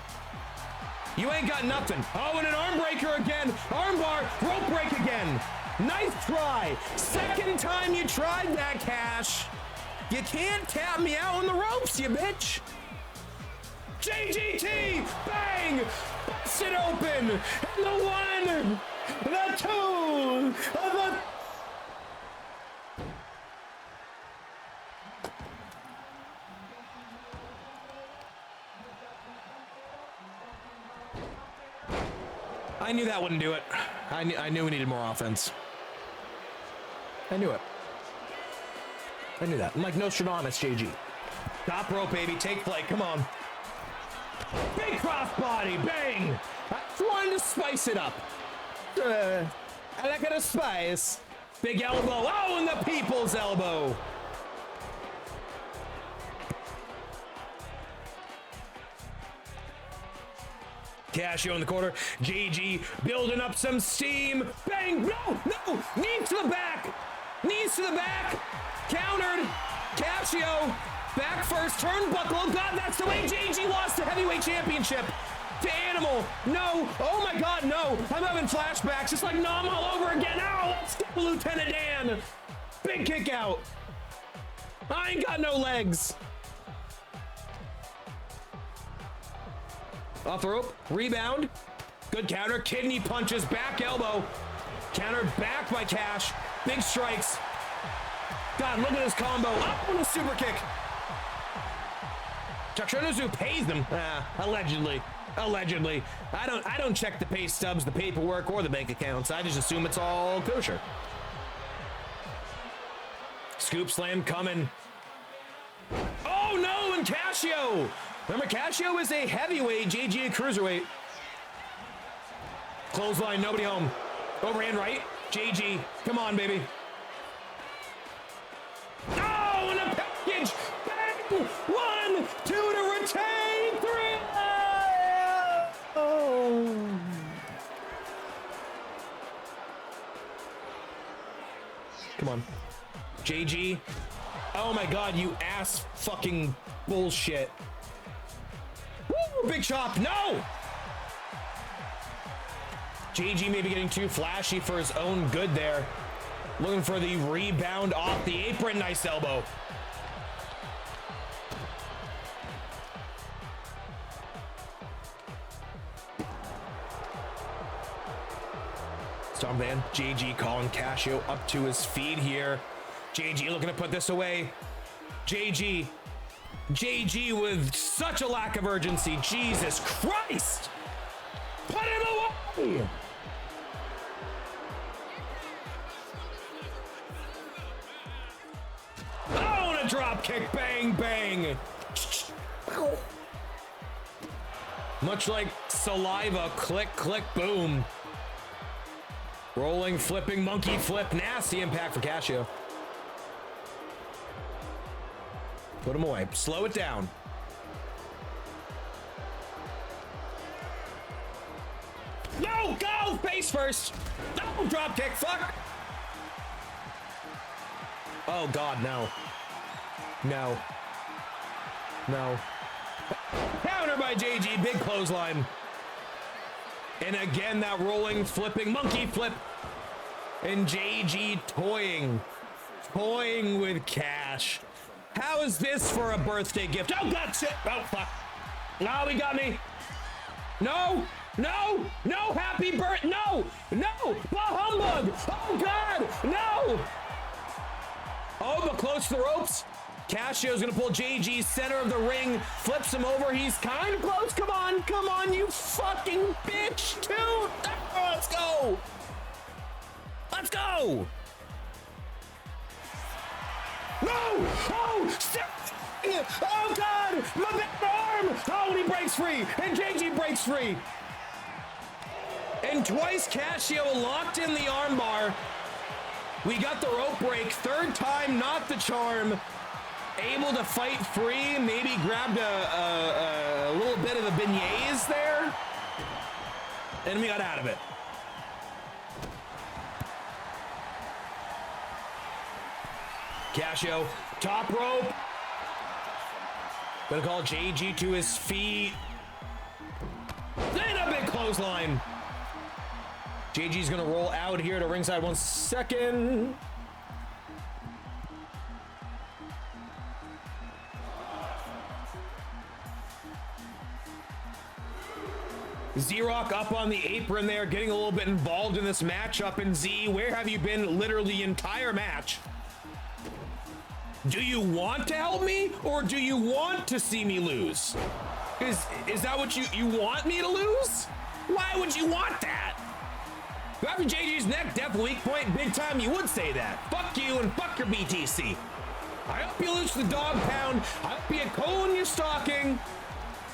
You ain't got nothing. Oh, and an arm breaker again, armbar, rope break again. Nice try, second time you tried that, Cash. You can't tap me out on the ropes, you bitch. JGT, bang, bust it open, and the 1, the 2, the... I knew that wouldn't do it. I knew we needed more offense. I knew it. I knew that. I'm like Nostradamus, JG. Top rope, baby, take flight, come on. Big crossbody, bang! I just wanted to spice it up. I like it a spice. Big elbow, oh, and the people's elbow. Casio in the corner, JG building up some steam. Bang, no, knees to the back, countered, Casio. Back first, turnbuckle. Oh God, that's the way JG lost the heavyweight championship. to Animal. No. Oh my God, no. I'm having flashbacks. It's like Nom all over again. Ow, let's go, Lieutenant Dan. Big kick out. I ain't got no legs. Off the rope, rebound. Good counter, kidney punches, back elbow. Counter back by Cash. Big strikes. God, look at this combo. Up on a super kick. Chakrinozu pays them. Allegedly. Allegedly. I don't check the pay stubs, the paperwork, or the bank accounts. I just assume it's all kosher. Scoop slam coming. Oh no, and Casio. Remember, Casio is a heavyweight, JG a cruiserweight. Clothesline, nobody home. Overhand right, JG. Come on, baby. Oh, and a package. Bang. 1, 2 to retain. 3. Oh. Come on. JG. Oh my God, you ass fucking bullshit. Woo, big chop. No. JG maybe getting too flashy for his own good there. Looking for the rebound off the apron. Nice elbow. Stomp man. JG calling Casio up to his feet here. JG looking to put this away. JG with such a lack of urgency. Jesus Christ. Put him away. Oh, and a drop kick. Bang, bang. Much like saliva. Click, click, boom. Rolling, flipping, monkey flip. Nasty impact for Casio. Put him away. Slow it down. No, go! Face first. No, drop kick. Fuck. Oh, God, no. No. No. Counter by JG. Big clothesline. And again, that rolling, flipping, monkey flip. And JG toying with Cash. How is this for a birthday gift? Oh, God, shit. Oh, fuck. No, he got me. No, no, no, happy birthday. No, no, bah humbug. Oh, God, no. Oh, but close to the ropes. Casio's going to pull JG center of the ring, flips him over. He's kind of close. Come on, you fucking bitch, too. Oh, let's go. Let's go. No! Oh, step! Oh, God! My bad arm! Oh, and he breaks free! And JG breaks free! And twice Casio locked in the armbar. We got the rope break. Third time, not the charm. Able to fight free. Maybe grabbed a little bit of the beignets there. And we got out of it. Casio, top rope. Gonna call JG to his feet. Then a big clothesline. JG's gonna roll out here to ringside. 1 second. Z-Rock up on the apron there, getting a little bit involved in this matchup. And Z, where have you been literally the entire match? Do you want to help me, or do you want to see me lose? Is that what you want me to lose? Why would you want that? After JG's neck, death weak point, big time, you would say that. Fuck you and fuck your BTC. I hope you lose the dog pound. I hope you get cold in your stocking.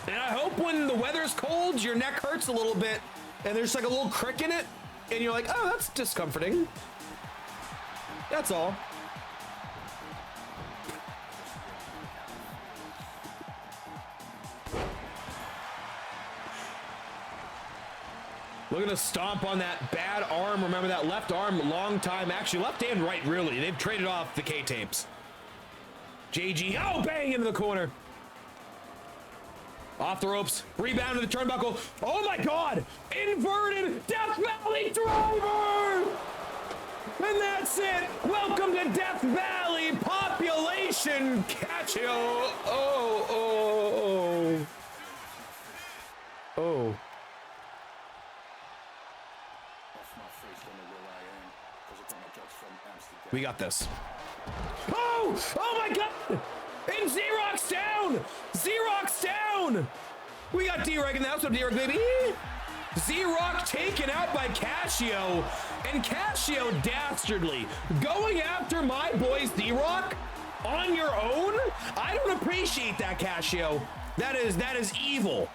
And I hope when the weather's cold, your neck hurts a little bit, and there's like a little crick in it, and you're like, oh, that's discomforting. That's all. Looking to stomp on that bad arm. Remember that left arm, long time. Actually, left and right, really. They've traded off the K-tapes. JG, oh, bang into the corner. Off the ropes, rebound to the turnbuckle. Oh my God! Inverted Death Valley driver! And that's it! Welcome to Death Valley Population Catch-Yo! Oh. We got this. Oh my God! And Xerox down! Xerox down! We got D-Reg in the house. What's up, D-Reg, baby? Xerox taken out by Casio, and Casio dastardly going after my boy Xerox on your own. I don't appreciate that, Casio. That is evil.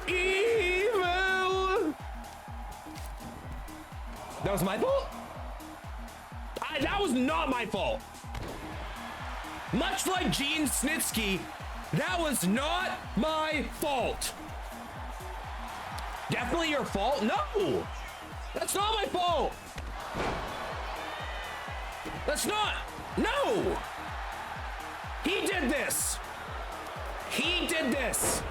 Evil. That was my fault? That was not my fault. Much like Gene Snitsky, that was not my fault. Definitely your fault? No! That's not my fault! That's not! No! He did this! He did this!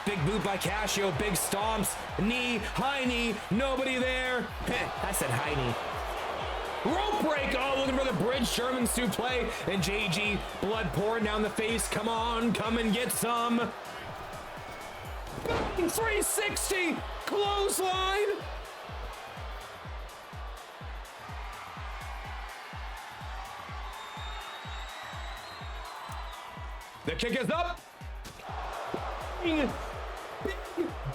Big boot by Casio, big stomps, knee, high knee, nobody there. I said high knee. Rope break, oh, looking for the bridge, German suplex, and JG, blood pouring down the face. Come on, come and get some. 360, clothesline. The kick is up. Big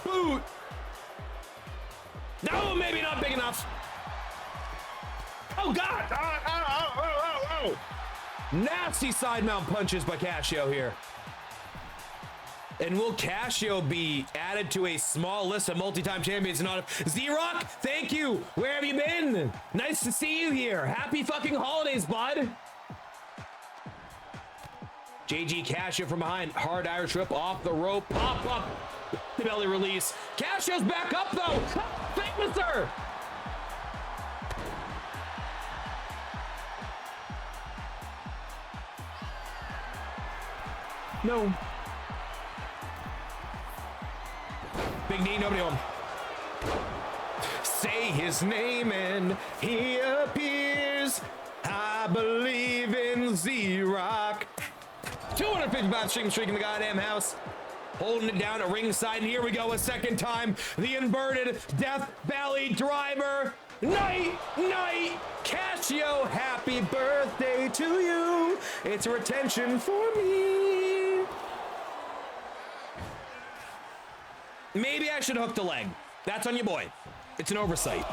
boot. No, maybe not big enough. Oh, God! Oh. Nasty side mount punches by Casio here. And will Casio be added to a small list of multi-time champions? Not Xerox, thank you. Where have you been? Nice to see you here. Happy fucking holidays, bud. JG Casio from behind. Hard Irish whip off the rope. Pop up. The belly release. Casio's back up, though. Famouser. No. Big knee, nobody home. Say his name and he appears. I believe in Xerox. 255 streak in the goddamn house. Holding it down at ringside. And here we go a second time. The inverted Death Valley driver. Night. Casio, happy birthday to you. It's a retention for me. Maybe I should hook the leg. That's on you, boy. It's an oversight.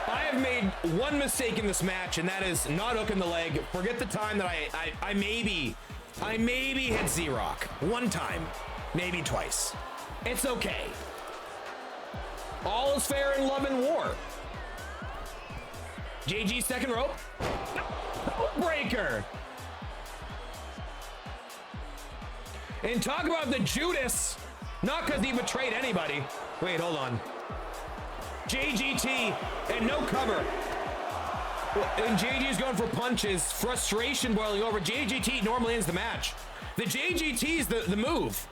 I have made one mistake in this match, and that is not hooking the leg. Forget the time that I maybe hit Xerox. One time, maybe twice. It's okay. All is fair in love and war. JG second rope. Breaker. And talk about the Judas. Not because he betrayed anybody. Wait, hold on. JGT and no cover. And JG's going for punches. Frustration boiling over. JGT normally ends the match. The JGT's the move.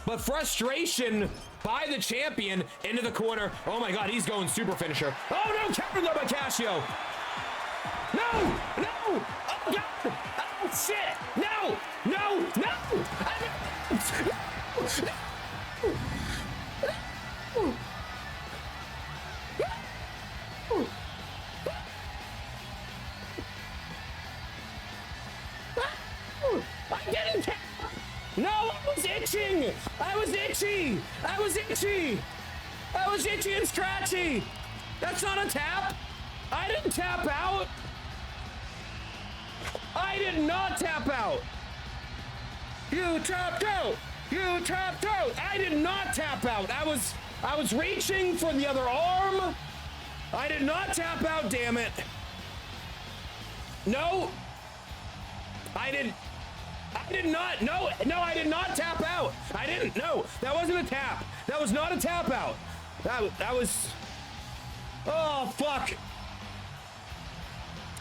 But frustration by the champion into the corner. Oh my God, he's going super finisher. Oh no, cover though by Casio. No! Oh God! Oh shit! No! I didn't tap. No, I was itching. I was itchy and scratchy. That's not a tap. I didn't tap out. I did not tap out. You tapped out. I did not tap out. I was reaching for the other arm. I did not tap out, damn it. No. I did not. No, I did not tap out. I didn't. No, that wasn't a tap. That was not a tap out. That was. Oh, fuck.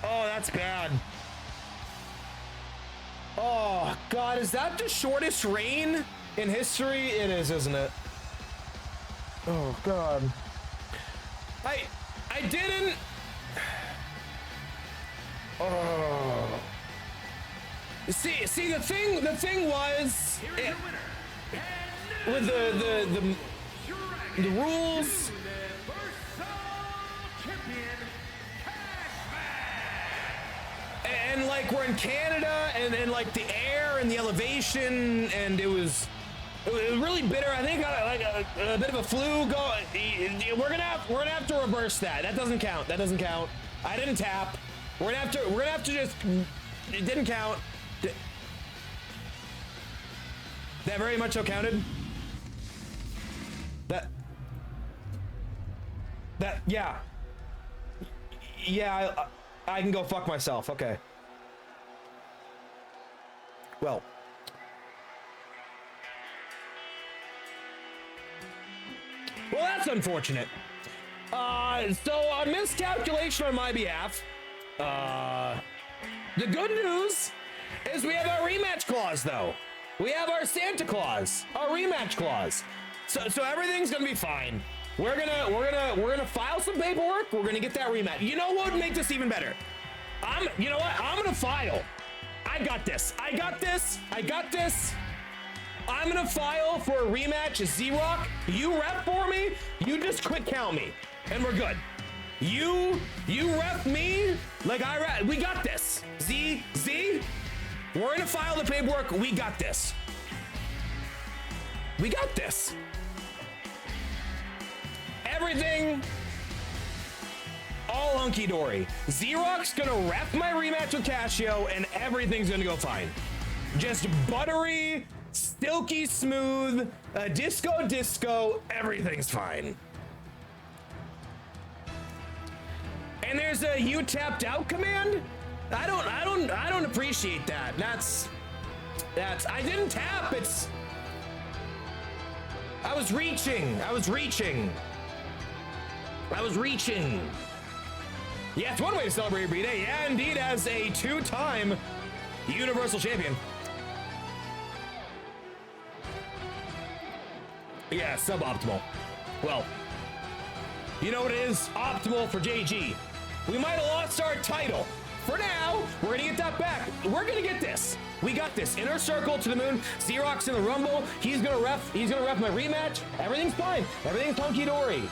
Oh, that's bad. God, is that the shortest reign in history? It is, isn't it? Oh God. I didn't. Oh. See the thing was with the rules. And like we're in Canada and like the air and the elevation and it was really bitter. I think like a bit of a flu going. We're gonna have to reverse that. That doesn't count. That doesn't count. I didn't tap. We're gonna have to just. It didn't count. That very much so counted. That yeah. Yeah, I can go fuck myself. Okay. Well. Well, that's unfortunate. So a miscalculation on my behalf. The good news is we have our rematch clause, though. We have our Santa Claus, our rematch clause. So everything's gonna be fine. We're gonna file some paperwork. We're gonna get that rematch. You know what would make this even better? You know what? I'm gonna file. I got this. I got this. I got this. I'm gonna file for a rematch. Z-Rock, you rep for me. You just quick count me, and we're good. You rep me like I rep. We got this. Z. We're gonna file the paperwork. We got this. We got this. Everything all hunky-dory. Z-Rock's gonna rep my rematch with Casio and everything's gonna go fine. Just buttery, silky smooth, disco, everything's fine. And there's a you tapped out command? I don't appreciate that. That's I didn't tap. I was reaching. Yeah, it's one way to celebrate your B-Day. Yeah, indeed, as a two-time Universal Champion. Yeah, suboptimal. Well, you know what it is? Optimal for JG. We might have lost our title. For now, we're gonna get that back. We're gonna get this. We got this. Inner Circle to the moon. Z-Rock's in the Rumble. He's gonna ref my rematch. Everything's fine. Everything's hunky-dory.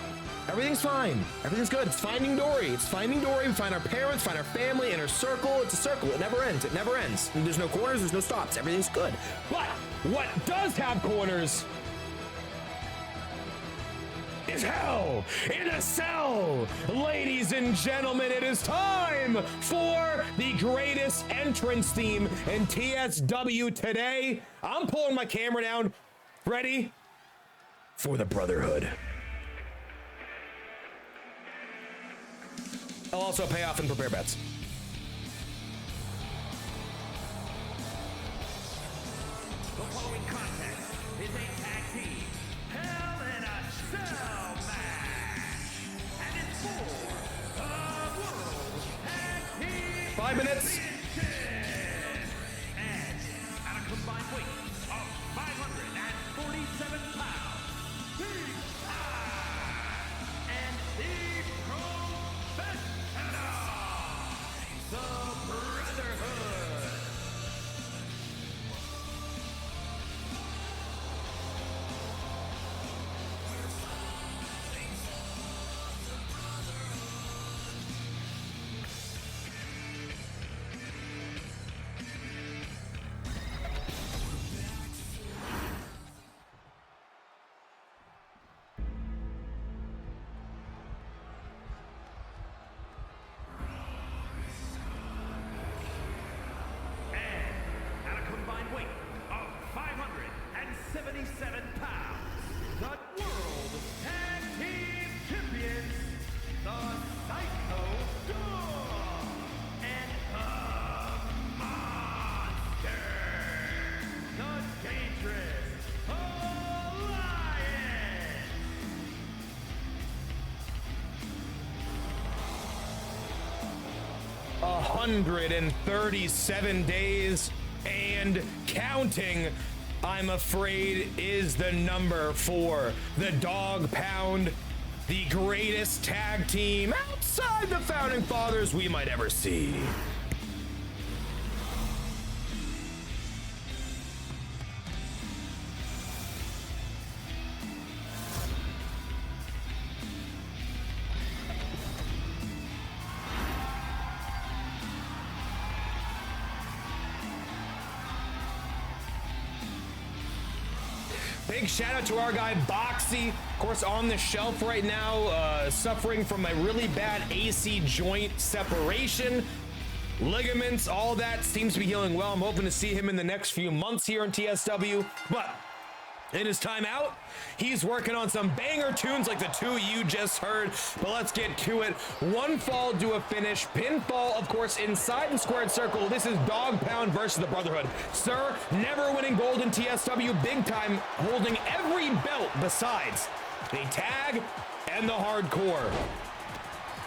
Everything's fine. Everything's good. It's Finding Dory. It's Finding Dory. We find our parents, find our family, Inner Circle. It's a circle. It never ends. It never ends. And there's no corners. There's no stops. Everything's good. But what does have corners is hell in a cell. Ladies and gentlemen, it is time for the greatest entrance theme in TSW today. I'm pulling my camera down. Ready for the Brotherhood. I'll also pay off and prepare bets. The following contest is a tag team Hell in a Cell match, and it's for the World Tag Team 5 minutes. And at a combined weight of 547 pounds, and the professional, the Brotherhood. At a combined weight of 577 pounds, the World Tag Team Champions, the Psycho Dog, and the Monster, the Dangerous Alliance. 137 days and counting, I'm afraid, is the number 4. The Dog Pound, the greatest tag team outside the Founding Fathers we might ever see. Big shout out to our guy Boxie, of course on the shelf right now, suffering from a really bad AC joint separation. Ligaments, all that seems to be healing well. I'm hoping to see him in the next few months here in TSW, but in his time out, he's working on some banger tunes like the 2 you just heard, but let's get to it. One fall to a finish. Pinfall, of course, inside the squared circle. This is Dog Pound versus the Brotherhood. Sir, never winning gold in TSW, big time, holding every belt besides the tag and the hardcore.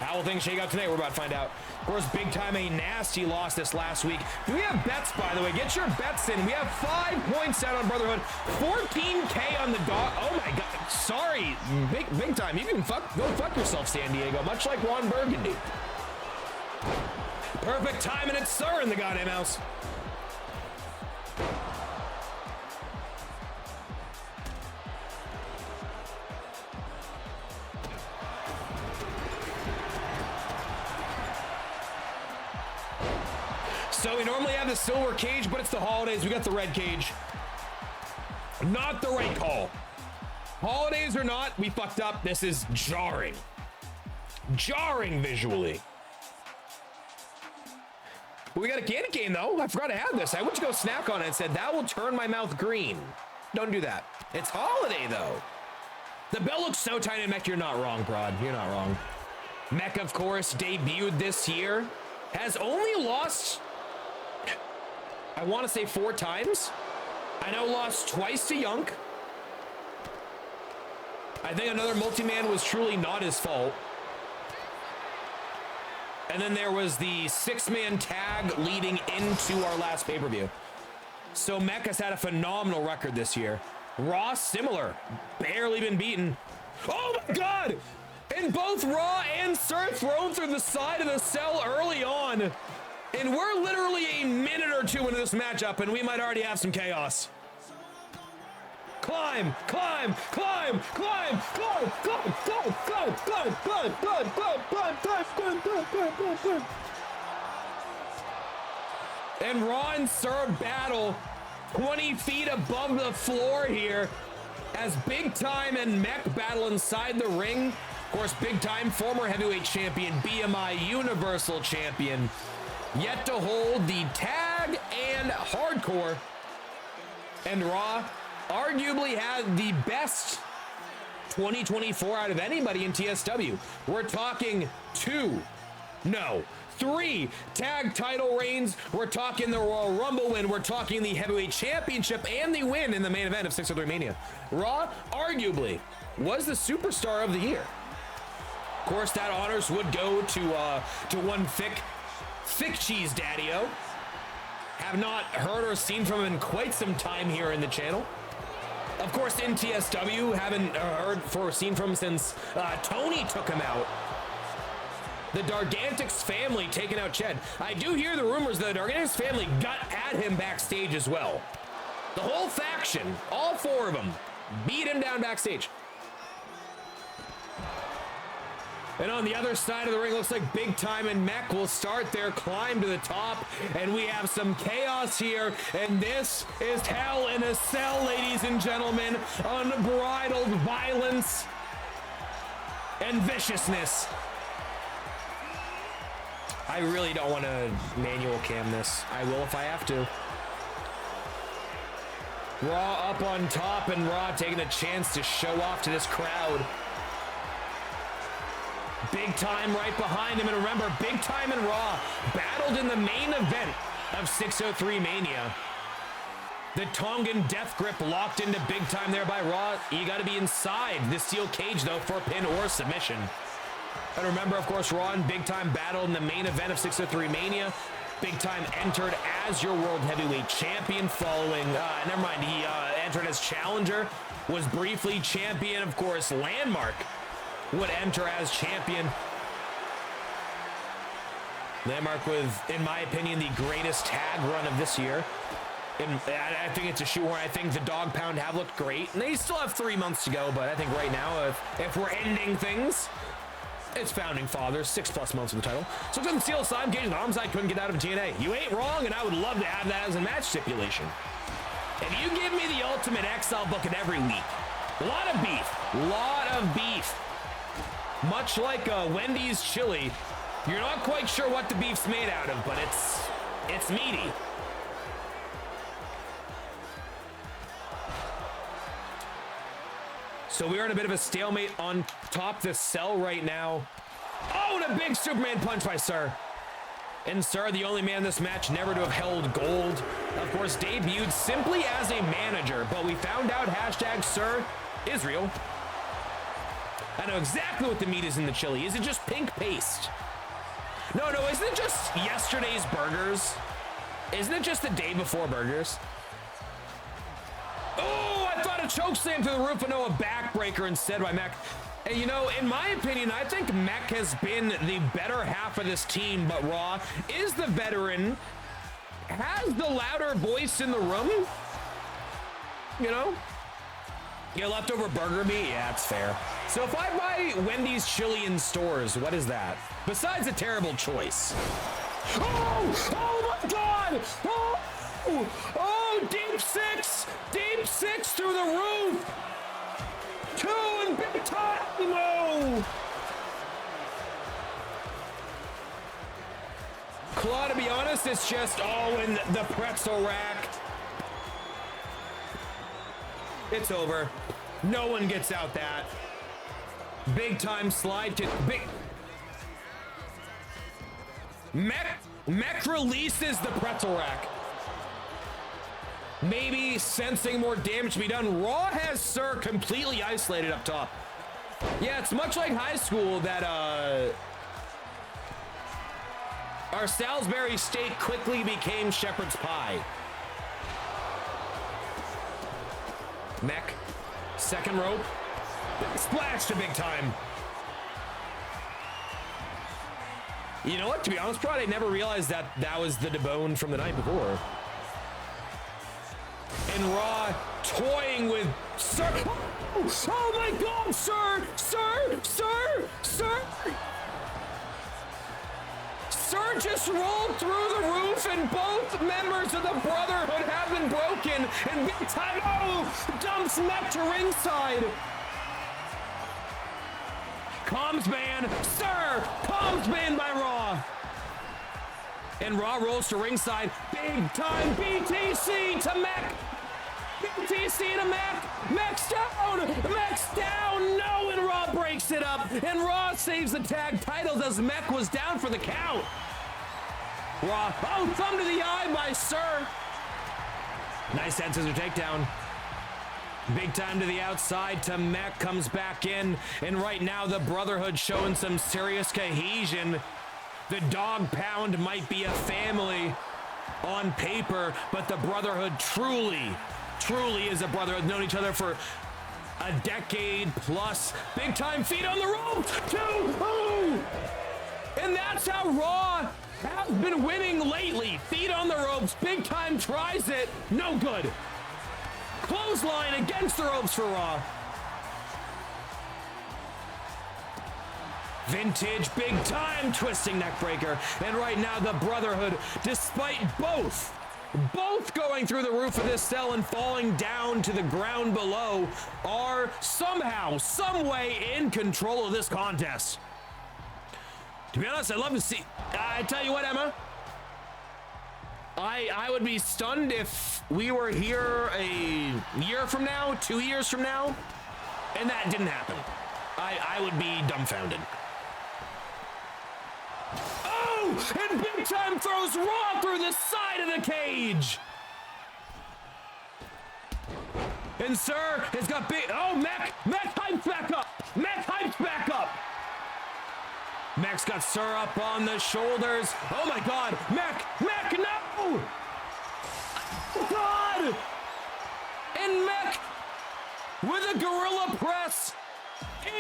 How will things shake out tonight? We're about to find out. Of course, big time, a nasty loss this last week. Do we have bets, by the way? Get your bets in. We have 5 points out on Brotherhood, 14K on the dog. Oh my God, sorry, big time. You can go fuck yourself, San Diego, much like Juan Burgundy. Perfect time, and it's Sir in the goddamn house. So we normally have the silver cage, but it's the holidays. We got the red cage. Not the right call. Holidays or not, we fucked up. This is jarring. Jarring visually. We got a candy cane though. I forgot to have this. I went to go snack on it and said, that will turn my mouth green. Don't do that. It's holiday though. The bell looks so tiny and Mech, you're not wrong, Prod. You're not wrong. Mech, of course, debuted this year. Has only lost, I want to say 4 times. I know lost twice to Yunk. I think another multi-man was truly not his fault. And then there was the 6-man tag leading into our last pay-per-view. So Mech has had a phenomenal record this year. Raw, similar. Barely been beaten. Oh my God! And both Raw and Sir thrown through the side of the cell early on. And we're literally a minute or 2 into this matchup, and we might already have some chaos. Climb, climb, climb, climb, climb, climb, climb, climb, climb, climb, climb, climb, climb, climb, climb, climb, climb, climb, climb. And Raw and Sir battle 20 feet above the floor here as Big Time and Mech battle inside the ring. Of course, Big Time, former heavyweight champion, BMI Universal Champion, yet to hold the tag and hardcore. And Raw arguably had the best 2024 out of anybody in TSW. We're talking 3 tag title reigns. We're talking the Royal Rumble win. We're talking the heavyweight championship and the win in the main event of 603 Mania. Raw arguably was the superstar of the year. Of course, that honors would go to one thick cheese daddy-o. Have not heard or seen from him in quite some time here in the channel. Of course, in TSW, haven't heard or seen from him since Tony took him out. The Dargantics family taking out Ched. I do hear the rumors that the Dargantics family got at him backstage as well. The whole faction, all 4 of them, beat him down backstage. And on the other side of the ring, looks like Big Time and Mech will start their climb to the top. And we have some chaos here. And this is Hell in a Cell, ladies and gentlemen. Unbridled violence and viciousness. I really don't want to manual cam this. I will if I have to. Raw up on top, and Raw taking a chance to show off to this crowd. Big Time right behind him, and remember, Big Time and Raw battled in the main event of 603 Mania. The Tongan Death Grip locked into Big Time there by Raw. You got to be inside the steel cage, though, for a pin or submission. And remember, of course, Raw and Big Time battled in the main event of 603 Mania. Big Time entered as your World Heavyweight Champion following, never mind, he entered as challenger, was briefly champion. Of course, Landmark would enter as champion. Landmark with, in my opinion, the greatest tag run of this year. I think it's a shoehorn. I think the Dog Pound have looked great, and they still have 3 months to go, but I think right now, if we're ending things, it's Founding Fathers, 6+ months of the title. So it doesn't steal aside, Cage and Homicide couldn't get out of a TNA. You ain't wrong, and I would love to have that as a match stipulation. If you give me the Ultimate X, I'll book it every week. A lot of beef. Much like Wendy's chili, you're not quite sure what the beef's made out of, but it's meaty. So we are in a bit of a stalemate on top the cell right now. Oh, and a big Superman punch by Sir. And Sir, the only man in this match never to have held gold. Of course, debuted simply as a manager, but we found out hashtag Sir Israel. I know exactly what the meat is in the chili. Is it just pink paste? No, isn't it just yesterday's burgers? Isn't it just the day before burgers? Oh, I thought a choke slam through the roof, but no, a backbreaker instead by Mech. And you know, in my opinion, I think Mech has been the better half of this team, but Raw is the veteran, has the louder voice in the room. You know? Your leftover burger meat? Yeah, it's fair. So if I buy Wendy's chili in stores, what is that? Besides a terrible choice. Oh my God! Oh, deep six through the roof. 2 and Big Time. Oh. Claw, to be honest, it's just in the pretzel rack. It's over. No one gets out that. Big Time slide to big. Mech releases the pretzel rack. Maybe sensing more damage to be done. Raw has Sir completely isolated up top. Yeah, it's much like high school that our Salisbury steak quickly became shepherd's pie. Mech, second rope, splash to Big Time. You know what, to be honest, probably never realized that was the DeBone from the night before. And Raw toying with Sir. Oh my God, Sir! Sir just rolled through the roof, and both members of the Brotherhood have been broken. And Big Time, dumps Mech to ringside. Comms ban, Sir! Comms ban by Raw. And Raw rolls to ringside. Big Time BTC to Mech. BTC to Mech. Mech's down. No, and Raw breaks it up. And Raw saves the tag titles as Mech was down for the count. Raw, thumb to the eye by Sir. Nice head scissor takedown. Big Time to the outside to Mech, comes back in. And right now the Brotherhood showing some serious cohesion. The Dog Pound might be a family on paper, but the Brotherhood truly is a brotherhood. Known each other for a decade plus. Big Time feet on the rope. 2. And that's how Raw has been winning lately. Feet on the ropes. Big Time tries it. No good. Clothesline against the ropes for Raw. Vintage Big Time twisting neckbreaker. And right now the Brotherhood, despite both going through the roof of this cell and falling down to the ground below, are somehow, some way in control of this contest. To be honest, I'd love to see. I tell you what, Emma. I would be stunned if we were here a year from now, 2 years from now, and that didn't happen. I would be dumbfounded. Oh, and Big Time throws Raw through the side of the cage. And Sir has got big, Mech hypes back up. Mech hypes back up. Mech's got Sir up on the shoulders. Oh my God, Mech, no! Oh God! And Mech with a gorilla press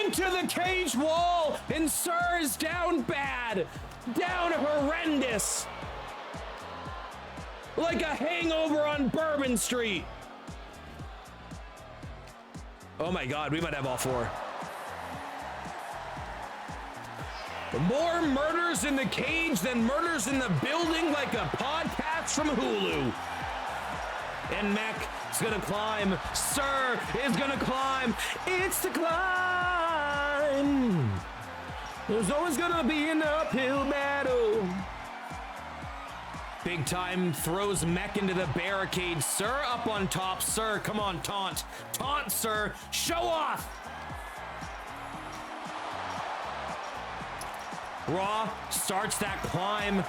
into the cage wall, and Sir is down bad, down horrendous. Like a hangover on Bourbon Street. Oh my God, we might have all four. More murders in the cage than murders in the building, like a podcast from Hulu. And Mech is gonna climb. Sir is gonna climb. It's the climb. There's always gonna be an uphill battle. Big Time throws Mech into the barricade. Sir up on top. Sir, come on, taunt. Taunt, Sir. Show off. Raw starts that climb.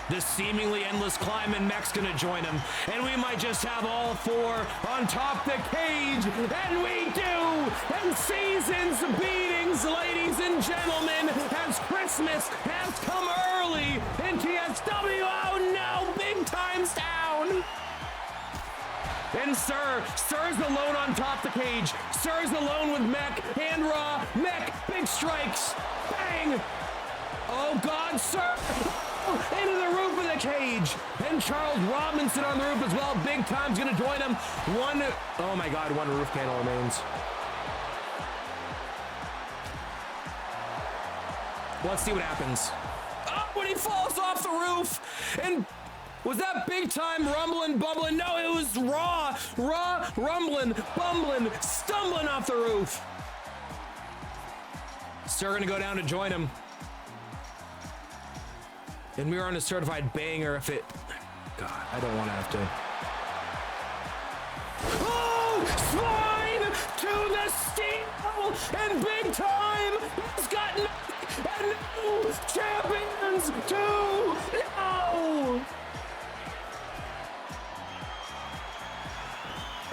The seemingly endless climb, and Mech's gonna join him. And we might just have all four on top the cage. And we do! And seasons beatings, ladies and gentlemen, as Christmas has come early in TSW. Oh no, Big Time's down! And Sir's alone on top the cage. Sir's alone with Mech and Raw. Mech, big strikes. Bang! Oh God, Sir! Into the roof of the cage. And Charles Robinson on the roof as well. Big Time's gonna join him. Oh my God, one roof panel remains. Let's see what happens. Oh, when he falls off the roof. And was that Big Time rumbling, bumbling? No, it was Raw, rumbling, bumbling, stumbling off the roof. Sir gonna go down to join him. And we were on a certified banger if it... God, I don't want to have to... Oh! Spine to the steel! And Big Time has gotten... And no! Champions to... No!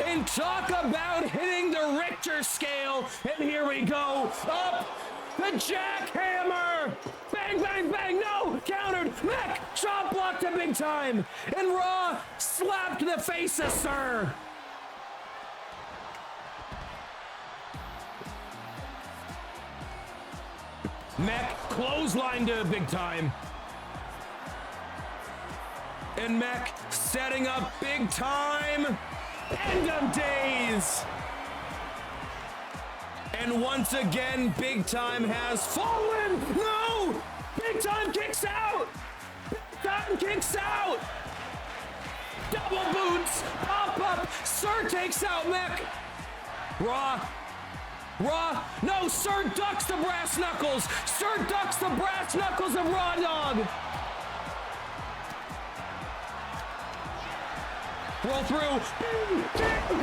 And talk about hitting the Richter scale! And here we go! Up! The jackhammer! Bang, bang, bang! No! Countered! Mech! Chop block to Big Time! And Raw slapped the face of Sir! Mech clothesline to Big Time. And Mech setting up Big Time! End of days! And once again, Big Time has fallen! No! Big Time kicks out! Big Time kicks out! Double boots! Pop up! Sir takes out Mech! Raw! No! Sir ducks the brass knuckles! Sir ducks the brass knuckles of Raw Dog! Roll through!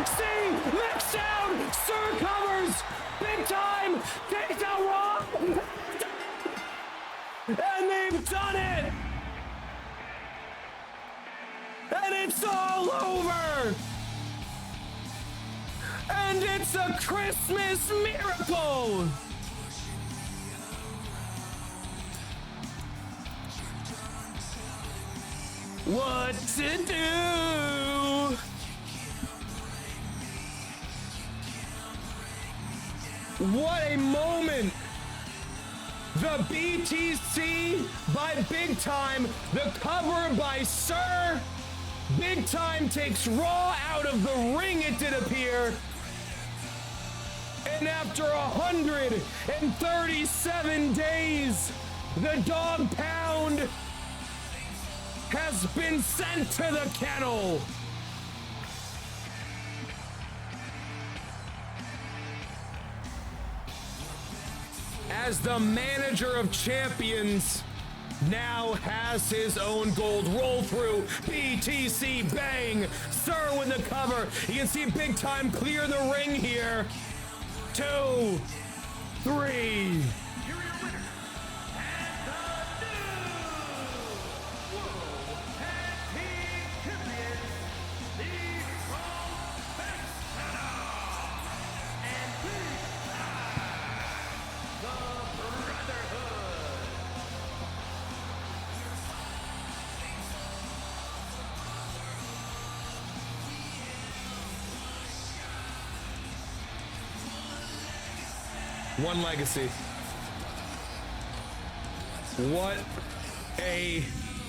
C! Mech's down! Sir covers! Big Time takes out Raw! And they've done it! And it's all over! And it's a Christmas miracle! What to do? What a moment! The BTC by Big Time, the cover by Sir. Big Time takes Raw out of the ring, it did appear. And after 137 days, the dog pound has been sent to the kennel. As the manager of champions now has his own gold roll through. BTC bang. Sir with the cover. You can see Big Time clear the ring here. 2, 3. Here are your winners, and the new World Tag Team Champions, the Contenders, and Big Time, the Brotherhood. One legacy. What a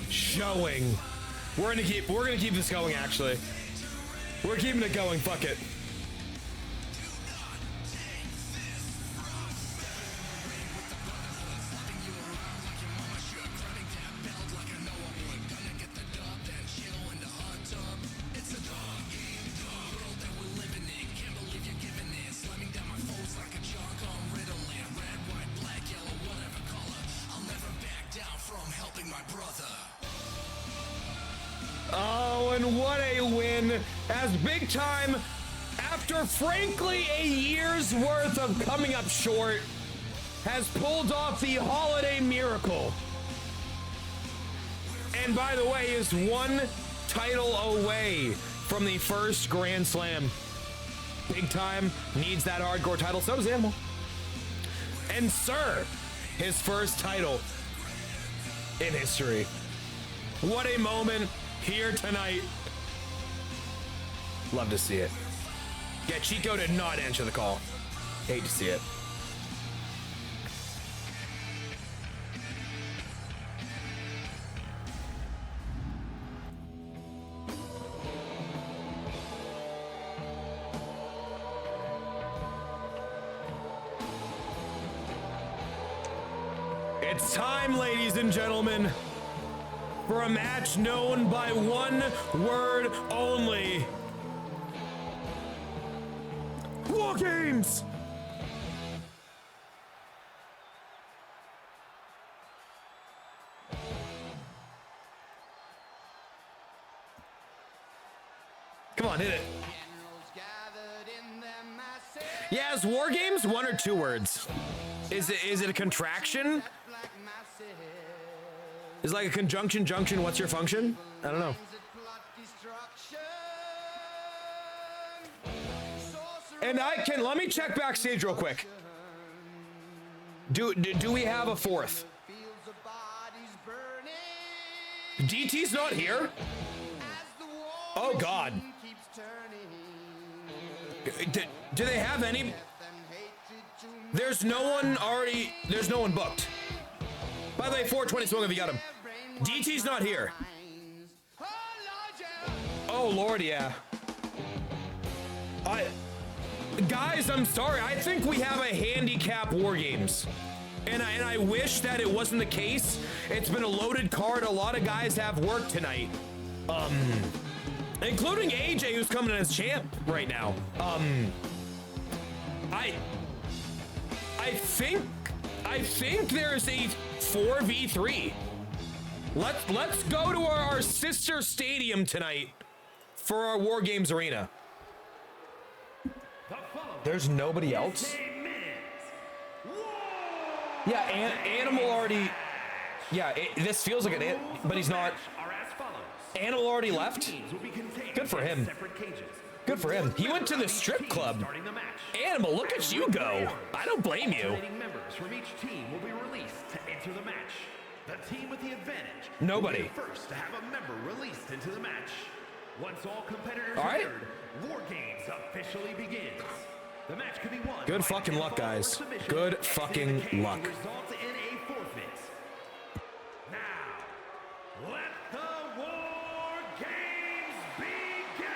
showing. We're gonna keep this going, actually. We're keeping it going, fuck it. Oh, and what a win, as Big Time, after frankly a year's worth of coming up short, has pulled off the holiday miracle. And by the way, is one title away from the first Grand Slam. Big Time needs that hardcore title, so does Animal. And Sir, his first title in history. What a moment here tonight. Love to see it. Yeah, Chico did not answer the call. Hate to see it. It's time, ladies and gentlemen, for a match known by one word only. War Games! Come on, hit it. Yeah, is War Games one or two words? Is it a contraction? Is like a conjunction, junction, what's your function? I don't know. And let me check backstage real quick. Do we have a fourth? DT's not here? Oh God. Do they have any? There's no one booked. By the way, 420 swung if you got him. DT's not here. Oh Lord, yeah. Guys, I'm sorry. I think we have a handicap War Games. And I wish that it wasn't the case. It's been a loaded card. A lot of guys have work tonight. Including AJ, who's coming in as champ right now. I think there's a 4v3. Let's go to our sister stadium tonight for our War Games arena. There's nobody else? Yeah, Animal already... Yeah, this feels like an... But he's not... Animal already left? Good for him. Good for him. He went to the strip club. Animal, look at you go. I don't blame you. Members from each team will be released to enter the match. The team with the advantage. Nobody. Will be the first to have a member released into the match. Once all competitors all right. are cleared, War Games officially begins. The match could be won. Good fucking luck, guys. Good fucking luck. Results in a forfeit. Now, let the War Games begin.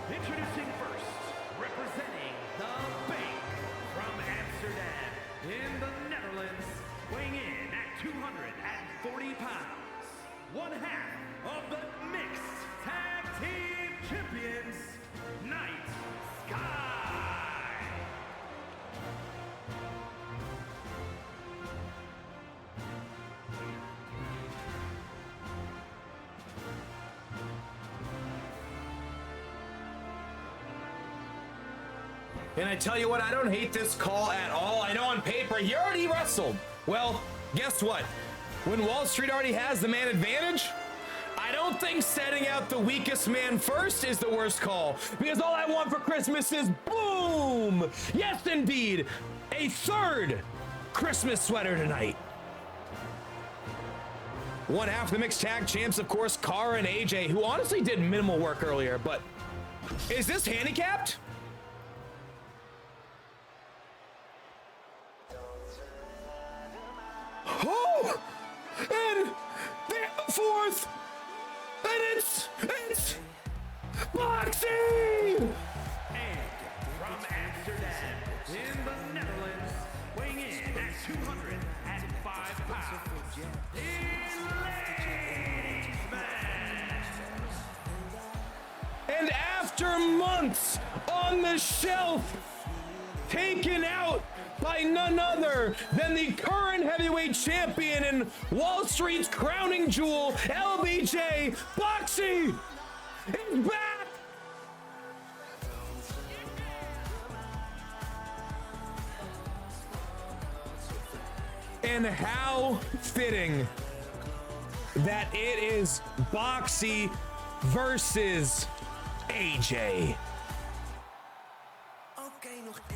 Introducing first, representing the Bank from Amsterdam in the Netherlands, weighing in at 240 pounds, one half of the Mixed Tag Team Champions, Night Sky. And I tell you what, I don't hate this call at all. I know on paper, he already wrestled. Well, guess what? When Wall Street already has the man advantage, I don't think setting out the weakest man first is the worst call. Because all I want for Christmas is boom! Yes, indeed, a third Christmas sweater tonight. One half of the mixed tag champs, of course, Cara and AJ, who honestly did minimal work earlier, but is this handicapped? Oh! And they have the fourth! And it's Boxie! And from Amsterdam, in the Netherlands, weighing in at 205 pounds, in ladies' match. And after months on the shelf, taken out by none other than the current heavyweight champion and Wall Street's crowning jewel, LBJ, Boxie is back! And how fitting that it is Boxie versus AJ.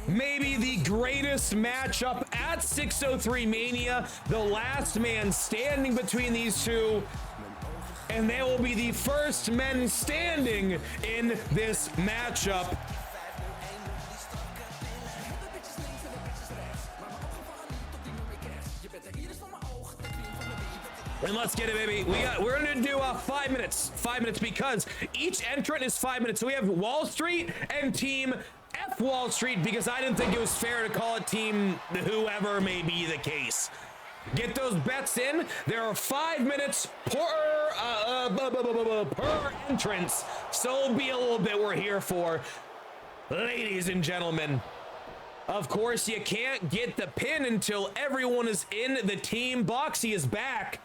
Maybe the greatest matchup at 603 Mania, the last man standing between these two, and they will be the first men standing in this matchup. And let's get it, baby. We're gonna do 5 minutes. 5 minutes because each entrant is 5 minutes. So we have Wall Street and Team F Wall Street because I didn't think it was fair to call it Team whoever may be the case. Get those bets in. There are 5 minutes per entrance. So it'll be a little bit we're here for. Ladies and gentlemen, of course, you can't get the pin until everyone is in the team. Boxie is back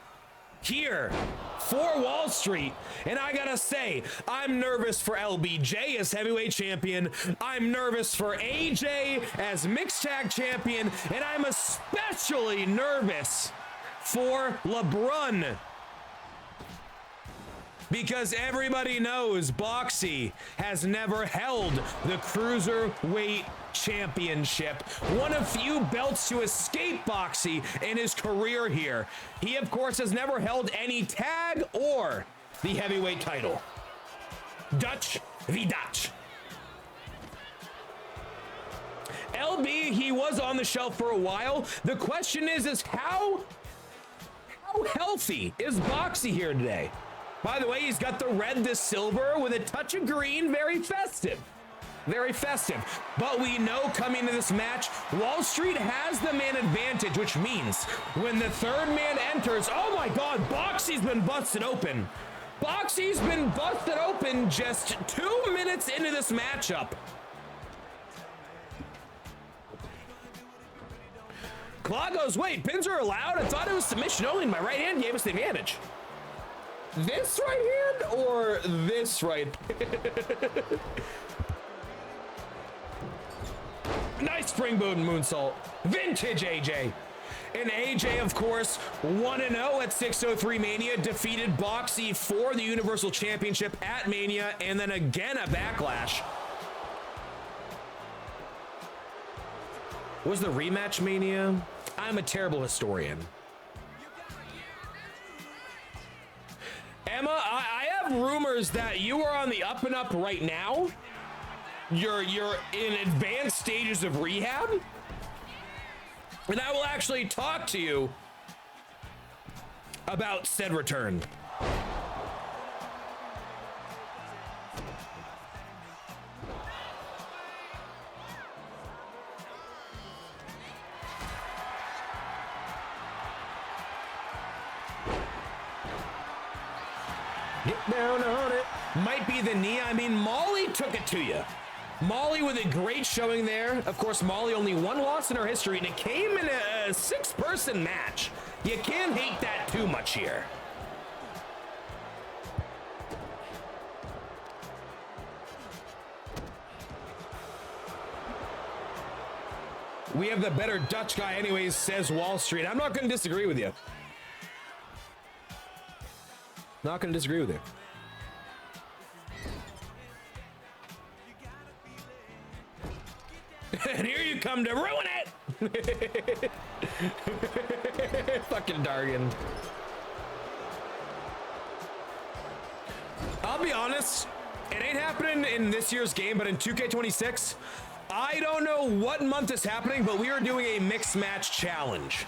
here for Wall Street, and I gotta say, I'm nervous for LBJ as heavyweight champion, I'm nervous for AJ as mixed tag champion, and I'm especially nervous for LeBron because everybody knows Boxie has never held the Cruiserweight Championship, one of few belts to escape Boxie in his career here. He, of course, has never held any tag or the heavyweight title. Dutch v. Dutch. LB, he was on the shelf for a while. The question is how healthy is Boxie here today? By the way, he's got the red, the silver with a touch of green, very festive. Very festive. But we know coming to this match, Wall Street has the man advantage, which means when the third man enters, oh my God, Boxie's been busted open. Boxie's been busted open just 2 minutes into this matchup. Claw goes, wait, pins are allowed? I thought it was submission only. My right hand gave us the advantage. This right hand or this right? Nice springboard moonsault. Vintage AJ. And AJ, of course, 1-0 at 603 Mania, defeated Boxie for the Universal Championship at Mania, and then again at Backlash. Was the rematch Mania? I'm a terrible historian. Emma, I have rumors that you are on the up and up right now. You're in advanced stages of rehab. And I will actually talk to you about said return. Get down on it. Might be the knee. I mean, Molly took it to you. Molly with a great showing there. Of course, Molly only one loss in her history, and it came in a 6-person match. You can't hate that too much here. We have the better Dutch guy anyways, says Wall Street. I'm not going to disagree with you. Not going to disagree with you. And here you come to ruin it. Fucking Dargan. I'll be honest, it ain't happening in this year's game, but in 2K26, I don't know what month is happening, but we are doing a mixed match challenge.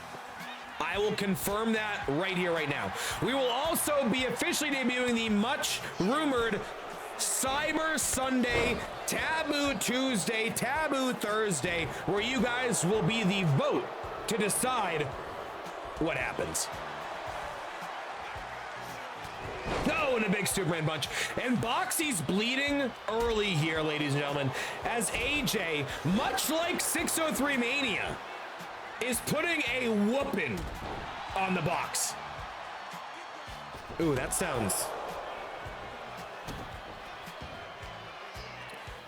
I will confirm that right here, right now. We will also be officially debuting the much rumored Cyber Sunday, Taboo Tuesday, Taboo Thursday, where you guys will be the vote to decide what happens. Oh, and a big Superman bunch. And Boxie's bleeding early here, ladies and gentlemen, as AJ, much like 603 Mania, is putting a whooping on the box. Ooh, that sounds...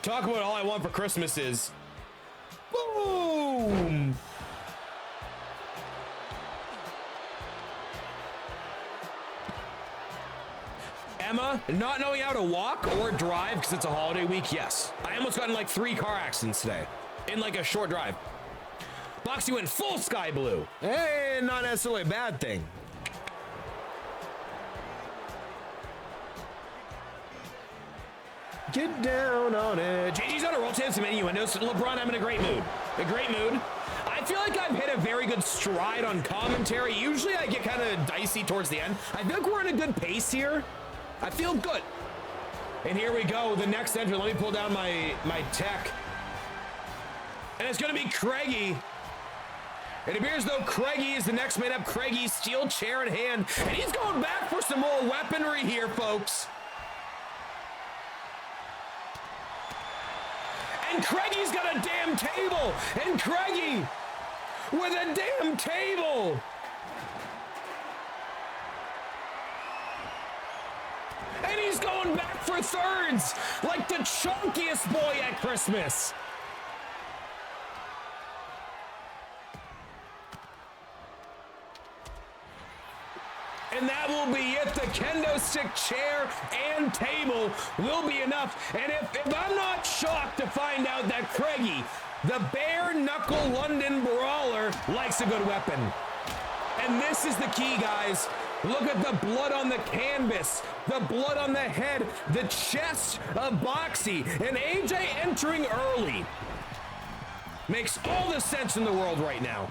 Talk about all I want for Christmas is... Boom! Emma, not knowing how to walk or drive because it's a holiday week, yes. I almost got in like 3 car accidents today in like a short drive. Boxie went full sky blue. Hey, not necessarily a bad thing. Get down on it. JG's on a roll, some innuendos. LeBron having a great mood. A great mood. I feel like I've hit a very good stride on commentary. Usually I get kind of dicey towards the end. I feel like we're in a good pace here. I feel good. And here we go. The next entrant. Let me pull down my tech. And it's going to be Craigie. It appears though Craigie is the next man up. Craigie, steel chair in hand. And he's going back for some more weaponry here, folks. And Craigie's got a damn table. And Craigie with a damn table. And he's going back for thirds like the chunkiest boy at Christmas. And that will be it. The kendo stick, chair, and table will be enough. And if I'm not shocked to find out that Craigie, the bare knuckle London brawler, likes a good weapon. And this is the key, guys. Look at the blood on the canvas, the blood on the head, the chest of Boxie, and AJ entering early. Makes all the sense in the world right now.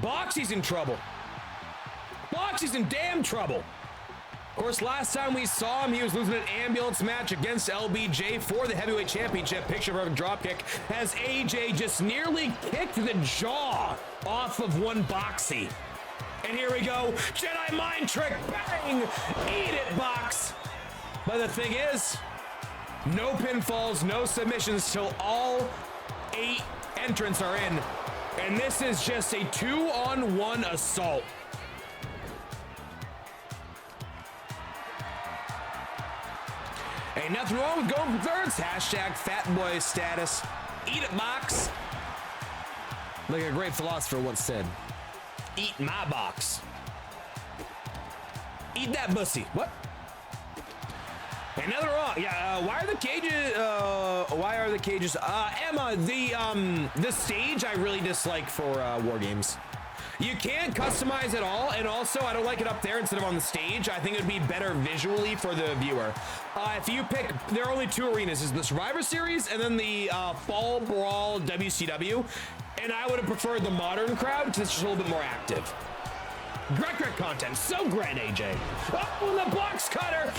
Boxie's in trouble. Boxie's in damn trouble. Of course, last time we saw him, he was losing an ambulance match against LBJ for the heavyweight championship. Picture perfect dropkick as AJ just nearly kicked the jaw off of one Boxie. And here we go, Jedi mind trick, bang! Eat it, Box! But the thing is, no pinfalls, no submissions till all 8 entrants are in. And this is just a 2-on-1 assault. Ain't nothing wrong with going for thirds. Hashtag fat boy status. Eat it, Box. Like a great philosopher once said. Eat my box. Eat that bussy. What? Ain't nothing wrong. Yeah, why are the cages? Emma, the stage I really dislike for War Games. You can't customize it all, and also I don't like it up there instead of on the stage. I think it would be better visually for the viewer. If you pick, there are only 2 arenas. Is the Survivor Series and then the Fall Brawl WCW. And I would have preferred the modern crowd because it's just a little bit more active. Great content. So great, AJ. Oh, and the box cutter.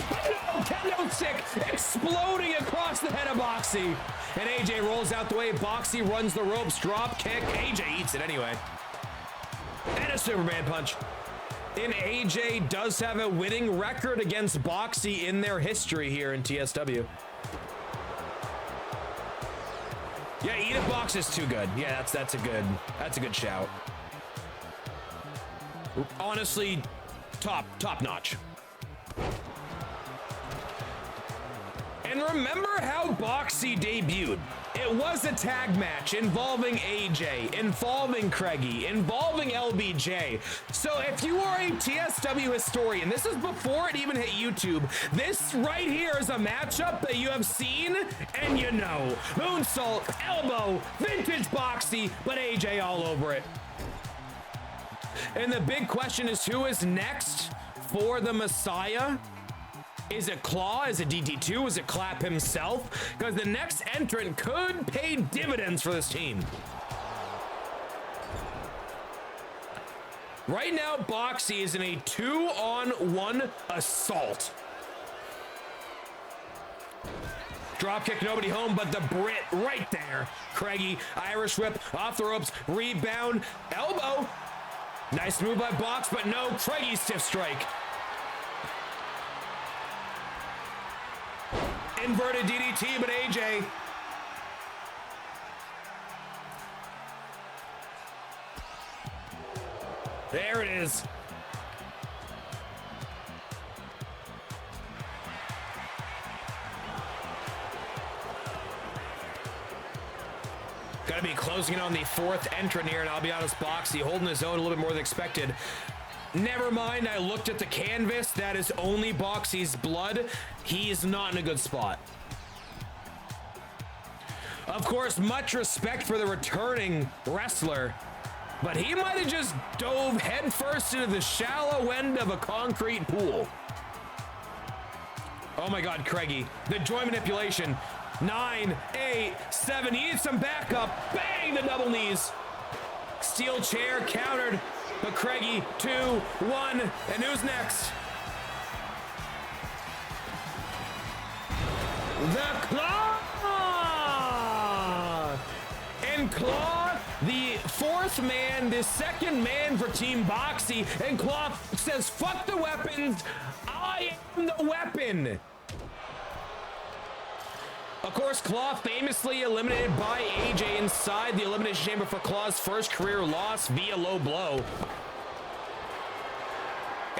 Kendo stick exploding across the head of Boxie. And AJ rolls out the way. Boxie runs the ropes. Drop kick. AJ eats it anyway. And a Superman punch. And AJ does have a winning record against Boxie in their history here in TSW. Yeah, eat it box is too good. Yeah, that's a good shout. Honestly, top notch. And remember how Boxie debuted. It was a tag match involving AJ, involving Craigie, involving LBJ. So if you are a TSW historian, this is before it even hit YouTube, this right here is a matchup that you have seen and you know. Moonsault, elbow, vintage Boxie, but AJ all over it. And the big question is, who is next for the Messiah? Is it Claw? Is it DT2? Is it Clap himself? Because the next entrant could pay dividends for this team. Right now, Boxie is in a 2-on-1 assault. Dropkick, nobody home, but the Brit right there. Craigie, Irish whip, off the ropes, rebound, elbow. Nice move by Box, but no, Craigie stiff strike. Inverted DDT, but AJ. There it is. Gotta be closing in on the fourth entrant here, and I'll be honest, Boxie holding his own a little bit more than expected. Never mind, I looked at the canvas. That is only Boxie's blood. He is not in a good spot. Of course, much respect for the returning wrestler, but he might have just dove headfirst into the shallow end of a concrete pool. Oh my God, Craigie. The joint manipulation. 9, 8, 7. He needs some backup. Bang, the double knees. Steel chair countered. But Craigie, 2, 1, and who's next? The Claw! And Claw, the fourth man, the second man for Team Boxie, and Claw says, fuck the weapons, I am the weapon. Of course, Claw famously eliminated by AJ inside the Elimination Chamber for Claw's first career loss via low blow.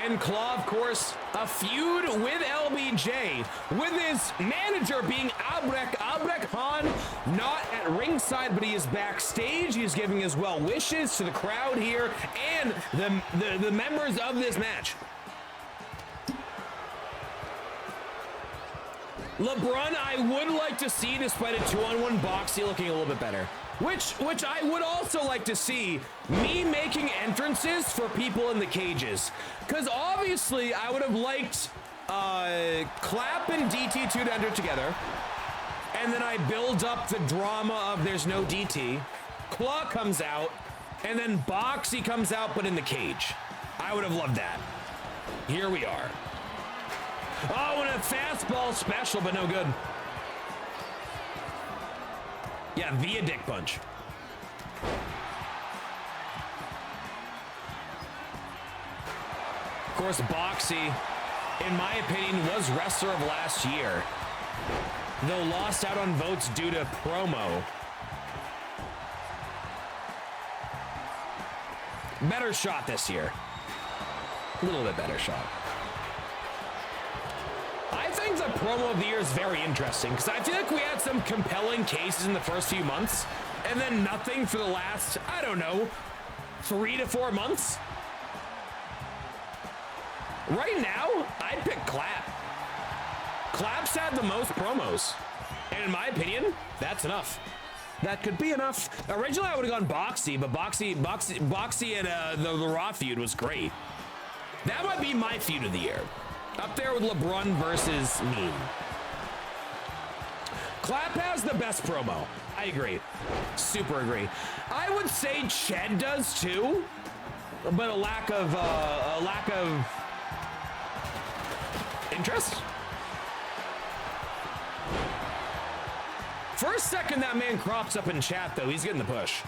And Claw, of course, a feud with LBJ, with his manager being Albrecht Hahn, not at ringside, but he is backstage. He's giving his well wishes to the crowd here and the members of this match. LeBron, I would like to see, despite a 2-on-1 Boxie, looking a little bit better. Which I would also like to see, me making entrances for people in the cages. Because obviously, I would have liked Clap and DT2 to enter together. And then I build up the drama of there's no DT. Claw comes out, and then Boxie comes out, but in the cage. I would have loved that. Here we are. Oh, and a fastball special, but no good. Yeah, via dick punch. Of course, Boxie, in my opinion, was wrestler of last year, though lost out on votes due to promo. Better shot this year. A little bit better shot. I think the promo of the year is very interesting because I feel like we had some compelling cases in the first few months and then nothing for the last, I don't know, 3 to 4 months. Right now, I'd pick Clap. Clap's had the most promos. And in my opinion, that's enough. That could be enough. Originally, I would have gone Boxie, but Boxie and the Raw feud was great. That might be my feud of the year. Up there with LeBron versus me. Clap has the best promo. I agree. Super agree. I would say Ched does too, but a lack of interest. For a second, that man crops up in chat, though. He's getting the push.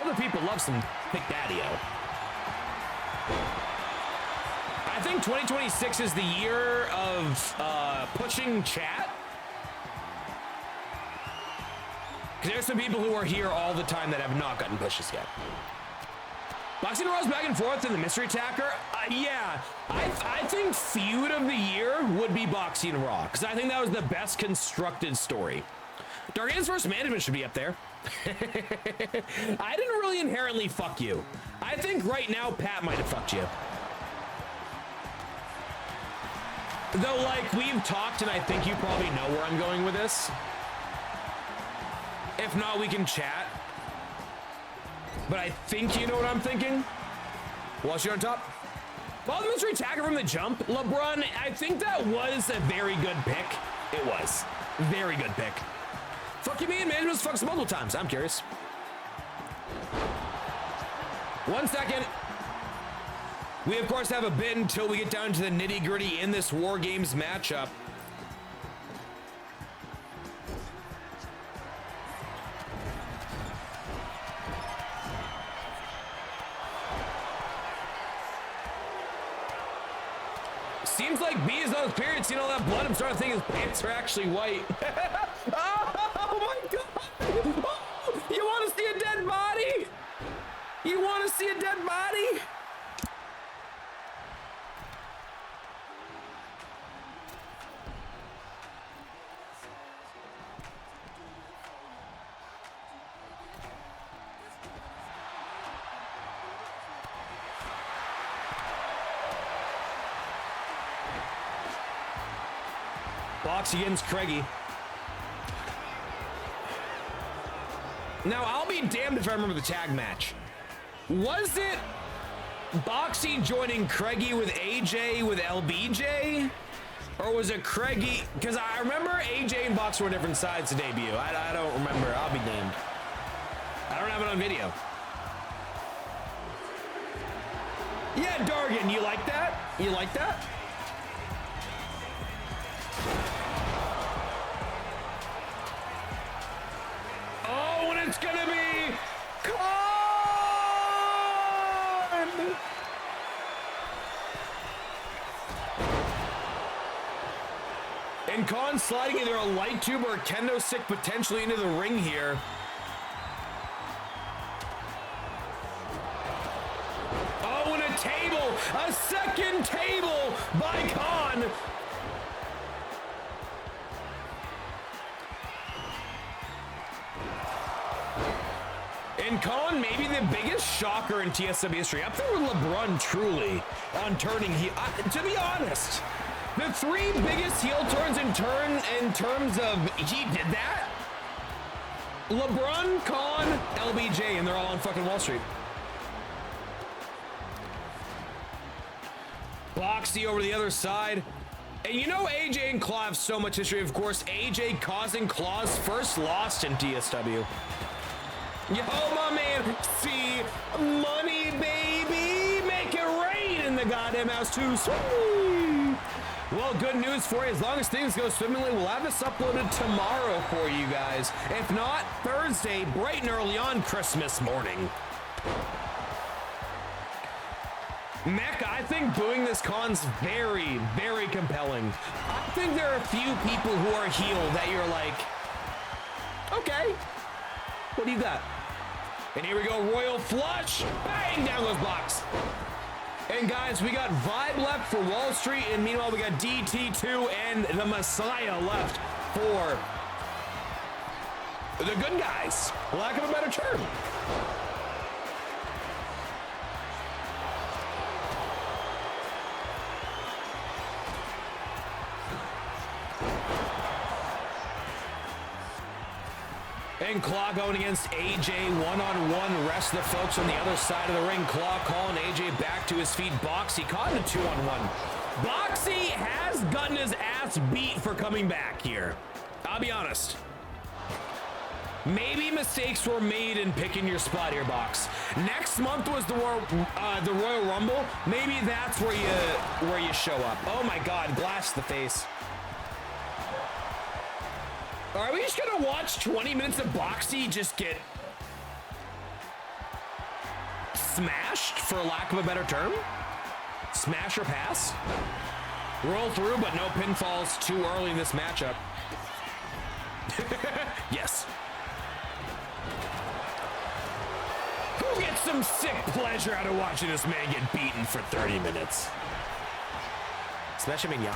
Other people love some Big Daddy-O. I think 2026 is the year of pushing chat. Because there's some people who are here all the time that have not gotten pushes yet. Boxing Raws back and forth in the mystery attacker. Yeah, I think feud of the year would be Boxing Raw, because I think that was the best constructed story. Dargan's versus Management should be up there. I didn't really inherently fuck you. I think right now Pat might have fucked you. Though, like, we've talked, and I think you probably know where I'm going with this. If not, we can chat. But I think you know what I'm thinking. While you're on top. Well, the mystery attacker from the jump, LeBron, I think that was a very good pick. It was. Very good pick. Fuck you, me and Management's fucks multiple times. I'm curious. 1 second. We, of course, have a bit until we get down to the nitty-gritty in this War Games matchup. Seems like B is on his period. Seeing all that blood, I'm starting to think his pants are actually white. Oh my god! Oh, you want to see a dead body? You want to see a dead body? Boxie against Craigie. Now, I'll be damned if I remember the tag match. Was it Boxie joining Craigie with AJ with LBJ? Or was it Craigie? Because I remember AJ and Boxie were different sides to debut. I don't remember. I'll be damned. I don't have it on video. Yeah, Dargan, you like that? You like that? Oh, and it's gonna be Con! And Con sliding either a light tube or a kendo stick potentially into the ring here. Oh, and a table! A second table by Con! And Con, maybe the biggest shocker in TSW history, up there with LeBron, truly, on turning heel. To be honest, the three biggest heel turns in terms of he did that. LeBron, Con, LBJ, and they're all on fucking Wall Street. Boxie over the other side. And you know AJ and Claw have so much history. Of course, AJ causing Claw's first loss in TSW. Yo, my man, see, money, baby, make it rain in the goddamn house too. Sweet. Well, good news for you. As long as things go swimmingly, we'll have this uploaded tomorrow for you guys. If not, Thursday, bright and early on Christmas morning. Mech, I think booing this Con's very, very compelling. I think there are a few people who are heel that you're like, okay, what do you got? And here we go, Royal Flush. Bang, down goes Box. And guys, we got Vibe left for Wall Street, and meanwhile we got DT2 and the Messiah left for the good guys, lack of a better term. And Claw going against AJ one-on-one. Rest of the folks on the other side of the ring. Claw calling AJ back to his feet. Boxie caught in a 2-on-1. Boxie has gotten his ass beat for coming back here. I'll be honest. Maybe mistakes were made in picking your spot here, Box. Next month was the Royal Rumble. Maybe that's where you show up. Oh my God, glass to the face. Are we just gonna watch 20 minutes of Boxie just get smashed, for lack of a better term? Smash or pass? Roll through, but no pinfalls too early in this matchup. Yes. Who gets some sick pleasure out of watching this man get beaten for 30 minutes. Especially minions.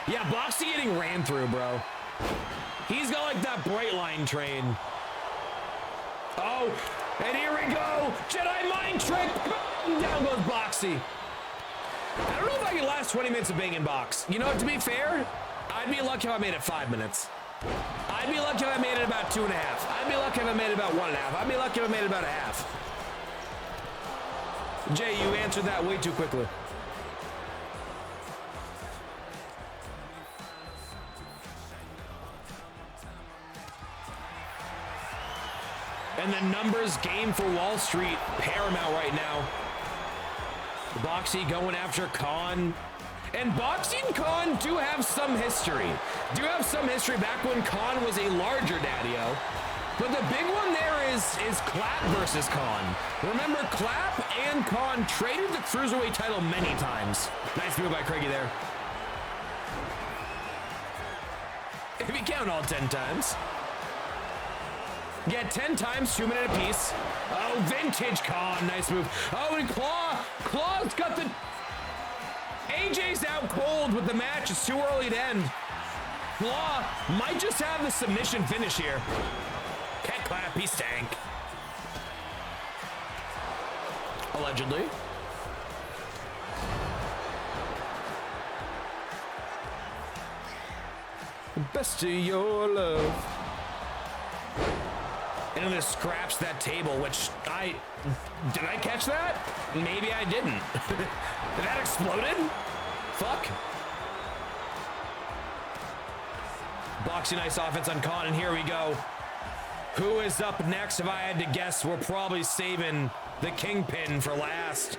Yeah, Boxie getting ran through, bro. He's got like that bright line train. Oh, and here we go. Jedi mind trick. Down goes Boxie. I don't know if I can last 20 minutes of banging box. You know, to be fair, I'd be lucky if I made it 5 minutes. I'd be lucky if I made it about 2.5. I'd be lucky if I made it about 1.5. I'd be lucky if I made it about a half. Jay, you answered that way too quickly. And the numbers game for Wall Street paramount right now. Boxie going after Khan. And Boxie and Khan do have some history. Back when Khan was a larger daddy-o. But the big one there is Clap versus Khan. Remember, Clap and Khan traded the Cruiserweight title many times. Nice move by Craigie there. If you count all 10 times. Yeah, 10 times, 2 minutes apiece. Oh, vintage Khan, nice move. Oh, and Claw's got the... AJ's out cold with the match. It's too early to end. Claw might just have the submission finish here. Can't clap, he stank. Allegedly. Best of your love. And then scraps that table, which did I catch that? Maybe I didn't. That exploded? Fuck. Boxing, nice offense on Khan, and here we go. Who is up next? If I had to guess, we're probably saving the Kingpin for last.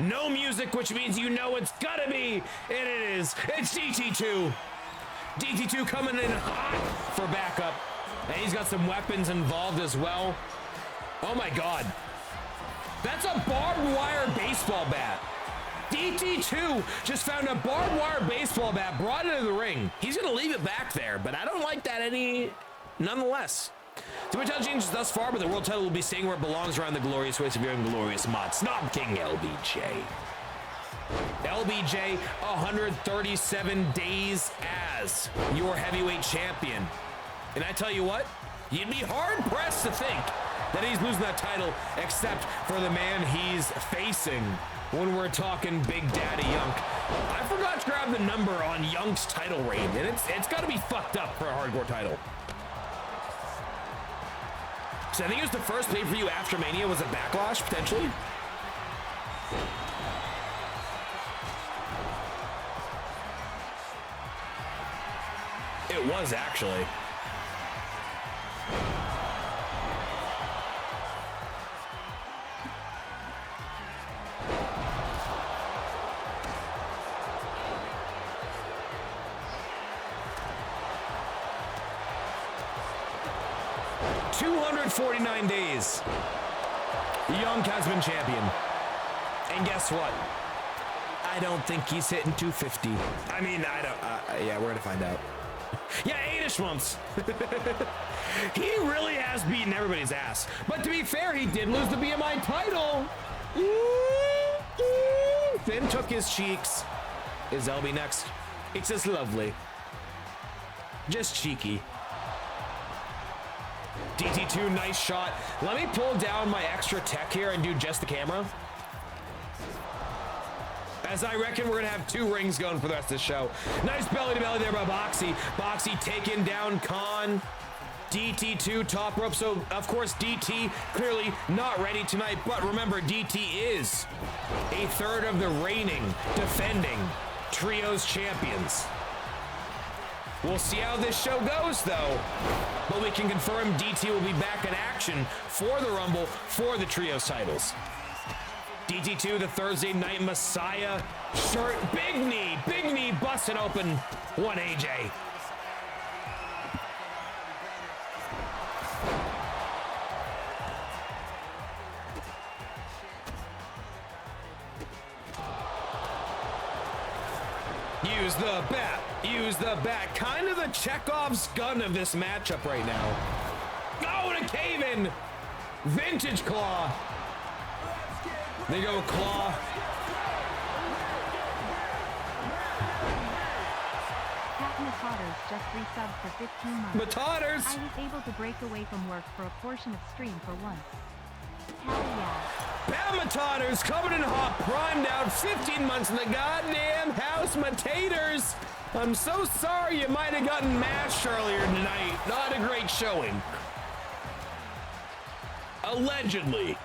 No music, which means you know it's gotta be. And it is. It's DT2. DT2 coming in hot for backup. And he's got some weapons involved as well. Oh my God. That's a barbed wire baseball bat. DT2 just found a barbed wire baseball bat, brought it into the ring. He's gonna leave it back there, but I don't like that any nonetheless. Too much changes thus far, but the world title will be staying where it belongs around the glorious ways of your glorious mod. Snob King LBJ. LBJ, 137 days as your heavyweight champion. And I tell you what, you'd be hard-pressed to think that he's losing that title, except for the man he's facing when we're talking Big Daddy Yunk. I forgot to grab the number on Yunk's title reign, and it's got to be fucked up for a hardcore title. So I think it was the first pay-per-view after Mania. Was it Backlash, potentially? It was, actually. $249 days. Young has been champion. And guess what? I don't think he's hitting 250. I mean, I don't. Yeah, we're gonna find out. Yeah, 8-ish months. He really has beaten everybody's ass. But to be fair, he did lose the BMI title. Finn took his cheeks. Is LB next? It's just lovely. Just cheeky. DT2, nice shot. Let me pull down my extra tech here and do just the camera. As I reckon we're gonna have 2 rings going for the rest of the show. Nice belly to belly there by Boxie. Boxie taking down Khan. DT2 top rope. So of course DT clearly not ready tonight, but remember DT is a third of the reigning, defending trios champions. We'll see how this show goes though, but we can confirm DT will be back in action for the Rumble for the trios titles. DT2, the Thursday Night Messiah shirt, big knee busting open one AJ. Use the bat. Use the bat. Kind of the Chekhov's gun of this matchup right now. Oh, and a cave-in. Vintage Claw. They go Claw. Matauders just resubs for 15 months. Matauders. I was able to break away from work for a portion of stream for once. Hell yeah. Matauders coming in hot, primed out, 15 months in the goddamn house. Matators. I'm so sorry you might have gotten mashed earlier tonight. Not a great showing. Allegedly.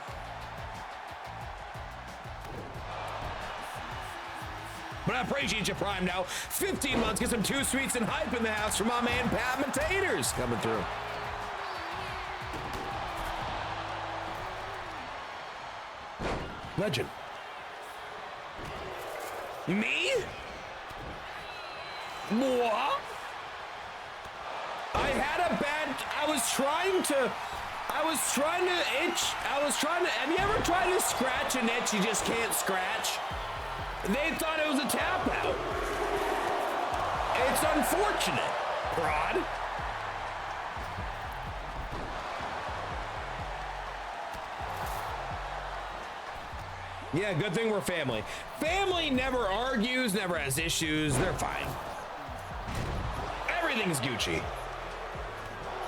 But I appreciate you, Prime, now. 15 months, get some two sweets and hype in the house for my man, Pat Matators, coming through. Legend. Me? What? I had a bad, I was trying to itch. Have you ever tried to scratch an itch you just can't scratch? They thought it was a tap out. It's unfortunate, Rod. Yeah, good thing we're family. Family never argues, never has issues. They're fine. Everything's Gucci.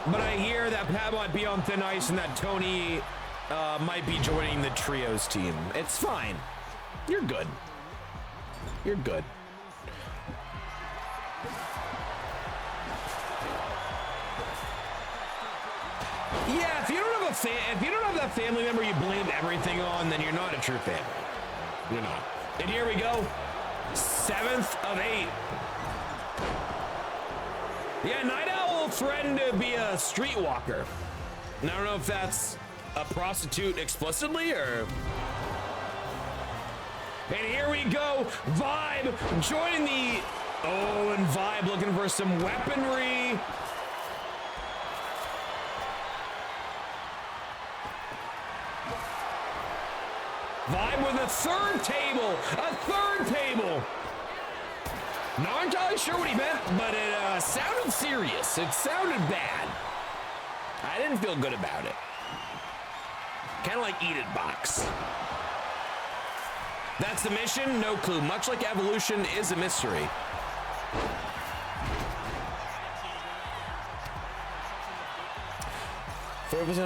But I hear that Pat might be on thin ice and that Tony might be joining the trios team. It's fine. You're good. You're good. Yeah, if you don't have that family member you blame everything on, then you're not a true family. You're not. And here we go. 7th of 8. Yeah, Night Owl threatened to be a streetwalker. And I don't know if that's a prostitute explicitly or... And here we go, Vibe joining the, oh, and Vibe looking for some weaponry. Vibe with a third table, Not entirely sure what he meant, but it sounded serious. It sounded bad. I didn't feel good about it. Kind of like Eat It Box. That's the mission? No clue. Much like evolution is a mystery.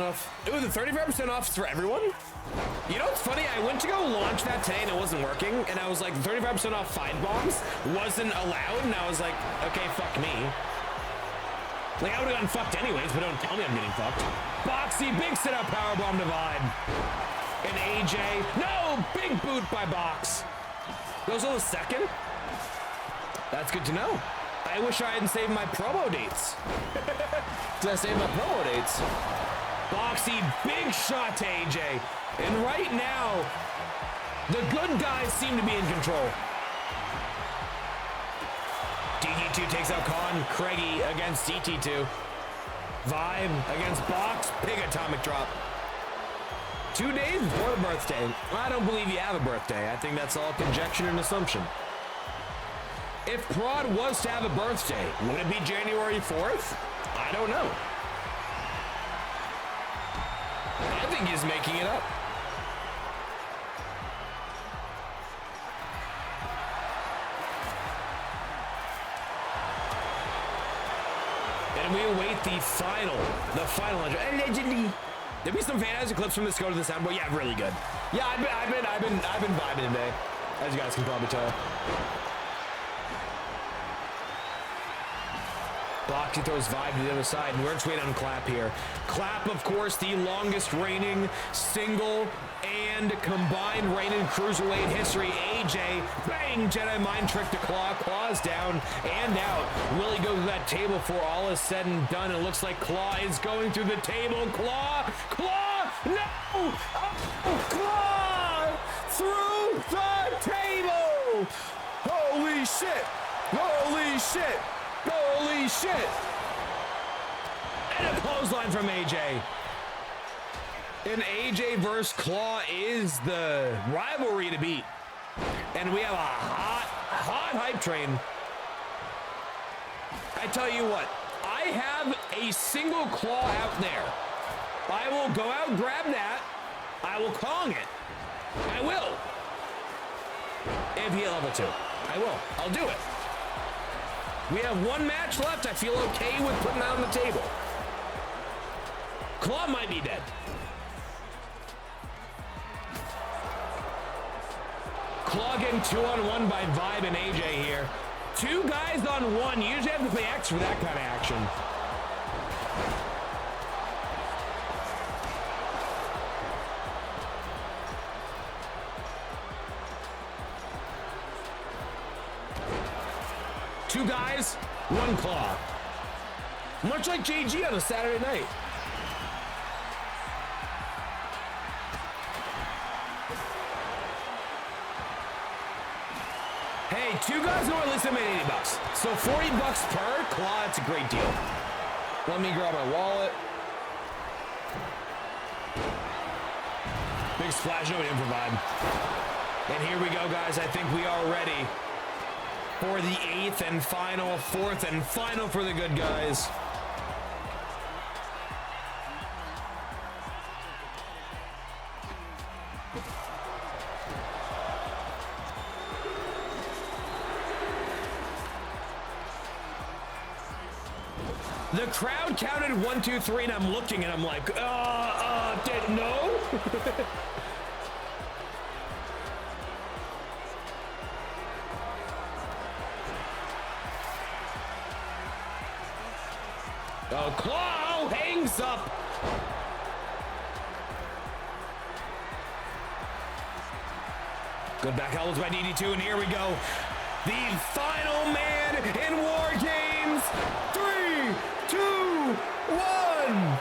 off. Ooh, the 35% off is for everyone? You know what's funny? I went to go launch that today and it wasn't working. And I was like, 35% off fight bombs wasn't allowed. And I was like, okay, fuck me. Like, I would have gotten fucked anyways, but don't tell me I'm getting fucked. Boxie, big sit-up powerbomb divide. And AJ, no, big boot by Box. Goes on the second. That's good to know. I wish I hadn't saved my promo dates. Did I save my promo dates? Boxie, big shot to AJ. And right now, the good guys seem to be in control. DT2 takes out Khan. Craigie against DT2. Vibe against Box. Big atomic drop. 2 days before the birthday. I don't believe you have a birthday. I think that's all conjecture and assumption. If Prod was to have a birthday, would it be January 4th? I don't know. I think he's making it up. And we await the final allegedly. There'll be some fantastic clips from this go to the soundboard. Yeah, really good. Yeah, I've been vibing today, as you guys can probably tell. Boxie throws Vibe to the other side, and we're just waiting on Clap here. Clap, of course, the longest reigning single and combined reigning cruiserweight history. AJ, bang, Jedi mind trick to Claw. Claw's down and out. Will he go to that table before all is said and done? It looks like Claw is going through the table. Claw, no! Oh, Claw through the table! Holy shit! Holy shit! Holy shit! And a clothesline from AJ. And AJ versus Claw is the rivalry to beat. And we have a hot hype train I tell you what, I have a single claw out there. I will go out and grab that. I will Kong it. I will. If he at level 2. I will. I'll do it. We have one match left. I feel okay with putting that on the table. Claw might be dead. Claw getting 2-on-1 by Vibe and AJ here. 2 guys on 1. You usually have to pay X for that kind of action. Two guys, 1 claw. Much like JG on a Saturday night. Hey, 2 guys know at least I made $80. So $40 per claw, it's a great deal. Let me grab my wallet. Big splash, nobody in for Vibe. And here we go, guys. I think we are ready for the 8th and final, 4th and final for the good guys. The crowd counted 1, 2, 3, and I'm looking and I'm like, no? Oh, Claw hangs up. Good back elbows by DD2, and here we go. The final man in War Games. 3, 2, 1.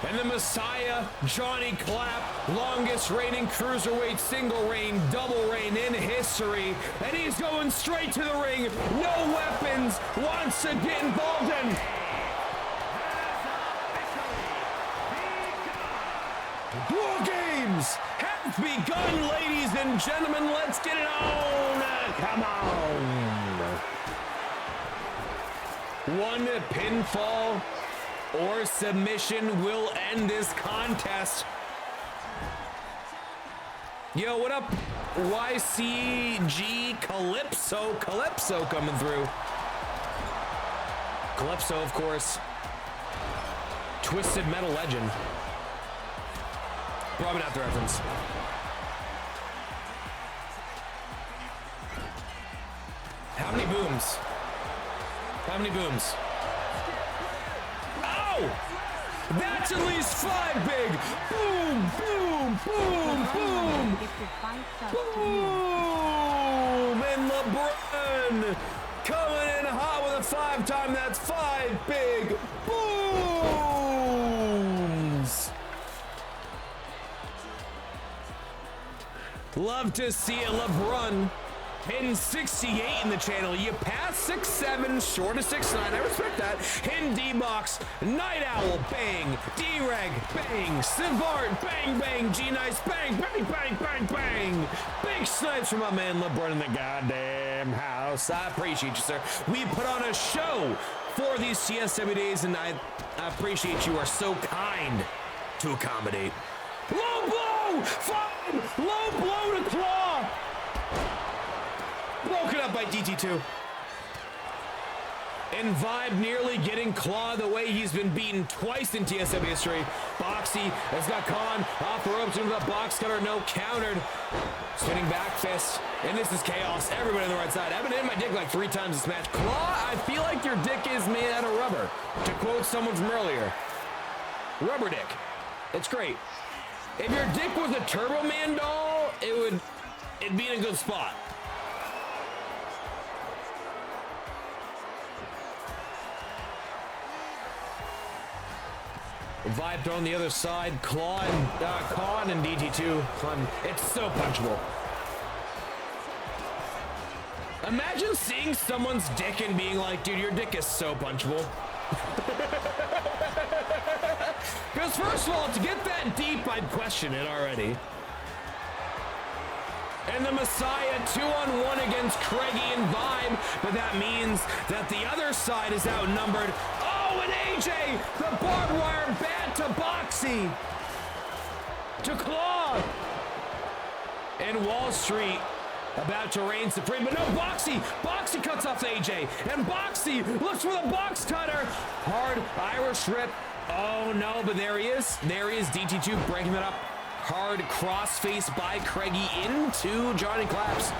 And the Messiah, Johnny Clapp, longest reigning cruiserweight single reign, double reign in history. And he's going straight to the ring. No weapons, wants to get involved in. War Games have begun, ladies and gentlemen. Let's get it on. Come on. One pinfall or submission will end this contest. Yo, what up? YCG Calypso coming through. Calypso, of course. Twisted Metal legend. Probably not the reference. How many booms? How many booms? Oh! That's at least 5 big! Boom, boom, boom, boom! Boom! And LeBron coming in hot with a 5-time. That's 5 big booms! Love to see it, LeBron. Pin 68 in the channel. You pass 6'7", short of 6'9". I respect that. In D-Box, Night Owl, bang. D-Reg, bang. Savart, bang, bang. G-Nice, bang, bang, bang, bang, bang. Big snipes from my man LeBron in the goddamn house. I appreciate you, sir. We put on a show for these CSW days, and I appreciate you are so kind to accommodate. Low blow! 5! Low blow to Claw! Broken up by DT2. And Vibe nearly getting Claw the way he's been beaten twice in TSW history. Boxie has got Khan off the ropes into the box cutter, no countered. Spinning back fist. And this is chaos. Everybody on the right side. I've been hitting my dick like 3 times this match. Claw, I feel like your dick is made out of rubber. To quote someone from earlier. Rubber dick. It's great. If your dick was a Turbo Man doll, it'd be in a good spot. Vibe thrown the other side, Claw and Khan and DT2. It's so punchable. Imagine seeing someone's dick and being like, dude, your dick is so punchable. Because first of all, to get that deep, I'd question it already. And the Messiah 2-on-1 against Craigie and Vibe, but that means that the other side is outnumbered. Oh, and AJ, the barbed wire bat to Boxie, to Claw, and Wall Street about to reign supreme, but no, Boxie cuts off AJ, and Boxie looks for the box cutter. Hard Irish rip. Oh no, but there he is, DT2 breaking it up. Hard crossface by Craigie into Johnny Claps.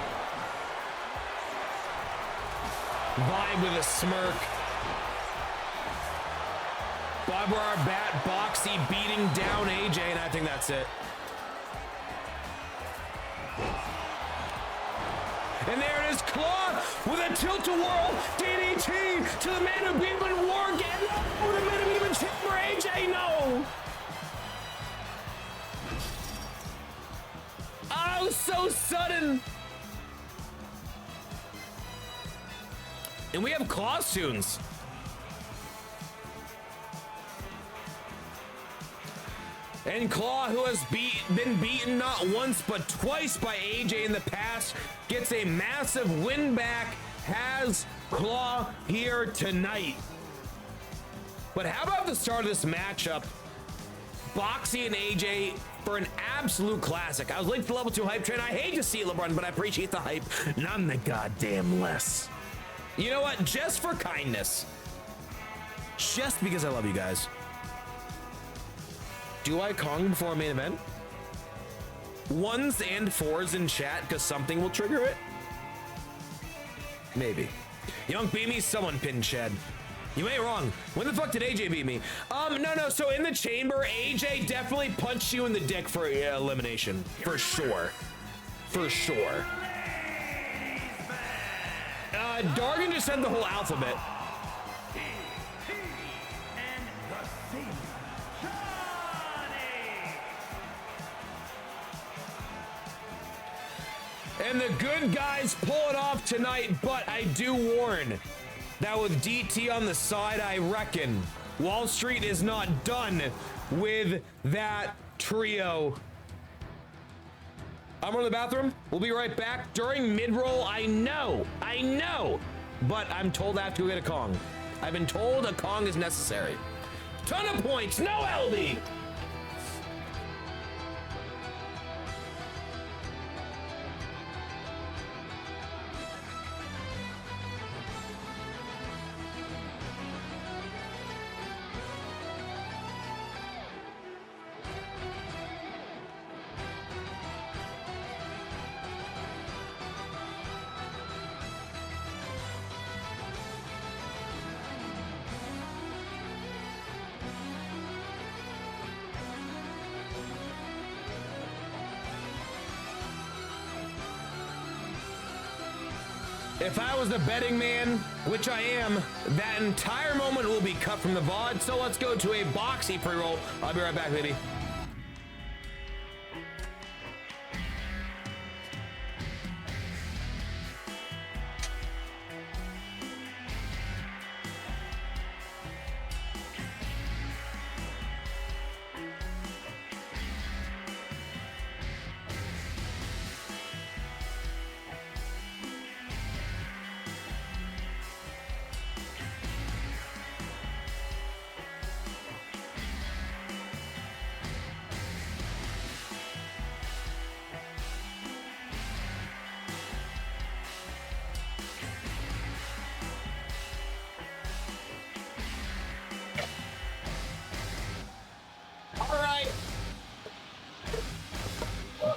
Vibe with a smirk. Barbed wire bat, Boxie beating down AJ, and I think that's it. And there it is, Claw with a tilt-a-whirl DDT to the man who beat him in War Game. No, the man who beat him in Chamber, AJ, no! Oh, so sudden. And we have Claw tunes. And Claw, who has been beaten not once but twice by AJ in the past, gets a massive win back, has Claw here tonight. But how about the start of this matchup? Boxie and AJ for an absolute classic. I was late to the level 2 hype train. I hate to see it, LeBron, but I appreciate the hype none the goddamn less. You know what? Just for kindness. Just because I love you guys. Do I Kong before a main event? 1s and 4s in chat because something will trigger it? Maybe. Young beat me, someone pinned Chad. You ain't wrong. When the fuck did AJ beat me? No. So in the chamber, AJ definitely punched you in the dick for elimination. For sure. For sure. Dargan just said the whole alphabet. And the good guys pull it off tonight, but I do warn that with DT on the side, I reckon Wall Street is not done with that trio. I'm going to the bathroom. We'll be right back. During mid-roll, I know, but I'm told I have to go get a Kong. I've been told a Kong is necessary. Ton of points, no LD. If I was a betting man, which I am, that entire moment will be cut from the VOD. So let's go to a Boxie pre-roll. I'll be right back, baby.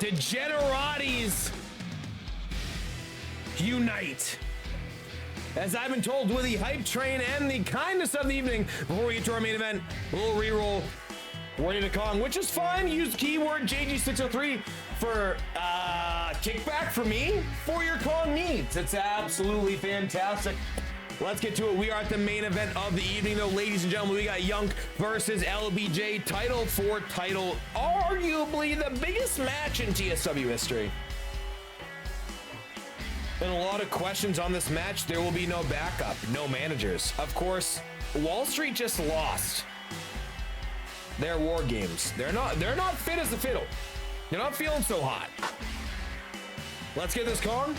Degenerates unite. As I've been told, with the hype train and the kindness of the evening, before we get to our main event, a little reroll. Ready to Kong, which is fine. Use keyword JG603 for kickback for me for your Kong needs. It's absolutely fantastic. Let's get to it. We are at the main event of the evening, though, ladies and gentlemen. We got Young versus LBJ, title for title. Arguably the biggest match in TSW history. And a lot of questions on this match. There will be no backup, no managers. Of course, Wall Street just lost their war games. They're not fit as a fiddle. They're not feeling so hot. Let's get this Kong.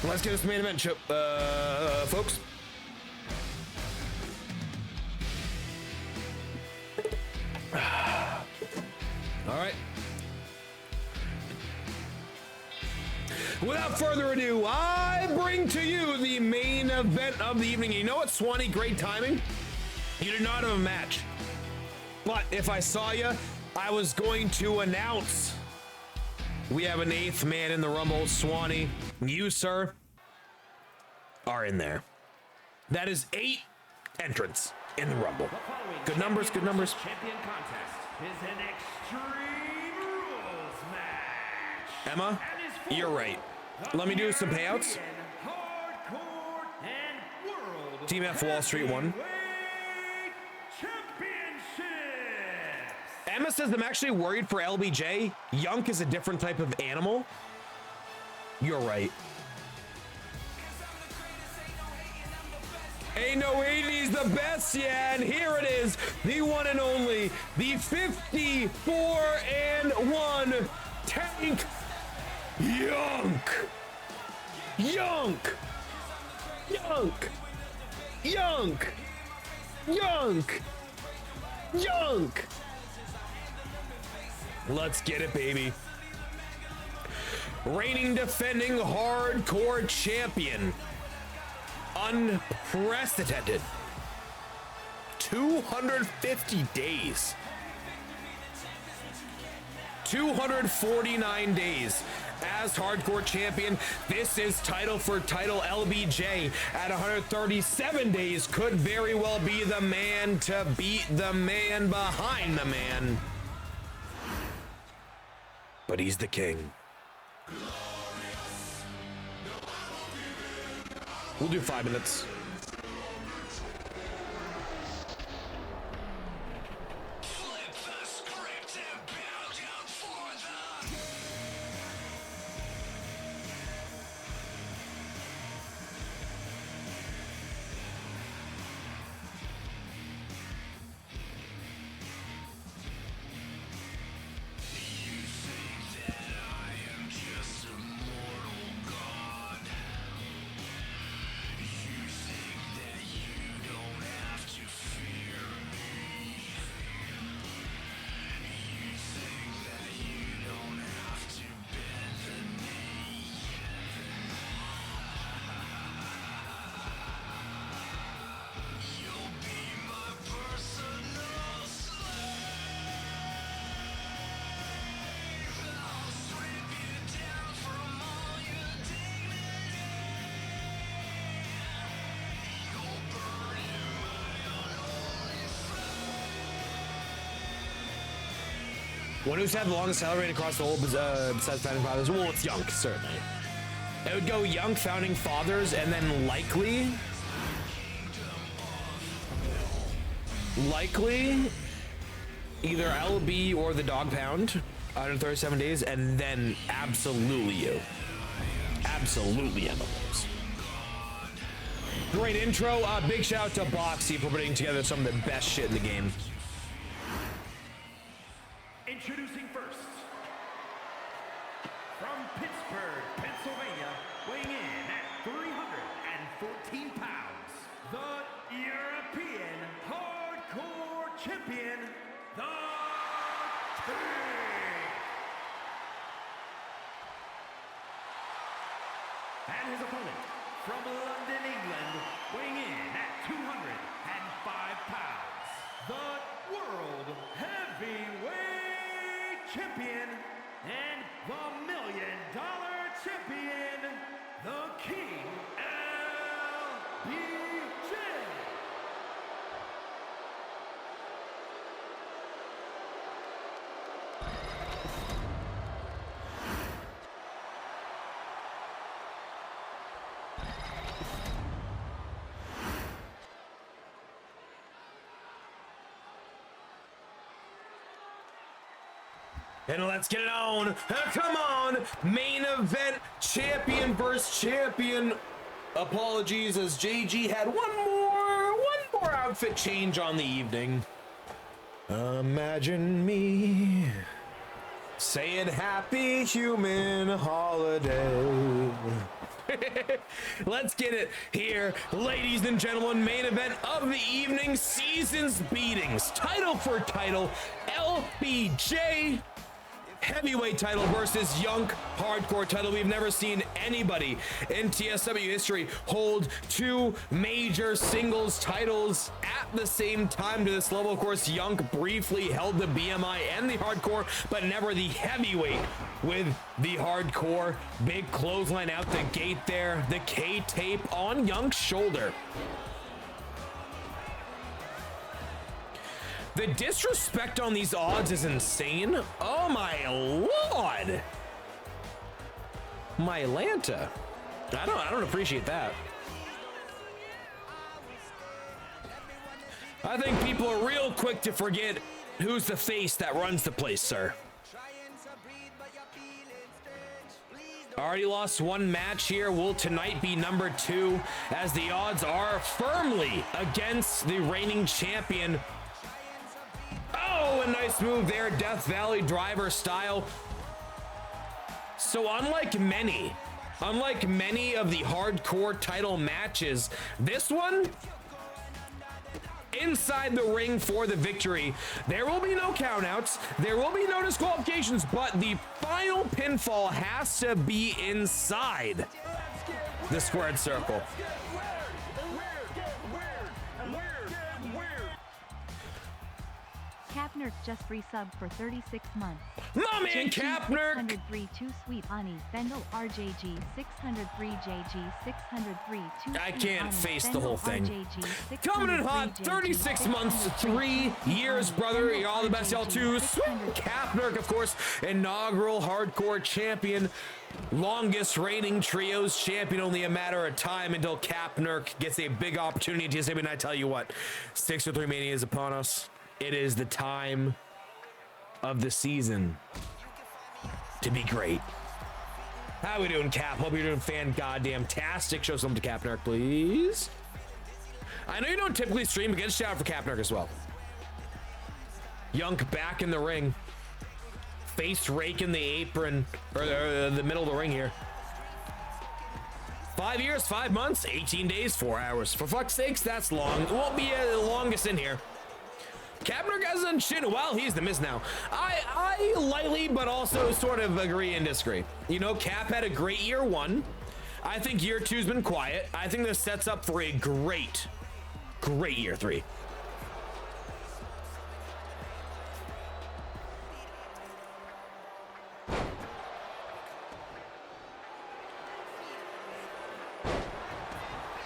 Let's get this main event, folks. All right. Without further ado, I bring to you the main event of the evening. You know what, Swanee? Great timing. You did not have a match. But if I saw you, I was going to announce we have an 8th man in the Rumble. Swanee, you, sir, are in there. That is 8 entrants in the Rumble. Good numbers, good numbers. Champion contest is an Extreme Rules match. Emma, you're right. Let me do some payouts. Hardcore and World Team F Wall Street 1. Emma says I'm actually worried for LBJ. Yunk is a different type of animal. You're right. Ain't no hating, he's the best, yeah, and here it is, the one and only, the 54-1 Tank Yunk. Yunk. Yunk. Yunk. Yunk. Yunk. Let's get it, baby. Reigning, defending hardcore champion. Unprecedented. 250 days. 249 days as hardcore champion. This is title for title. LBJ at 137 days could very well be the man to beat the man behind the man. But he's the king. We'll do 5 minutes. One who's had the longest salary rate across the whole besides Founding Fathers? Well, it's Yunk, certainly. It would go Young, Founding Fathers, and then likely either LB or the Dog Pound, 137 days, and then absolutely you. Absolutely MMOs. Great intro. Big shout out to Boxie for putting together some of the best shit in the game. Introducing first, from Pittsburgh, Pennsylvania, weighing in at 314 pounds, the European Hardcore Champion, the King. And his opponent, from London, England, weighing in at 205 pounds, the World Heavyweight Champion and the $1 Million Champion, the King, LBJ. And let's get it on. Come on. Main event, champion versus champion. Apologies as JG had one more outfit change on the evening. Imagine me Saying happy human holiday. Let's get it here, ladies and gentlemen. Main event of the evening, season's beatings. Title for title, LBJ heavyweight title versus Young hardcore title. We've never seen anybody in TSW history hold two major singles titles at the same time to this level. Of course, Young briefly held the BMI and the hardcore, but never the heavyweight with the hardcore. Big clothesline out the gate there. The K-tape on Young's shoulder. The disrespect on these odds is insane. Oh my lord. My Atlanta. I don't appreciate that. I think people are real quick to forget who's the face that runs the place, sir. Already lost one match here. Will tonight be number 2 as the odds are firmly against the reigning champion. Oh, a nice move there, Death Valley driver style. So unlike many of the hardcore title matches, this one, inside the ring for the victory. There will be no countouts, there will be no disqualifications, but the final pinfall has to be inside the squared circle. Capnerk just resubbed for 36 months. My man Capnerk! 603 Too Sweet Ani, Bendel RJG 603 JG 603 Too I Sweet can't Ani, face the Bendel whole thing. RJG, Coming in 603 hot, JG, 36 months, 3 years, brother. You're all the best, y'all too. Sweet Capnerk, of course, inaugural hardcore champion. Longest reigning trios champion, only a matter of time until Capnerk gets a big opportunity to say, and I tell you what, 603 Mania is upon us. It is the time of the season to be great. How we doing, Cap? Hope you're doing fan-goddamn-tastic. Show something to Capnerk, please. I know you don't typically stream, but get a shout out for Capnerk as well. Young back in the ring. Face rake in the apron, or the middle of the ring here. 5 years, 5 months, 18 days, 4 hours. For fuck's sakes, that's long. It won't be the longest in here. Capnerk has done shit. Well, he's the miss now. I lightly, but also sort of agree and disagree. You know, Cap had a great year 1. I think year 2's been quiet. I think this sets up for a great year 3.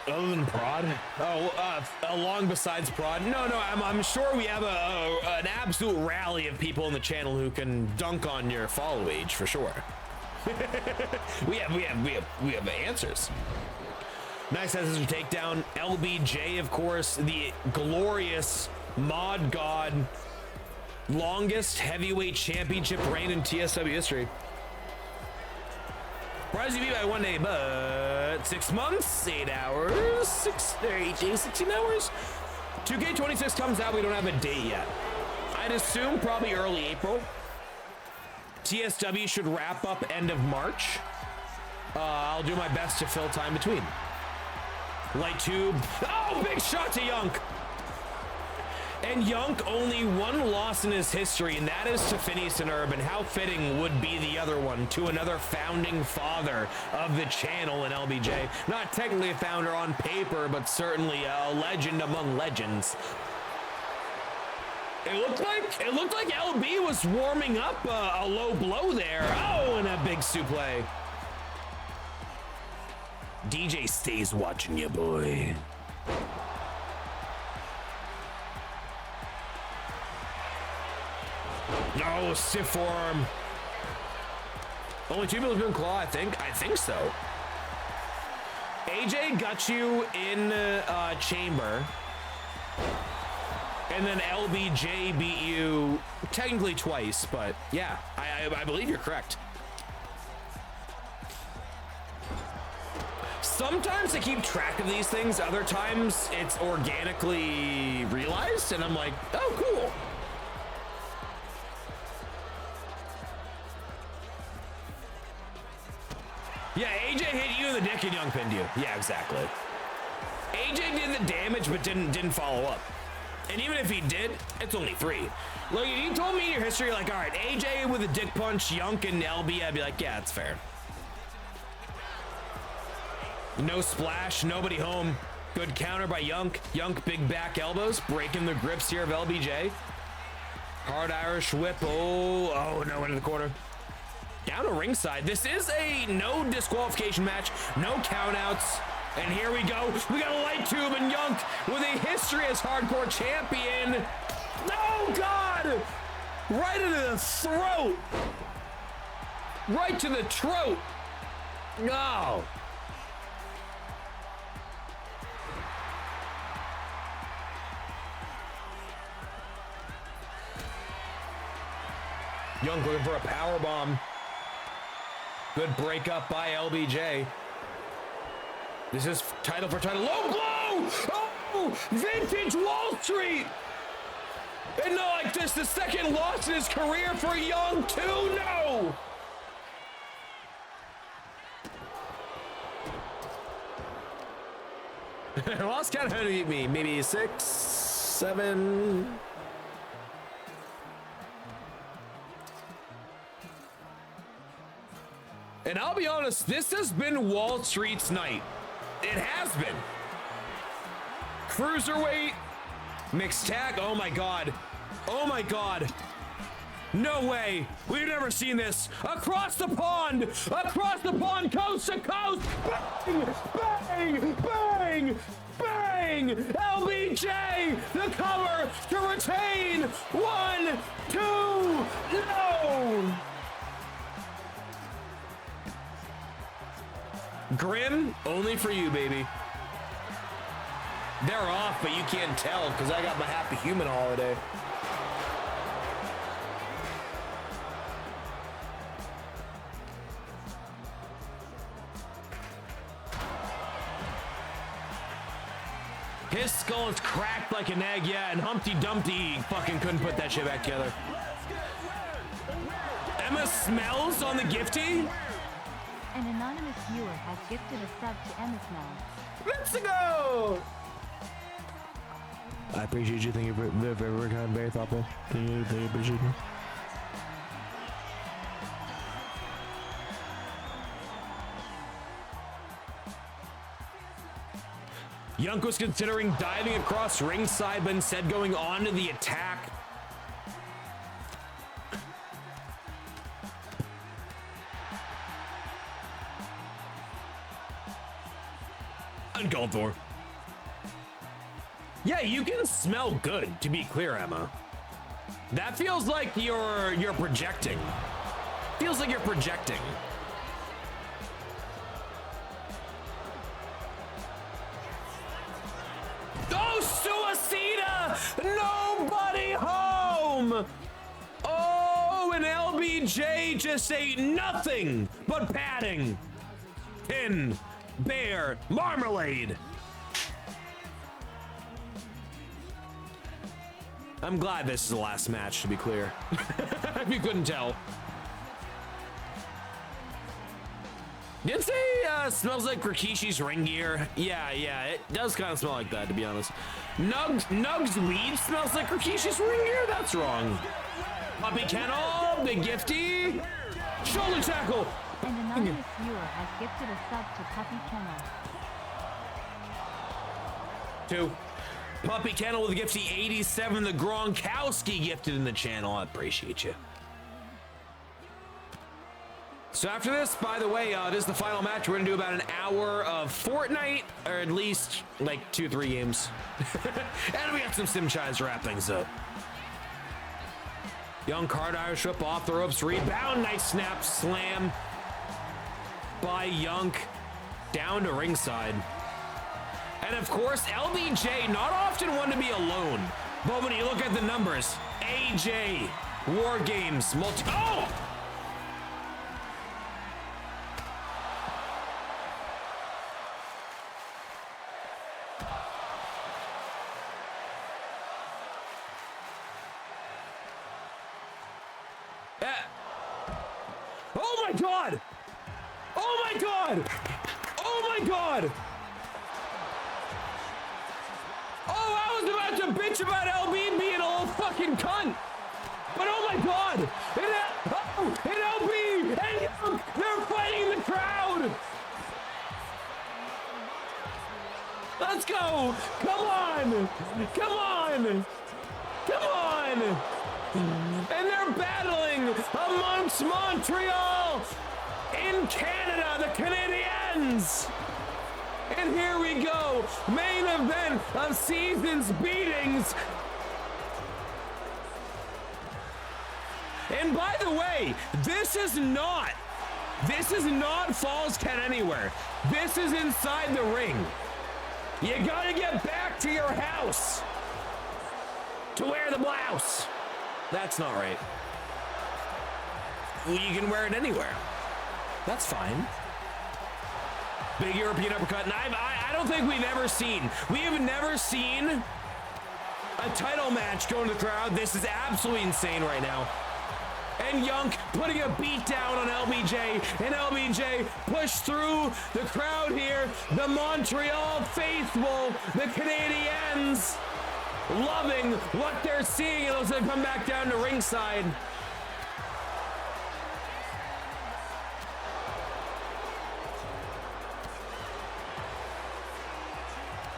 Other than Prod? Oh, along besides Prod? No, I'm sure we have an absolute rally of people in the channel who can dunk on your follow age for sure. we have answers. Nice scissor takedown. LBJ, of course, the glorious mod god, longest heavyweight championship reign in TSW history. Surprised you beat by 1 day, but 6 months, 8 hours, 8 days, 16 hours. 2K26 comes out, we don't have a date yet. I'd assume probably early April. TSW should wrap up end of March. I'll do my best to fill time between. Light tube. Oh, big shot to Young. And Young only one loss in his history, and that is to Phineas and Urban. How fitting would be the other one to another founding father of the channel in LBJ. Not technically a founder on paper, but certainly a legend among legends. It looked like LB was warming up a low blow there. Oh, and a big suplex. DJ stays watching you, boy. No, stiff forearm. Only 2 people have been claw, I think so. AJ got you in chamber. And then LBJ beat you technically twice, but yeah, I believe you're correct. Sometimes I keep track of these things, other times it's organically realized, and I'm like, oh, cool. Yeah, AJ hit you in the dick and Young pinned you. Yeah, exactly. AJ did the damage, but didn't follow up. And even if he did, it's only 3. Like, if you told me in your history, like, all right, AJ with a dick punch, Yunk and LB, I'd be like, yeah, it's fair. No splash, nobody home. Good counter by Yunk. Yunk, big back elbows, breaking the grips here of LBJ. Hard Irish whip. Oh, no, into the corner. Down to ringside. This is a no disqualification match, no countouts. And here we go. We got a light tube and Yunk with a history as hardcore champion. Oh, God! Right into the throat. Right to the throat. No. Young looking for a power bomb. Good breakup by LBJ. This is title for title. Low blow! Oh! Vintage Wall Street! And not like this, the second loss in his career for Young, too. No! Lost count, how to beat me? Maybe 6, 7. And I'll be honest, this has been Wall Street's night. It has been. Cruiserweight, mixed tag. Oh my God. Oh my God. No way. We've never seen this. Across the pond, coast to coast. Bang, bang, bang, bang. LBJ, the cover to retain. 1, 2, no. Grim, only for you, baby. They're off, but you can't tell because I got my happy human holiday. His skull is cracked like an egg, yeah, and Humpty Dumpty fucking couldn't put that shit back together. Emma smells on the gifty. An anonymous viewer has gifted a sub to Emma Smells. Let's go! I appreciate you. Thank you very kind, very thoughtful. Thank you, appreciate you. Yunk was considering diving across ringside, but instead going on to the attack. Uncalled for. Yeah, you can smell good, to be clear, Emma. That feels like you're projecting. Feels like you're projecting. Oh, Suicida! Nobody home! Oh, and LBJ just ate nothing but padding. Pin, bear, marmalade. I'm glad this is the last match, to be clear. If you couldn't tell. Did say smells like Rikishi's ring gear. Yeah, it does kind of smell like that, to be honest. Nug's weed smells like Rikishi's ring gear? That's wrong. Puppy Kennel, Big Gifty, shoulder tackle. An anonymous viewer has gifted a sub to Puppy Kennel. 2. Puppy Kennel with a gifty 87. The Gronkowski gifted in the channel. I appreciate you. So after this, by the way, this is the final match. We're gonna do about an hour of Fortnite, or at least like 2-3 games. And we got some sim shines to wrap things up. Young card Irish whip off the ropes, rebound, nice snap, slam by Yunk down to ringside. And of course, LBJ, not often one to be alone, but when you look at the numbers, AJ, War Games, oh! Oh my God! Oh my God! Oh my God! Oh, I was about to bitch about LB being a little fucking cunt. But oh my God! And LB and Young, they're fighting the crowd! Let's go! Come on! Come on! Come on! And they're battling amongst Montreal in Canada, the Canadiens! And here we go, main event of season's beatings. And by the way, this is not Falls Count Anywhere. This is inside the ring. You gotta get back to your house to wear the blouse. That's not right. Well, you can wear it anywhere. That's fine. Big European uppercut, and I don't think we have never seen a title match go into the crowd. This is absolutely insane right now. And Young putting a beat down on LBJ, and LBJ pushed through the crowd here. The Montreal faithful, the Canadiens, loving what they're seeing as they come back down to ringside.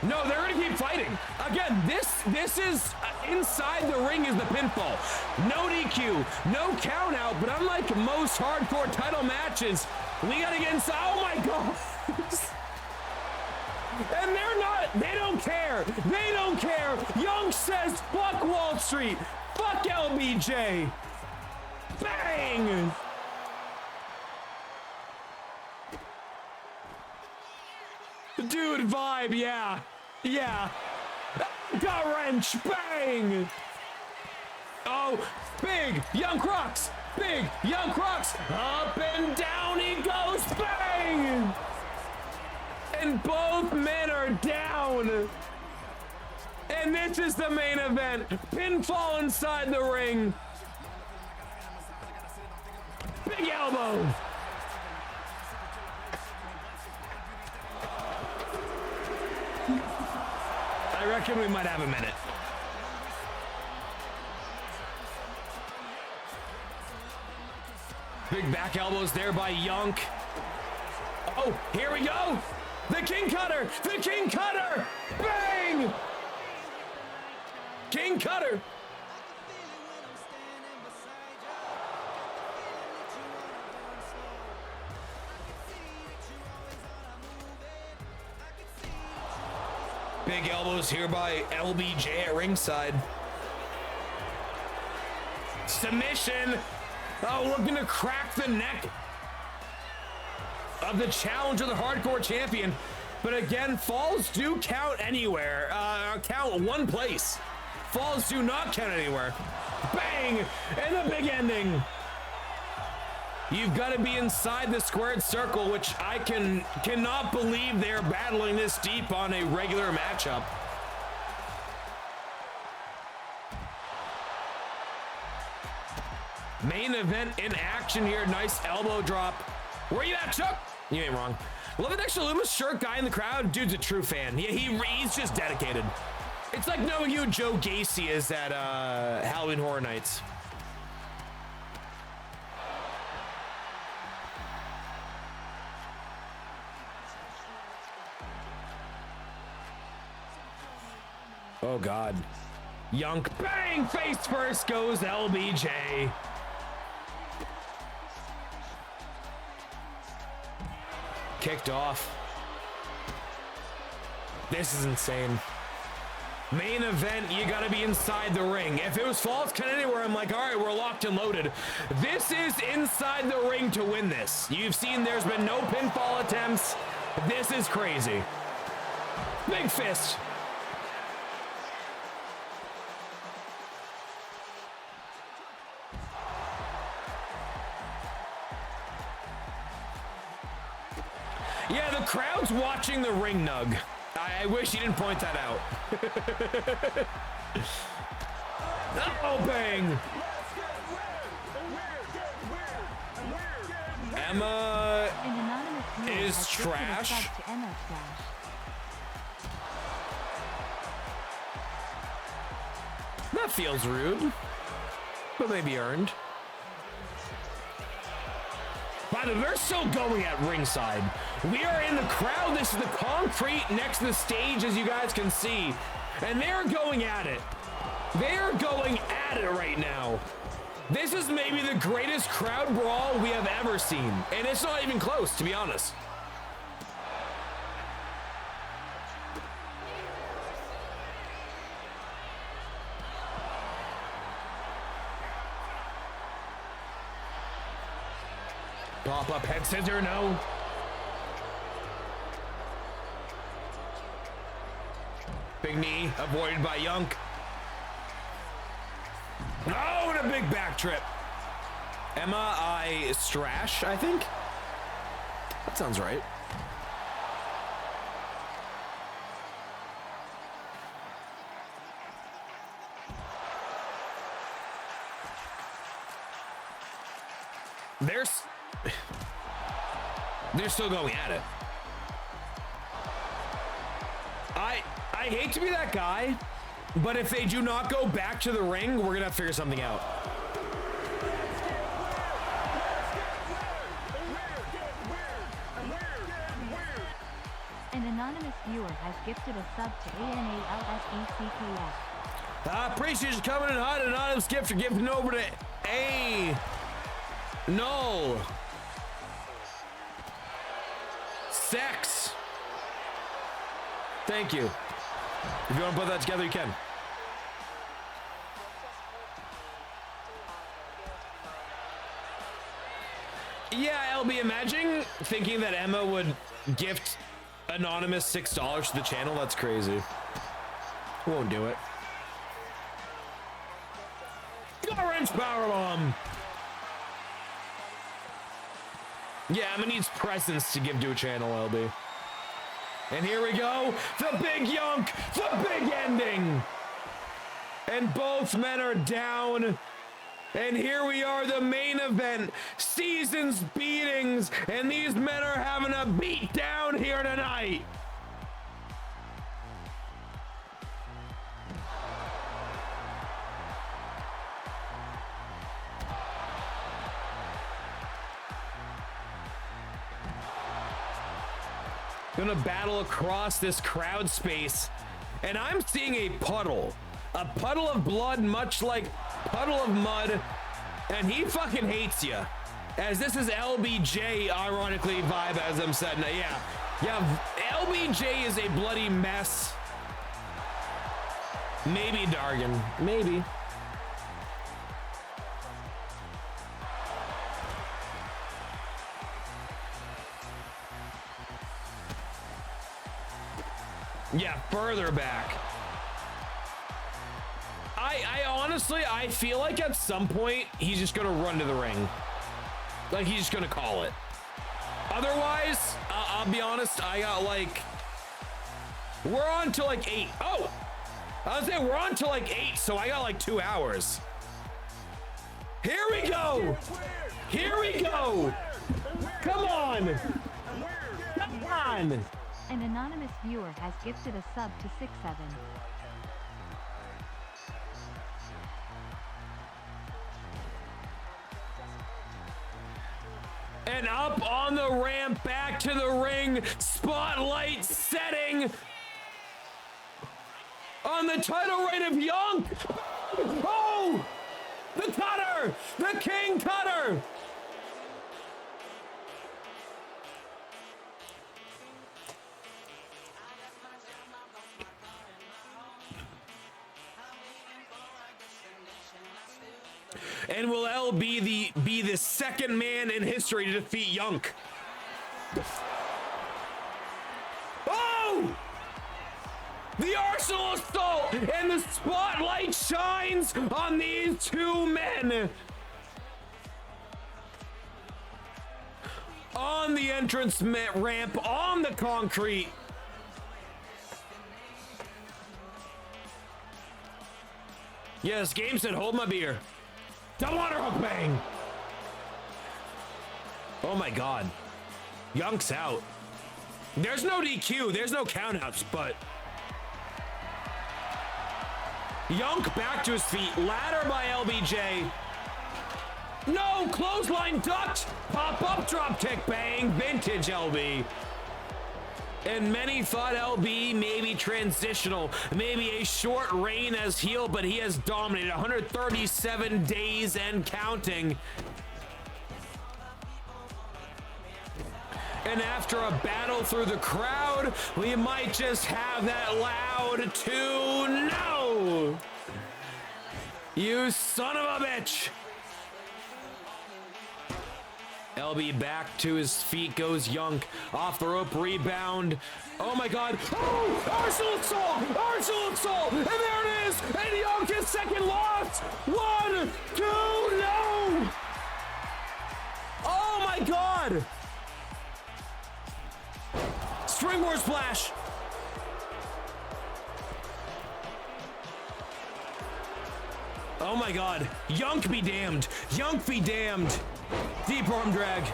No, they're gonna keep fighting. Again, this is inside the ring is the pinfall. No DQ, no count out, but unlike most hardcore title matches, we gotta get inside. Oh my God. And they don't care. They don't care. Young says, fuck Wall Street. Fuck LBJ. Bang. Dude vibe, yeah. Yeah. Gut wrench, bang! Oh, big Young Crocs! Big Young Crocs! Up and down he goes, bang! And both men are down. And this is the main event. Pinfall inside the ring. Big elbow. I reckon we might have a minute. Big back elbows there by Young. Oh, here we go. The King Cutter. The King Cutter. Bang. King Cutter. Big elbows here by LBJ at ringside. Submission. Oh, looking to crack the neck of the challenger, the hardcore champion. But again, falls do count anywhere. Count one place. Falls do not count anywhere. Bang! And the big ending. You've got to be inside the squared circle, which I cannot believe they're battling this deep on a regular matchup. Main event in action here. Nice elbow drop. Where you at, Chuck? You ain't wrong. Love an extra Loomis shirt guy in the crowd. Dude's a true fan. He's just dedicated. It's like knowing who Joe Gacy is at Halloween Horror Nights. Oh God. Young, bang, face first goes LBJ. Kicked off. This is insane. Main event, you gotta be inside the ring. If it was Falls Count Anywhere, I'm like, all right, we're locked and loaded. This is inside the ring to win this. You've seen there's been no pinfall attempts. This is crazy. Big fist. Yeah, the crowd's watching the ring nug. I wish you didn't point that out. Oh, bang. An anonymous is has gifted a trash. sub to Emma Trash. That feels rude, but maybe earned. By the way, they're still going at ringside. We are in the crowd. This is the concrete next to the stage, as you guys can see. And they're going at it. They're going at it right now. This is maybe the greatest crowd brawl we have ever seen. And it's not even close, to be honest. Pop-up head scissor, no. Big knee avoided by Yunk. No, and a big back trip. Emma Strash, I think. That sounds right. They're still going at it. I hate to be that guy, but if they do not go back to the ring, we're gonna have to figure something out. An anonymous viewer has gifted a sub to ANALSECKF. Appreciate you coming in hot. Anonymous gift for gifting over to A. No. Sex. Thank you. If you want to put that together, you can. Yeah, LB, imagine thinking that Emma would gift anonymous $6 to the channel. That's crazy. Won't do it. Orange powerbomb. Yeah, Emma needs presents to give to a channel, LB. And here we go. The big yunk. The big ending. And both men are down. And here we are, the main event. Seasons beatings. And these men are having a beat down here tonight. Gonna battle across this crowd space, and I'm seeing a puddle of blood, much like puddle of mud, and he fucking hates you. As this is LBJ, ironically, vibe as I'm saying. Yeah, LBJ is a bloody mess. Maybe Dargan, maybe. Yeah, further back. I honestly, I feel like at some point he's just gonna run to the ring. Like he's just gonna call it. Otherwise, I'll be honest, I got like, we're on to like 8. Oh, I was saying we're on to like 8, so I got like 2 hours. Here we go. Here we go. Come on. Come on. An anonymous viewer has gifted a sub to 6-7. And up on the ramp, back to the ring, spotlight setting on the title reign of Young. Oh, the cutter, the king cutter. And will L be the second man in history to defeat Yunk? Oh! The Arsenal assault, and the spotlight shines on these two men. On the entrance ramp, on the concrete. Yes, game said hold my beer. Double water hook bang. Oh my God. Yunk's out. There's no DQ, there's no countouts, but Yunk back to his feet, ladder by LBJ. No, clothesline ducked, pop-up drop kick, bang, vintage LB. And many thought LB maybe transitional, maybe a short reign as heel, but he has dominated 137 days and counting. And after a battle through the crowd, we might just have that loud 2 no! You son of a bitch! LB back to his feet goes Yunk. Off the rope rebound. Oh my god. Oh! Arsenal assault! Arsenal assault! And there it is! And Yunk his second loss! 1, 2, no! Oh my god! Springboard splash! Oh my god. Yunk be damned. Yunk be damned. Deep arm drag.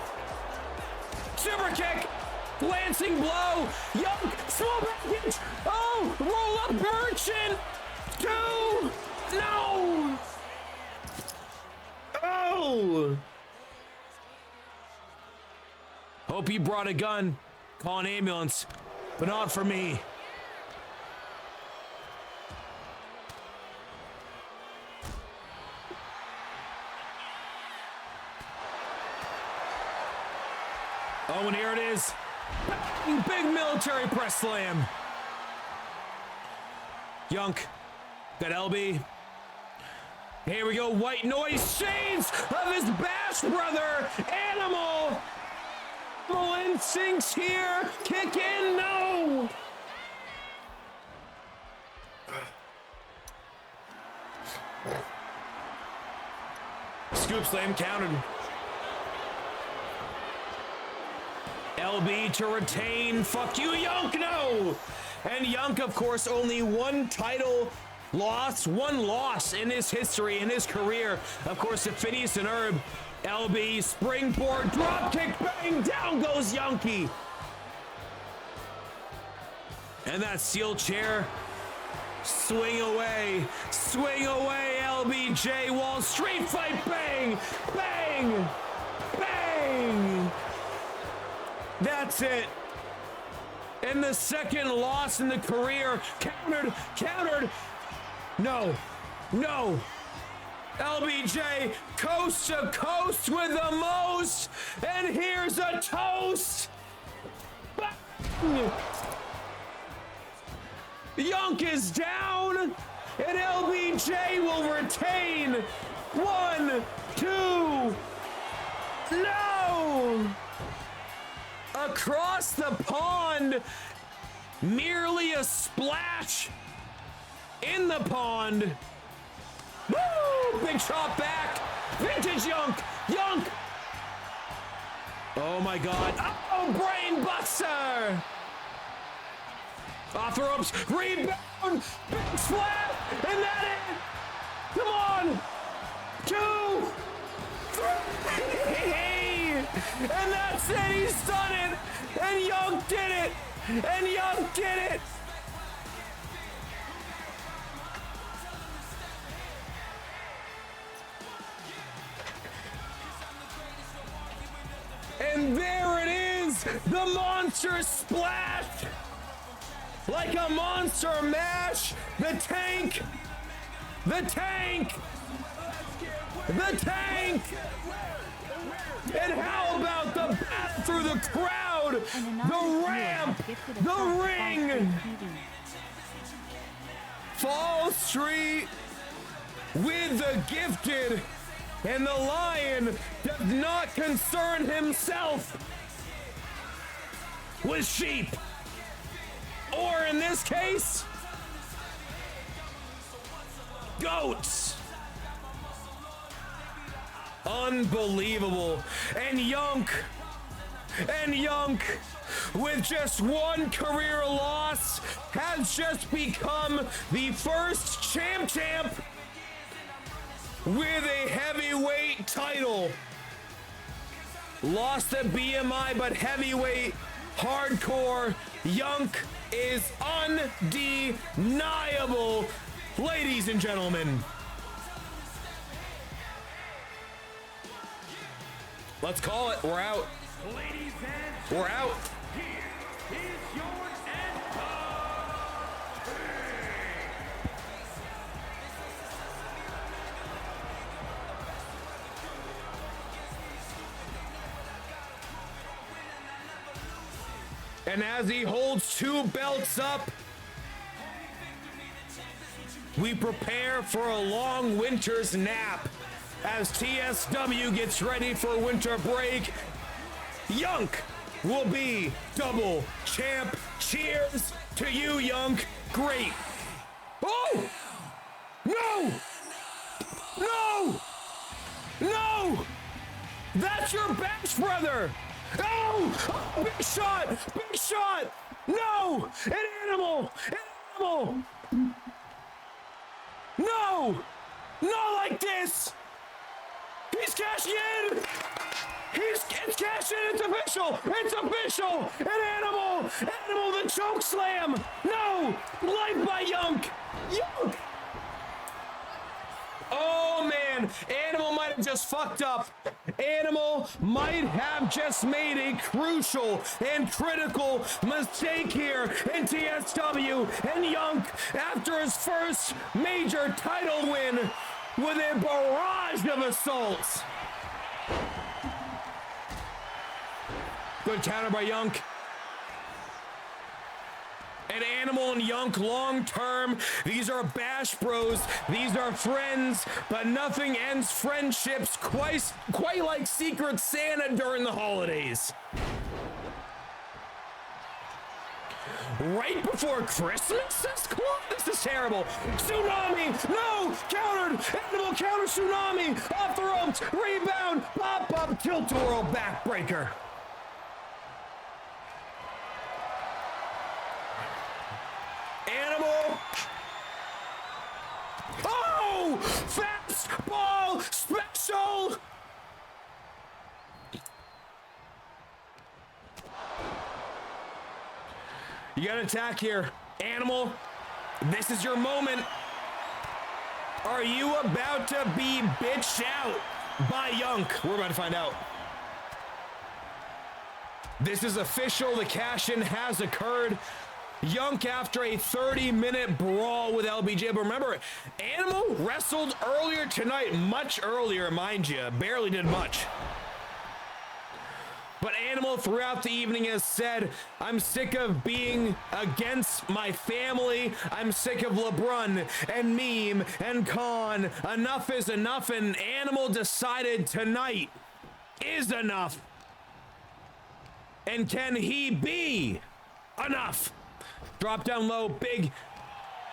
Super kick. Lancing blow. Yunk. Small package. Oh. Roll up merchant. 2. No. Oh. Hope you brought a gun. Call an ambulance. But not for me. Oh, and here it is. Big military press slam. Yunk. Got LB. Here we go. White noise. Shades of his bash brother. Animal. Animal instincts here. Kick in. No. Scoop slam countered. LB to retain. Fuck you, Yunk, no! And Yunk, of course, only one title loss, one loss in his history, in his career. Of course, to Phineas and Herb. LB, springboard, drop kick, bang, down goes Yunky. And that steel chair, swing away, LBJ, Wall Street fight, bang, bang, bang. That's it. And the second loss in the career. Countered. No. LBJ coast to coast with the most. And here's a toast. Bang. Yunk is down. And LBJ will retain. 1, 2. No. Across the pond, merely a splash in the pond. Woo! Big shot back. Vintage Yunk. Oh my god. Oh, brain buster. Off the ropes. Rebound. Big slap. And that it. Come on. 2, 3. And that's it, he's done it! And Yunk did it! And there it is! The monster splash! Like a monster mash! The tank! And how about the battle through the crowd, the ramp, the ring, Fall Street with the gifted, and the Lion does not concern himself with sheep, or in this case, goats. Unbelievable. And Yunk, with just one career loss, has just become the first champ with a heavyweight title. Lost the BMI, but heavyweight hardcore. Yunk is undeniable, ladies and gentlemen. Let's call it. We're out. Ladies and We're out. here is your end. And as he holds 2 belts up, we prepare for a long winter's nap as TSW gets ready for winter break. Yunk will be double champ. Cheers to you, Yunk. Great. Oh! No! No! No! That's your Bash brother! Oh! Oh! Big shot! Big shot! No! An animal! An animal! No! Not like this! He's cashing in! It's cashing in! It's official! It's official! An animal! Animal the choke slam! No! Life by Yunk! Yunk! Oh man, Animal might have just fucked up. Animal might have just made a crucial and critical mistake here in TSW, and Yunk, after his first major title win with a barrage of assaults. Good counter by Yunk. And Animal and Yunk long term, these are Bash Bros, these are friends, but nothing ends friendships quite like Secret Santa during the holidays. Right before Christmas? This is terrible. Tsunami! No! Countered! Animal counter Tsunami! Off the ropes! Rebound! Pop up! Tilt-a-whirl backbreaker. Animal. Oh! Fastball special! You got to attack here. Animal, this is your moment. Are you about to be bitched out by Yunk? We're about to find out. This is official. The cash-in has occurred. Yunk after a 30-minute brawl with LBJ. But remember, Animal wrestled earlier tonight, much earlier, mind you. Barely did much. But Animal throughout the evening has said, I'm sick of being against my family. I'm sick of LeBron and Meme and Khan. Enough is enough, and Animal decided tonight is enough. And can he be enough? Drop down low, big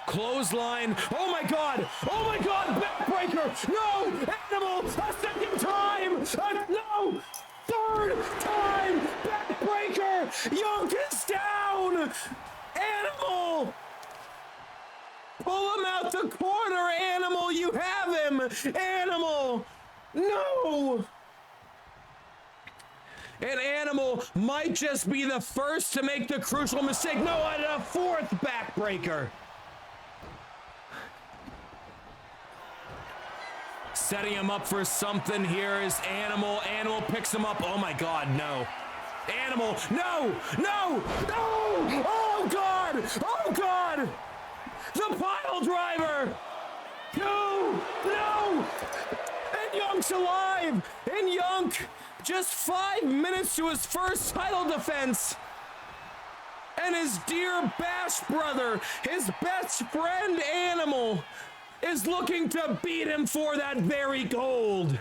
clothesline. Oh my God! Oh my God! Backbreaker! No! Animal! A second time! No! Third time! Backbreaker! Yunk is down! Animal! Pull him out the corner, Animal! You have him! Animal! No! And Animal might just be the first to make the crucial mistake. No, and a fourth backbreaker. Setting him up for something here is Animal. Animal picks him up. Oh my God, no. Animal, no, no, no! Oh God! Oh God! The pile driver! No! No! And Yunk's alive! And Yunk, just 5 minutes to his first title defense. And his dear Bash brother, his best friend Animal, is looking to beat him for that very gold.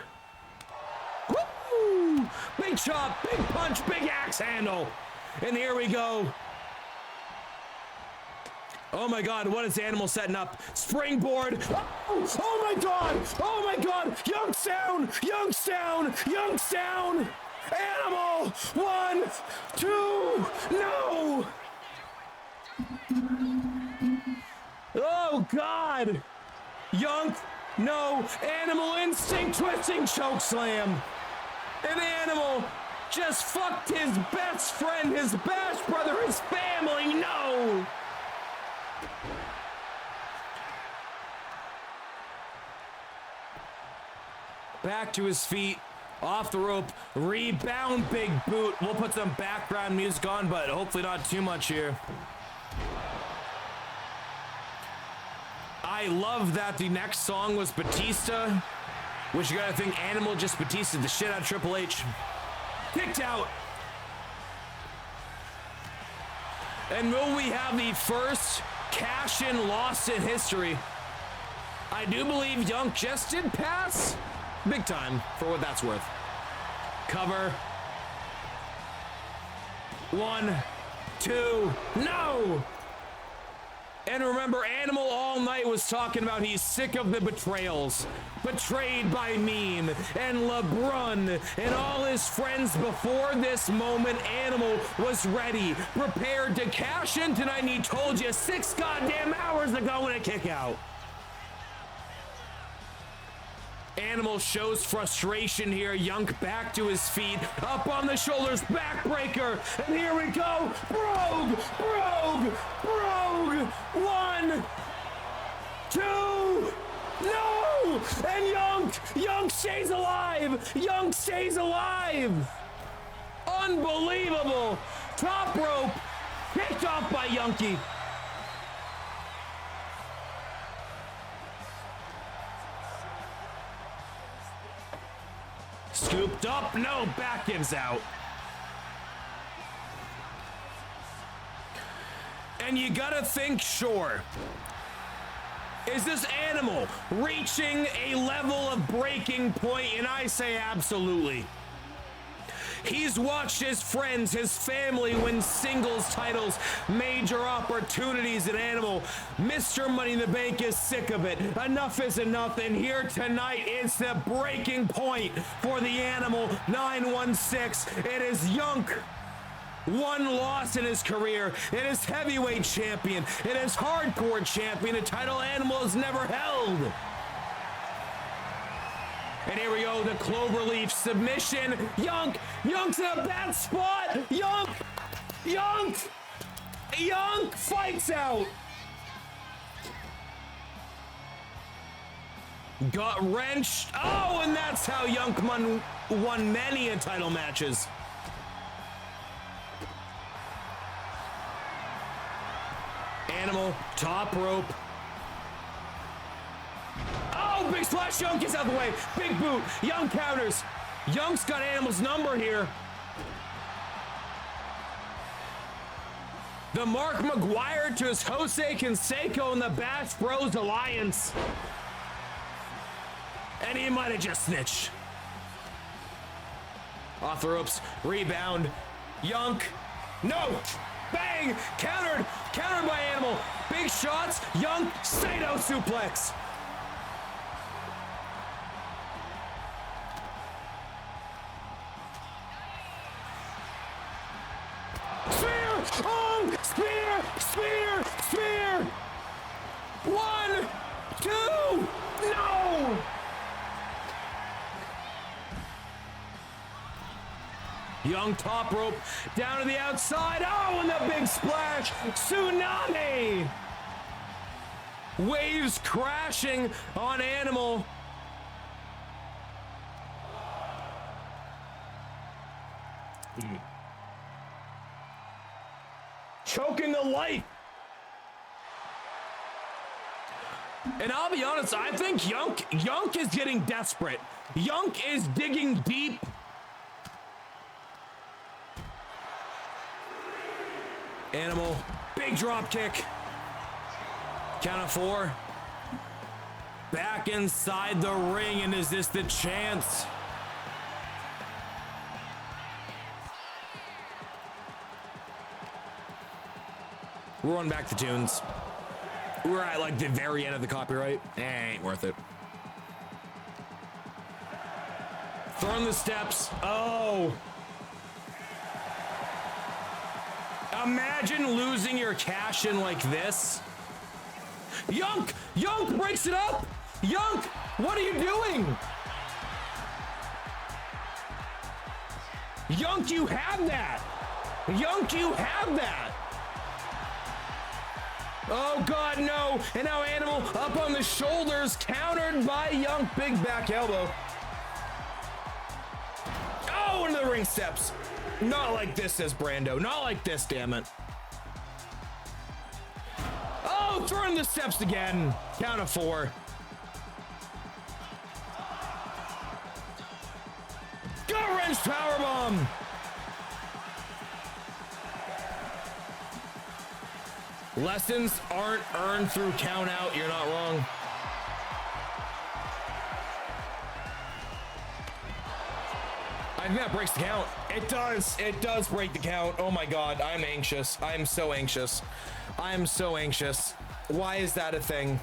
Woo! Big chop, big punch, big axe handle. And here we go. Oh my God, what is Animal setting up? Springboard. Oh my God! Oh my God! Yunk's down! Yunk's down! Yunk's down! Animal! 1, 2, no! Oh God! Yunk, no! Animal instinct twisting choke slam! And Animal just fucked his best friend, his bash brother, his family. No! Back to his feet, off the rope, rebound, big boot. We'll put some background music on, but hopefully not too much here. I love that the next song was Batista, which you gotta think Animal just Batista the shit out of Triple H. Kicked out. And will we have the first cash-in loss in history? I do believe Young just did pass. Big time, for what that's worth. Cover. 1, 2, no! And remember, Animal all night was talking about he's sick of the betrayals. Betrayed by Mean and LeBron and all his friends. Before this moment, Animal was ready, prepared to cash in tonight, and he told you 6 goddamn hours ago when it kick out. Animal shows frustration here. Young back to his feet, up on the shoulders, backbreaker, and here we go. Brogue, Brogue, Brogue. 1, 2, no! And Young stays alive. Young stays alive. Unbelievable. Top rope, picked off by Younkie. Scooped up, no, back gives out. And you gotta think, sure, is this Animal reaching a level of breaking point? And I say absolutely. He's watched his friends, his family win singles titles, major opportunities at Animal. Mr. Money in the Bank is sick of it. Enough is enough, and here tonight it's the breaking point for the Animal 916. It is Young. 1 loss in his career. It is heavyweight champion. It is hardcore champion. A title Animal has never held. And here we go, the Cloverleaf submission. Young's in a bad spot. Young fights out. Got wrenched. Oh, and that's how Young won many title matches. Animal, top rope. Oh, big splash. Young gets out of the way. Big boot. Young counters. Young's got Animal's number here. The Mark McGuire to his Jose Canseco in the Bash Bros Alliance. And he might have just snitched. Off the ropes. Rebound. Young. No. Bang. Countered by Animal. Big shots. Young. Sato suplex. Spear! 1, 2, no! Young top rope, down to the outside. Oh, and the big splash. Tsunami! Waves crashing on Animal. Choking the life. And I'll be honest, I think Young is getting desperate. Young is digging deep. Animal, big drop kick. Count of 4. Back inside the ring, and is this the chance? We're running back to tunes. We're at like the very end of the copyright. Ain't worth it. Throwing the steps. Oh. Imagine losing your cash in like this. Young breaks it up. Young, what are you doing? Yunk, you have that. Yunk, you have that. Oh, God, no. And now Animal up on the shoulders, countered by Yunk. Big back elbow. Oh, into the ring steps. Not like this, says Brando. Not like this, damn it. Oh, throwing the steps again. Count of 4. Gut wrench powerbomb. Lessons aren't earned through count out. You're not wrong. I think that breaks the count. It does. It does break the count. Oh my God. I'm anxious. I'm so anxious. I'm so anxious. Why is that a thing?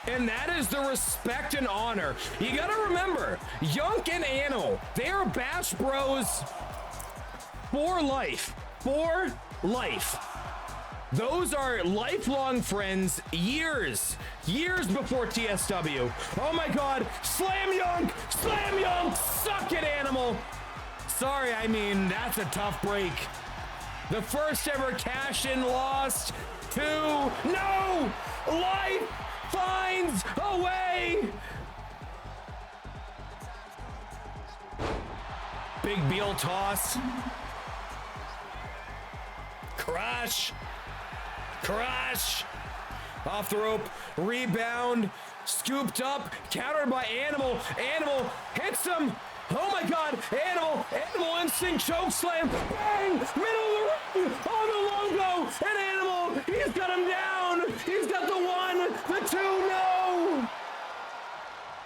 And that is the respect and honor. You gotta remember, Yunk and Animal, they are Bash Bros for life. For life. Those are lifelong friends, years before TSW. Oh my God, slam Yunk, suck it, Animal. Sorry, I mean, that's a tough break. The first ever cash-in lost to, no, life finds a way. Big Beal toss. Crush. Off the rope, rebound, scooped up, countered by Animal. Animal hits him. Oh my God, Animal instinct choke slam. Bang, middle of the ring, on the logo, and Animal, he's got him down. He's got the 1, the 2, no.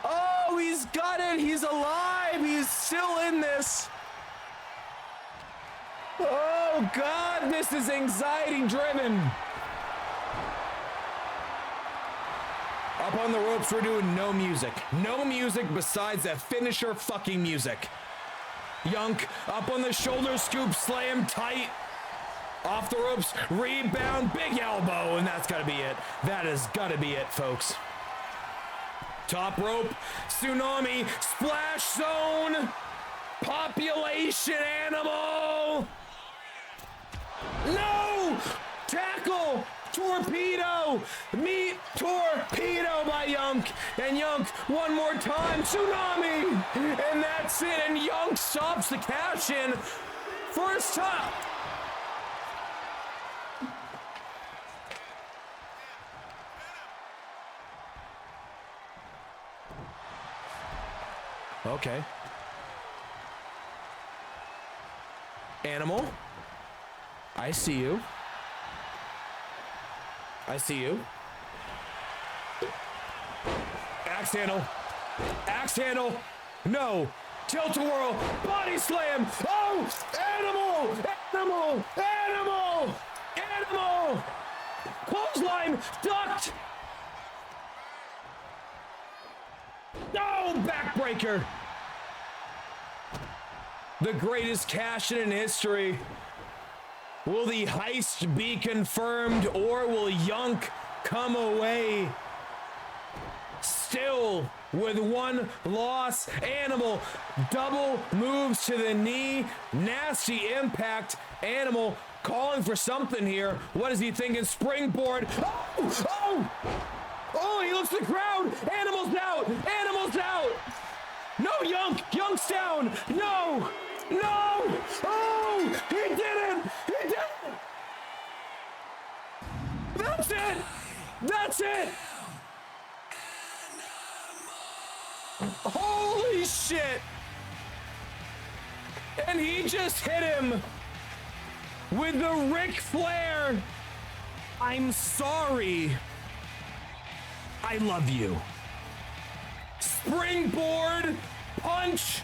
Oh, he's got it, he's alive, he's still in this. Oh God, this is anxiety driven. Up on the ropes, we're doing no music. No music besides that finisher fucking music. Yunk up on the shoulder, scoop, slam, tight. Off the ropes, rebound, big elbow, and that's gotta be it. That has gotta be it, folks. Top rope, tsunami, splash zone, population Animal. No! Tackle! Torpedo! Meat torpedo by Yunk! And Yunk one more time, tsunami! And that's it, and Yunk stops the cash in. First time. Okay. Animal. I see you. I see you. Axe handle. Axe handle. No. Tilt-a-whirl. Body slam. Oh! Animal! Animal! Animal! Animal! Clothesline. Ducked. No! Backbreaker. The greatest cash-in in history. Will the heist be confirmed, or will Yunk come away still with 1 loss? Animal double moves to the knee. Nasty impact. Animal calling for something here. What is he thinking? Springboard. Oh! Oh! Oh, he looks at the crowd. Animal's out. Animal's out. No, Yunk. Yunk's down. No. No! Oh! He did it! He did it! That's it! That's it! Holy shit! And he just hit him with the Ric Flair. I'm sorry. I love you. Springboard punch.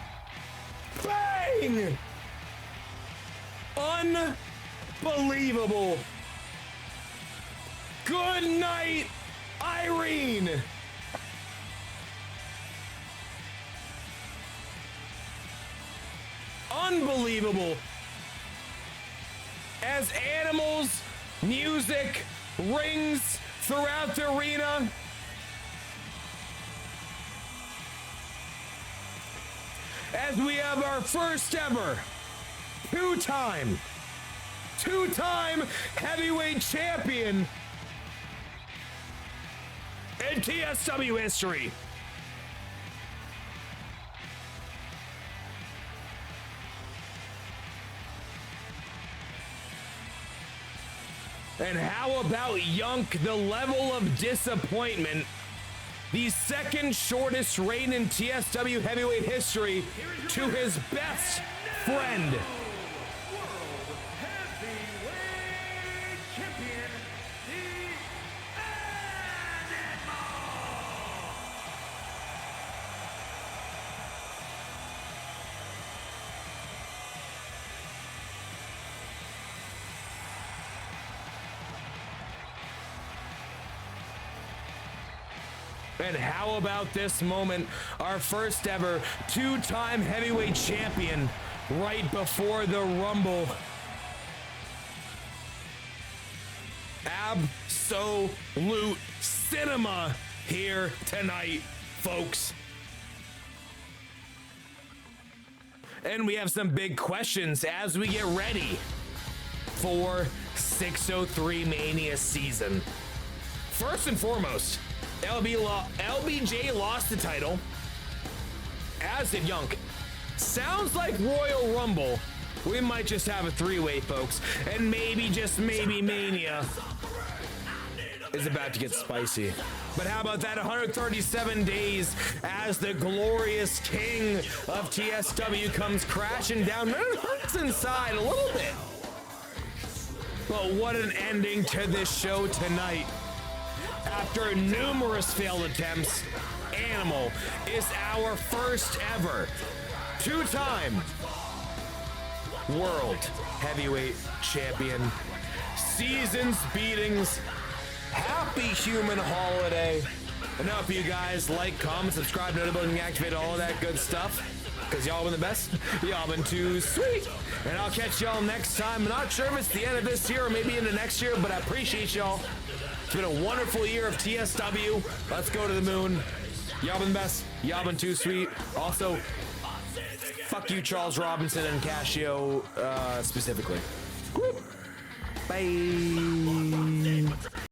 Bang! Unbelievable. Good night, Irene. Unbelievable. As Animal's music rings throughout the arena, as we have our first ever two-time heavyweight champion in TSW history. And how about Yunk, the level of disappointment, the second shortest reign in TSW heavyweight history, to his best friend. World Heavyweight Champion, the And how about this moment, our first ever two-time heavyweight champion right before the Rumble. Absolute cinema here tonight, folks. And we have some big questions as we get ready for 603 Mania season. First and foremost, LBJ lost the title, as did Yunk. Sounds like Royal Rumble. We might just have a three-way, folks. And maybe, just maybe, Mania is about to get spicy. But how about that 137 days as the glorious king of TSW comes crashing down. It hurts inside a little bit. But what an ending to this show tonight. After numerous failed attempts, Animal is our first ever two-time World Heavyweight Champion. Seasons, beatings, happy human holiday. And I hope you guys like, comment, subscribe, notification, activate all of that good stuff. Because y'all been the best. Y'all been too sweet. And I'll catch y'all next time. I'm not sure if it's the end of this year or maybe into next year, but I appreciate y'all. It's been a wonderful year of TSW. Let's go to the moon. Y'all been the best. Y'all been too sweet. Also, fuck you, Charles Robinson and Casio specifically. Bye.